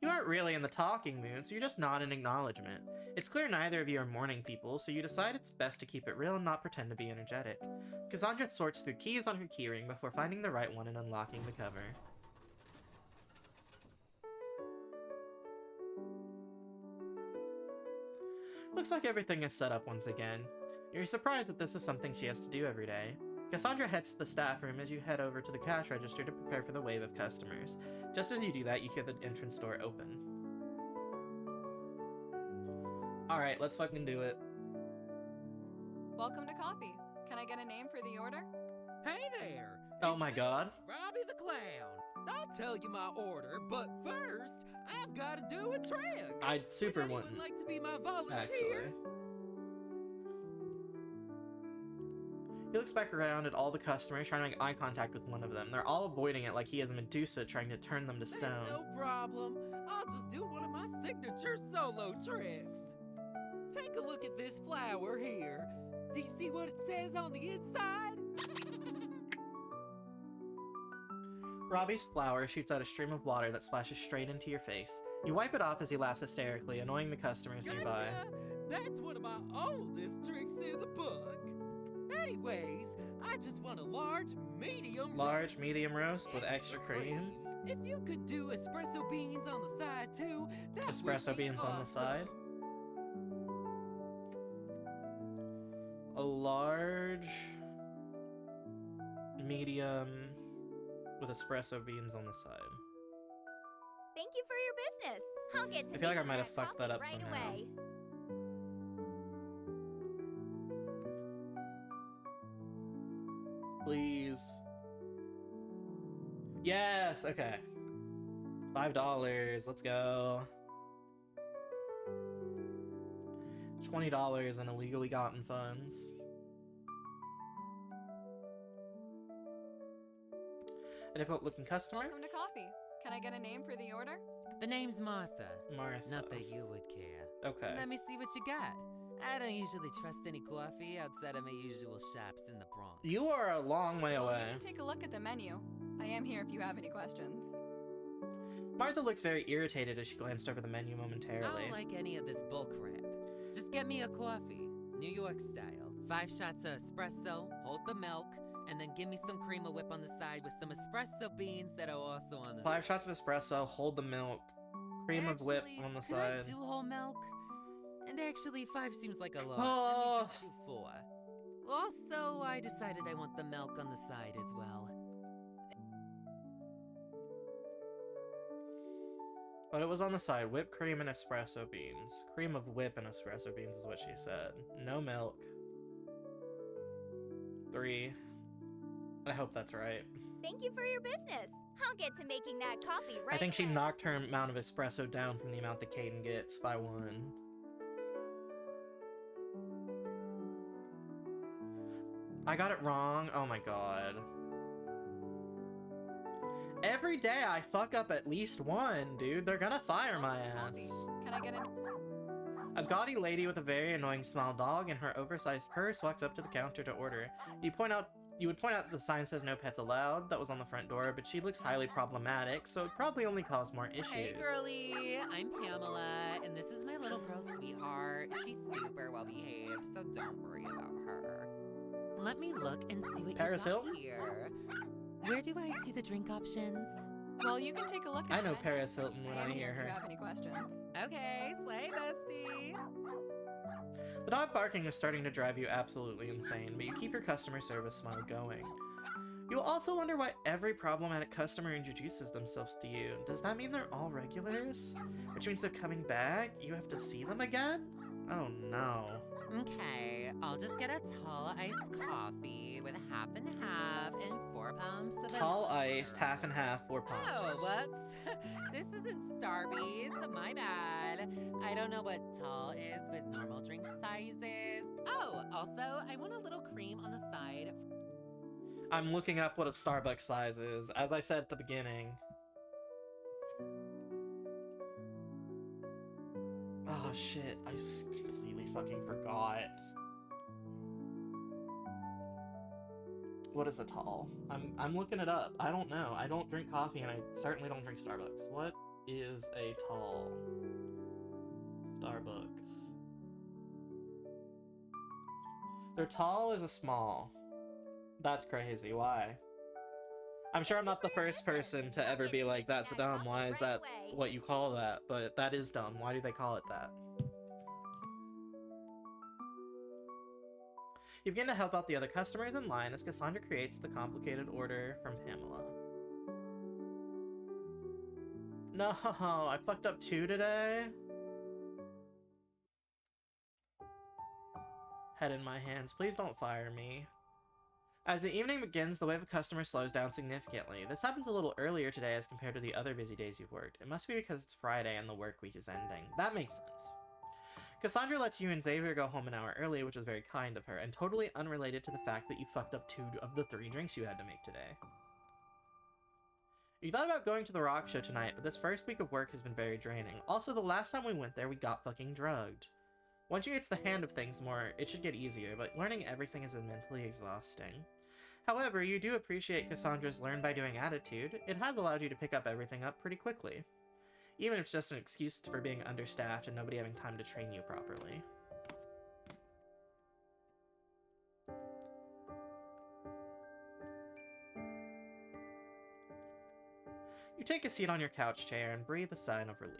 You aren't really in the talking mood, so you just nod in acknowledgement. It's clear neither of you are morning people, so you decide it's best to keep it real and not pretend to be energetic. Cassandra sorts through keys on her keyring before finding the right one and unlocking the cover. Looks like everything is set up once again. You're surprised that this is something she has to do every day. Cassandra heads to the staff room as you head over to the cash register to prepare for the wave of customers. Just as you do that, you hear the entrance door open. Alright, let's fucking do it. Welcome to coffee. Can I get a name for the order? Hey there! Oh my god. Robbie the Clown! I'll tell you my order, but first, I've got to do a trick! I'd super Would want anyone like to be my volunteer? actually. He looks back around at all the customers, trying to make eye contact with one of them. They're all avoiding it like he is Medusa trying to turn them to stone. There's no problem. I'll just do one of my signature solo tricks. Take a look at this flower here. Do you see what it says on the inside? Robbie's flower shoots out a stream of water that splashes straight into your face. You wipe it off as he laughs hysterically, annoying the customers nearby. That's one of my oldest tricks in the book. Anyways, I just want a large medium roast with extra cream. If you could do espresso beans on the side too, that Espresso would be beans on the awesome. side. A large medium with espresso beans on the side. Thank you for your business. I'll get to I feel like I making might have fucked coffee that up right somehow. away. Please. Yes, okay. $5, let's go. $20 in illegally gotten funds. A difficult looking customer? Welcome to coffee. Can I get a name for the order? The name's Martha. Martha. Not that you would care. Okay. Let me see what you got. I don't usually trust any coffee outside of my usual shops in the Bronx. You are a long way Well, away. you can take a look at the menu. I am here if you have any questions. Martha looks very irritated as she glanced over the menu I momentarily. don't like any of this bull crap. Just get me a coffee, New York style. 5 shots of espresso, hold the milk, and then give me some cream of whip on the side with some espresso beans that are also on the 5 side. shots of espresso, hold the milk, cream of whip Actually, on the could side. I do whole milk? And actually, 5 seems like a lot. Oh. Let me just do 4. Also, I decided I want the milk on the side as well. But it was on the side. Whipped cream and espresso beans. Cream of whip and espresso beans is what she said. No milk. 3. I hope that's right. Thank you for your business. I'll get to making that coffee right I think she away. knocked her amount of espresso down from the amount that Caden gets by 1. I got it wrong. Oh my god. Every day I fuck up at least one, dude. They're gonna fire my Welcome to ass. coffee. Can I get A gaudy lady with a very annoying small dog and her oversized purse walks up to the counter to order. You would point out that the sign says no pets allowed that was on the front door, but she looks highly problematic, so it probably only cause more issues. Hey girlie, I'm Pamela, and this is my little girl sweetheart. She's super well behaved, so don't worry about her. Let me look and see what Paris you got Hilton? here. Where do I see the drink options? Well, you can take a look at I the know menu. Paris Hilton when I am I here hear if you her. have any questions. Okay, slay bestie. The dog barking is starting to drive you absolutely insane, but you keep your customer service smile going. You'll also wonder why every problematic customer introduces themselves to you. Does that mean they're all regulars? Which means they're coming back? You have to see them again? Oh no. Okay, I'll just get a tall iced coffee with half and half and 4 pumps of Tall vanilla iced, syrup. half and half, 4 pumps. Oh, whoops. This isn't Starbucks. My bad. I don't know what tall is with normal drink sizes. Oh, also, I want a little cream on the side. I'm looking up what a Starbucks size is, as I said at the beginning. Oh shit, I just completely fucking forgot. What is a tall? I'm looking it up. I don't know. I don't drink coffee and I certainly don't drink Starbucks. What is a tall Starbucks? Their tall is a small. That's crazy. Why? I'm sure I'm not the first person to ever be like, that's dumb. Why is that what you call that? But that is dumb. Why do they call it that? You begin to help out the other customers in line as Cassandra creates the complicated order from Pamela. No, I fucked up 2 today. Head in my hands. Please don't fire me. As the evening begins, the wave of customers slows down significantly. This happens a little earlier today as compared to the other busy days you've worked. It must be because it's Friday and the work week is ending. That makes sense. Cassandra lets you and Xavier go home an hour early, which was very kind of her, and totally unrelated to the fact that you fucked up 2 of the 3 drinks you had to make today. You thought about going to the rock show tonight, but this first week of work has been very draining. Also, the last time we went there, we got fucking drugged. Once you get to the hand of things more, it should get easier, but learning everything has been mentally exhausting. However, you do appreciate Cassandra's learn-by-doing attitude. It has allowed you to pick up everything up pretty quickly. Even if it's just an excuse for being understaffed and nobody having time to train you properly. You take a seat on your couch chair and breathe a sigh of relief.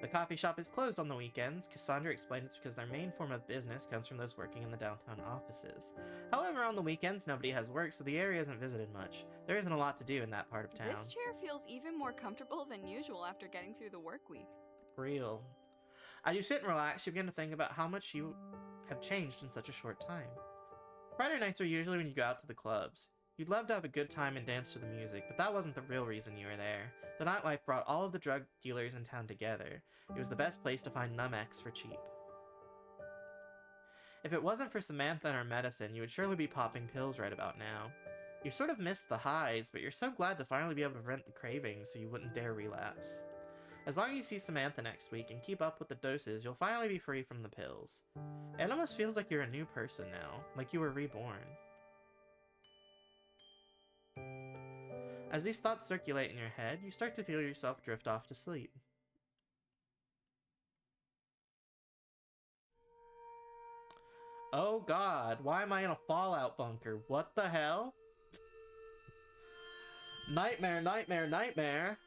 The coffee shop is closed on the weekends. Cassandra explained it's because their main form of business comes from those working in the downtown offices. However, on the weekends, nobody has work, so the area isn't visited much. There isn't a lot to do in that part of town. This chair feels even more comfortable than usual after getting through the work week. Real. As you sit and relax, you begin to think about how much you have changed in such a short time. Friday nights are usually when you go out to the clubs. You'd love to have a good time and dance to the music, but that wasn't the real reason you were there. The nightlife brought all of the drug dealers in town together. It was the best place to find Numex for cheap. If it wasn't for Samantha and her medicine, you would surely be popping pills right about now. You sort of missed the highs, but you're so glad to finally be able to prevent the cravings so you wouldn't dare relapse. As long as you see Samantha next week and keep up with the doses, you'll finally be free from the pills. It almost feels like you're a new person now, like you were reborn. As these thoughts circulate in your head, you start to feel yourself drift off to sleep. Oh god, why am I in a fallout bunker? What the hell? Nightmare, nightmare, nightmare!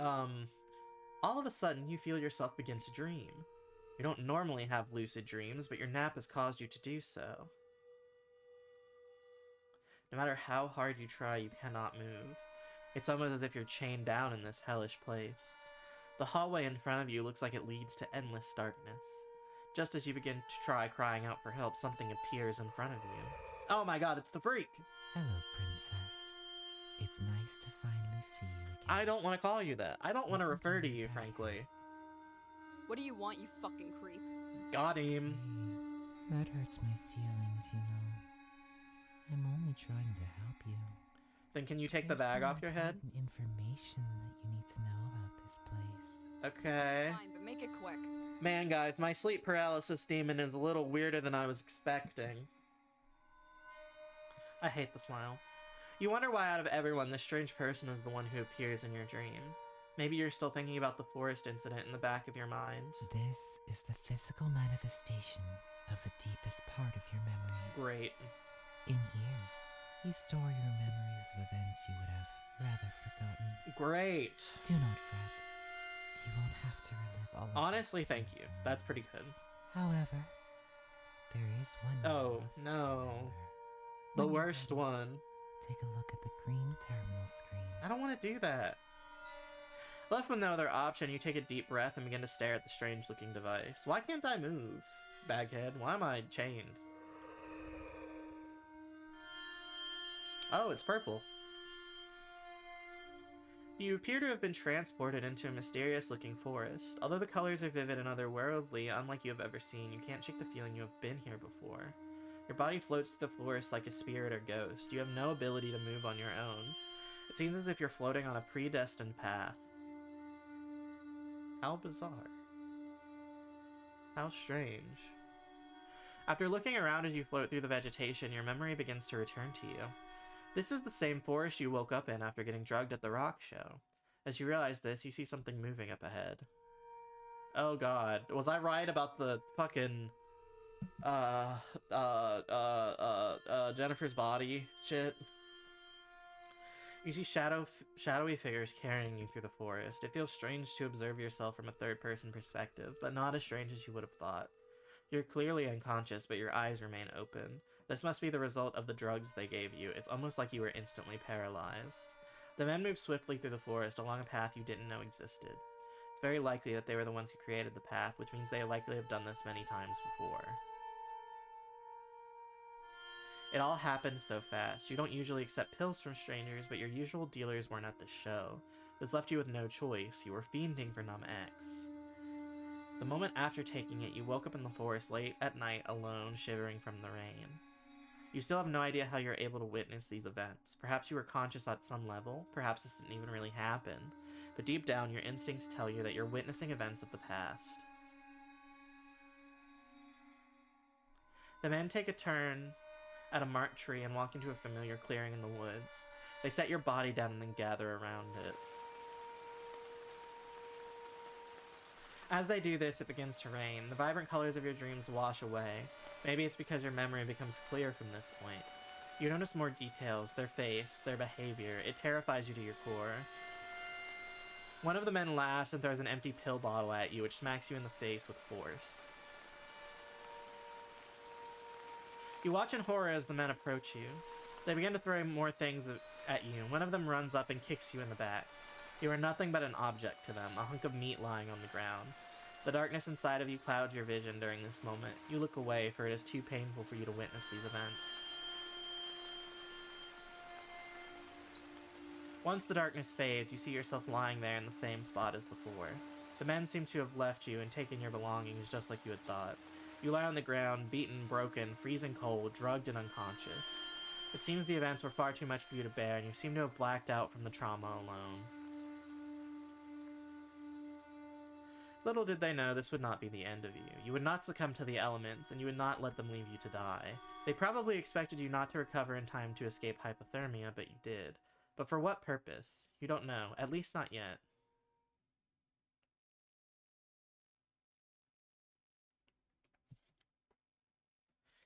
All of a sudden you feel yourself begin to dream. You don't normally have lucid dreams, but your nap has caused you to do so. No matter how hard you try, you cannot move. It's almost as if you're chained down in this hellish place. The hallway in front of you looks like it leads to endless darkness. Just as you begin to try crying out for help, something appears in front of you. Oh my god, it's the freak! Hello, princess. It's nice to finally see you again. I don't want to call you that. I don't want to refer to you, frankly. What do you want, you fucking creep? Got him. Hey, that hurts my feelings, you know. I'm only trying to help you. Then can you take the bag off your head? Information that you need to know about this place. Okay. Fine, but make it quick. Man, guys, my sleep paralysis demon is a little weirder than I was expecting. I hate the smile. You wonder why out of everyone, this strange person is the one who appears in your dream. Maybe you're still thinking about the forest incident in the back of your mind. This is the physical manifestation of the deepest part of your memories. Great. In here, you store your memories of events you would have rather forgotten. Great. Do not fret. You won't have to relive all of Honestly, thank you. That's pretty good. However, there is one. Oh, no. The worst one. Take a look at the green terminal screen. I don't want to do that. Left with no other option, you take a deep breath and begin to stare at the strange-looking device. Why can't I move? Baghead, why am I chained? Oh, it's purple. You appear to have been transported into a mysterious-looking forest. Although the colors are vivid and otherworldly, unlike you have ever seen, you can't shake the feeling you have been here before. Your body floats to the forest like a spirit or ghost. You have no ability to move on your own. It seems as if you're floating on a predestined path. How bizarre. How strange. After looking around as you float through the vegetation, your memory begins to return to you. This is the same forest you woke up in after getting drugged at the rock show. As you realize this, you see something moving up ahead. Oh god. Was I right about the fucking Jennifer's body shit? You see shadowy figures carrying you through the forest. It feels strange to observe yourself from a third-person perspective, but not as strange as you would have thought. You're clearly unconscious, but your eyes remain open. This must be the result of the drugs they gave you. It's almost like you were instantly paralyzed. The men move swiftly through the forest along a path you didn't know existed. It's very likely that they were the ones who created the path, which means they likely have done this many times before. It all happened so fast. You don't usually accept pills from strangers, but your usual dealers weren't at the show. This left you with no choice. You were fiending for Numb X. The moment after taking it, you woke up in the forest late at night alone, shivering from the rain. You still have no idea how you're able to witness these events. Perhaps you were conscious at some level, perhaps this didn't even really happen, but deep down your instincts tell you that you're witnessing events of the past. The men take a turn at a marked tree and walk into a familiar clearing in the woods. They set your body down and then gather around it. As they do this, it begins to rain. The vibrant colors of your dreams wash away. Maybe it's because your memory becomes clear from this point. You notice more details, their face, their behavior. It terrifies you to your core. One of the men laughs and throws an empty pill bottle at you, which smacks you in the face with force. You watch in horror as the men approach you. They begin to throw more things at you. One of them runs up and kicks you in the back. You are nothing but an object to them, a hunk of meat lying on the ground. The darkness inside of you clouds your vision during this moment. You look away, for it is too painful for you to witness these events. Once the darkness fades, you see yourself lying there in the same spot as before. The men seem to have left you and taken your belongings just like you had thought. You lie on the ground, beaten, broken, freezing cold, drugged and unconscious. It seems the events were far too much for you to bear, and you seem to have blacked out from the trauma alone. Little did they know this would not be the end of you. You would not succumb to the elements, and you would not let them leave you to die. They probably expected you not to recover in time to escape hypothermia, but you did. But for what purpose? You don't know, at least not yet.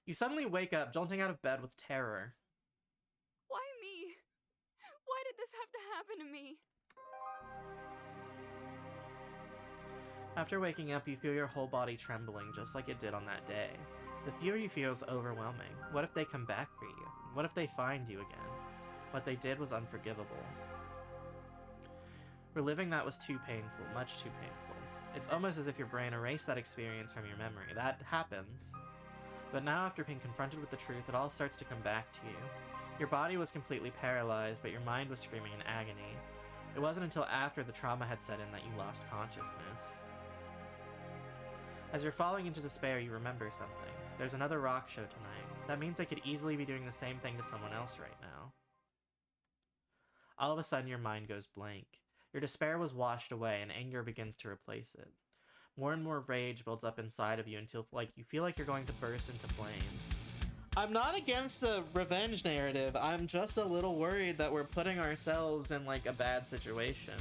You suddenly wake up, jolting out of bed with terror. Why me? Why did this have to happen to me? After waking up, you feel your whole body trembling just like it did on that day. The fear you feel is overwhelming. What if they come back for you? What if they find you again? What they did was unforgivable. Reliving that was too painful, much too painful. It's almost as if your brain erased that experience from your memory. That happens. But now, after being confronted with the truth, it all starts to come back to you. Your body was completely paralyzed, but your mind was screaming in agony. It wasn't until after the trauma had set in that you lost consciousness. As you're falling into despair, you remember something. There's another rock show tonight. That means I could easily be doing the same thing to someone else right now. All of a sudden, your mind goes blank. Your despair was washed away, and anger begins to replace it. More and more rage builds up inside of you until you feel like you're going to burst into flames. I'm not against the revenge narrative. I'm just a little worried that we're putting ourselves in a bad situation.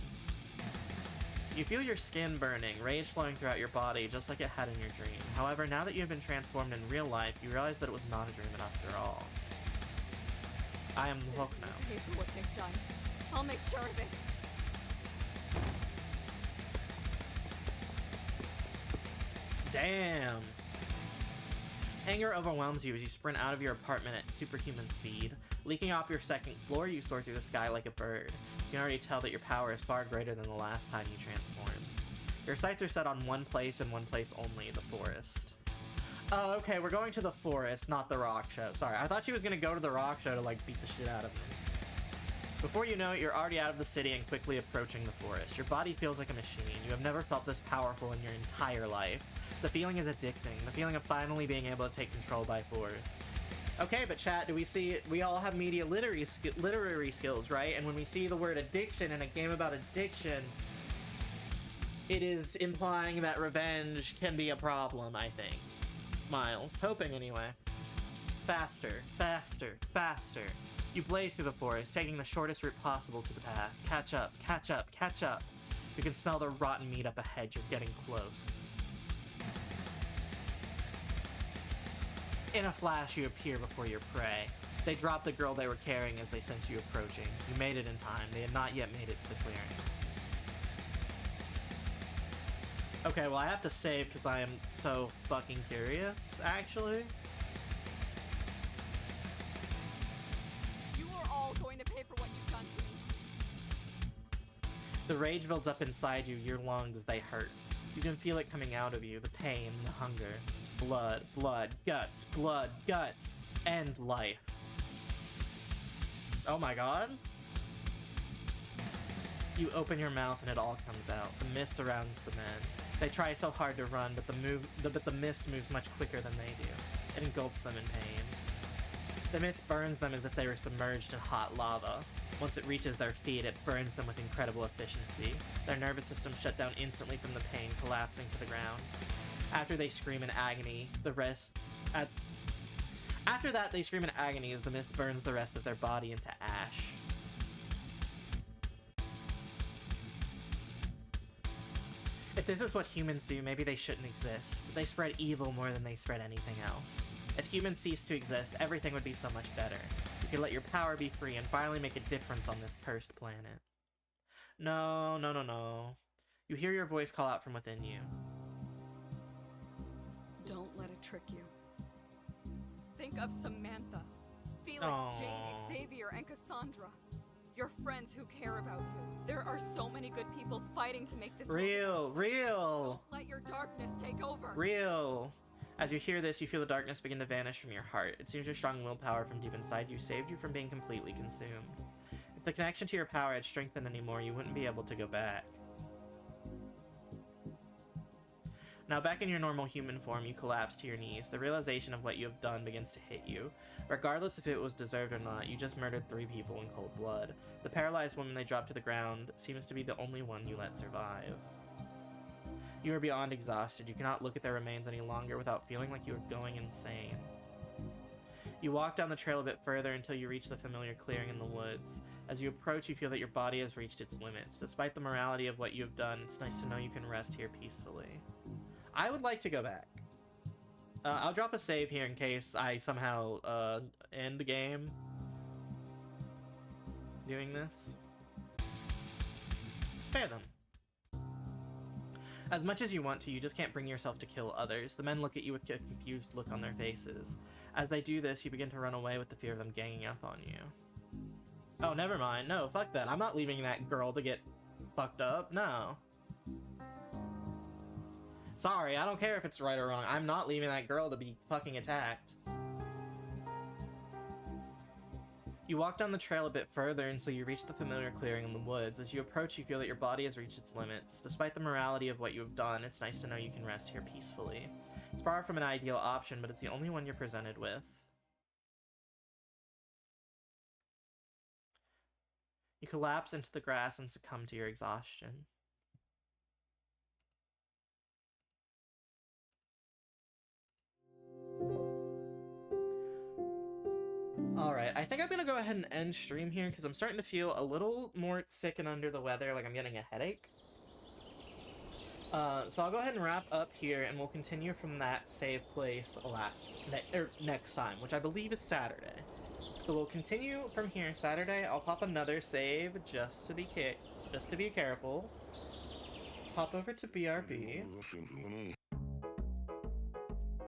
You feel your skin burning, rage flowing throughout your body just like it had in your dream. However, now that you have been transformed in real life, you realize that it was not a dream after all. I am the Hulk now. I hate what they've done. I'll make sure of it. Damn! Anger overwhelms you as you sprint out of your apartment at superhuman speed. Leaking off your second floor, you soar through the sky like a bird. You can already tell that your power is far greater than the last time you transformed. Your sights are set on one place and one place only, the forest. Oh, okay, we're going to the forest, not the rock show. Sorry, I thought she was gonna go to the rock show to beat the shit out of me. Before you know it, you're already out of the city and quickly approaching the forest. Your body feels like a machine. You have never felt this powerful in your entire life. The feeling is addicting, the feeling of finally being able to take control by force. Okay, but chat, do we see it? We all have media literary skills, right? And when we see the word addiction in a game about addiction, it is implying that revenge can be a problem, I think. Miles. Hoping, anyway. Faster, faster, faster. You blaze through the forest, taking the shortest route possible to the path. Catch up, catch up, catch up. You can smell the rotten meat up ahead. You're getting close. In a flash, you appear before your prey. They dropped the girl they were carrying as they sensed you approaching. You made it in time. They had not yet made it to the clearing. Okay, well I have to save because I am so fucking curious, actually. You are all going to pay for what you've done to me. The rage builds up inside you, your lungs, they hurt. You can feel it coming out of you, the pain, the hunger. Blood, blood, guts, end life. Oh my god. You open your mouth and it all comes out. The mist surrounds the men. They try so hard to run, but the mist moves much quicker than they do. It engulfs them in pain. The mist burns them as if they were submerged in hot lava. Once it reaches their feet, it burns them with incredible efficiency. Their nervous systems shut down instantly from the pain, collapsing to the ground. After they scream in agony, After that, they scream in agony as the mist burns the rest of their body into ash. If this is what humans do, maybe they shouldn't exist. They spread evil more than they spread anything else. If humans ceased to exist, everything would be so much better. You could let your power be free and finally make a difference on this cursed planet. No, no, no, no. You hear your voice call out from within you. Don't let it trick you. Think of Samantha, Felix, Aww. Jane, Xavier, and Cassandra. Your friends who care about you. There are so many good people fighting to make this Real. Don't let your darkness take over. Real. As you hear this, you feel the darkness begin to vanish from your heart. It seems your strong willpower from deep inside you saved you from being completely consumed. If the connection to your power had strengthened anymore, you wouldn't be able to go back. Now back in your normal human form, you collapse to your knees. The realization of what you have done begins to hit you. Regardless if it was deserved or not, you just murdered 3 people in cold blood. The paralyzed woman they dropped to the ground seems to be the only one you let survive. You are beyond exhausted. You cannot look at their remains any longer without feeling like you are going insane. You walk down the trail a bit further until you reach the familiar clearing in the woods. As you approach, you feel that your body has reached its limits. Despite the morality of what you have done, it's nice to know you can rest here peacefully. I would like to go back. I'll drop a save here in case I somehow end the game doing this. Spare them. As much as you want to, you just can't bring yourself to kill others. The men look at you with a confused look on their faces. As they do this, you begin to run away with the fear of them ganging up on you. Oh, never mind. No, fuck that. I'm not leaving that girl to get fucked up. No. Sorry, I don't care if it's right or wrong. I'm not leaving that girl to be fucking attacked. You walk down the trail a bit further until you reach the familiar clearing in the woods. As you approach, you feel that your body has reached its limits. Despite the morality of what you have done, it's nice to know you can rest here peacefully. It's far from an ideal option, but it's the only one you're presented with. You collapse into the grass and succumb to your exhaustion. Alright, I think I'm gonna go ahead and end stream here because I'm starting to feel a little more sick and under the weather, like I'm getting a headache. So I'll go ahead and wrap up here and we'll continue from that save place next time, which I believe is Saturday. So we'll continue from here Saturday. I'll pop another save just to be careful. Pop over to BRB.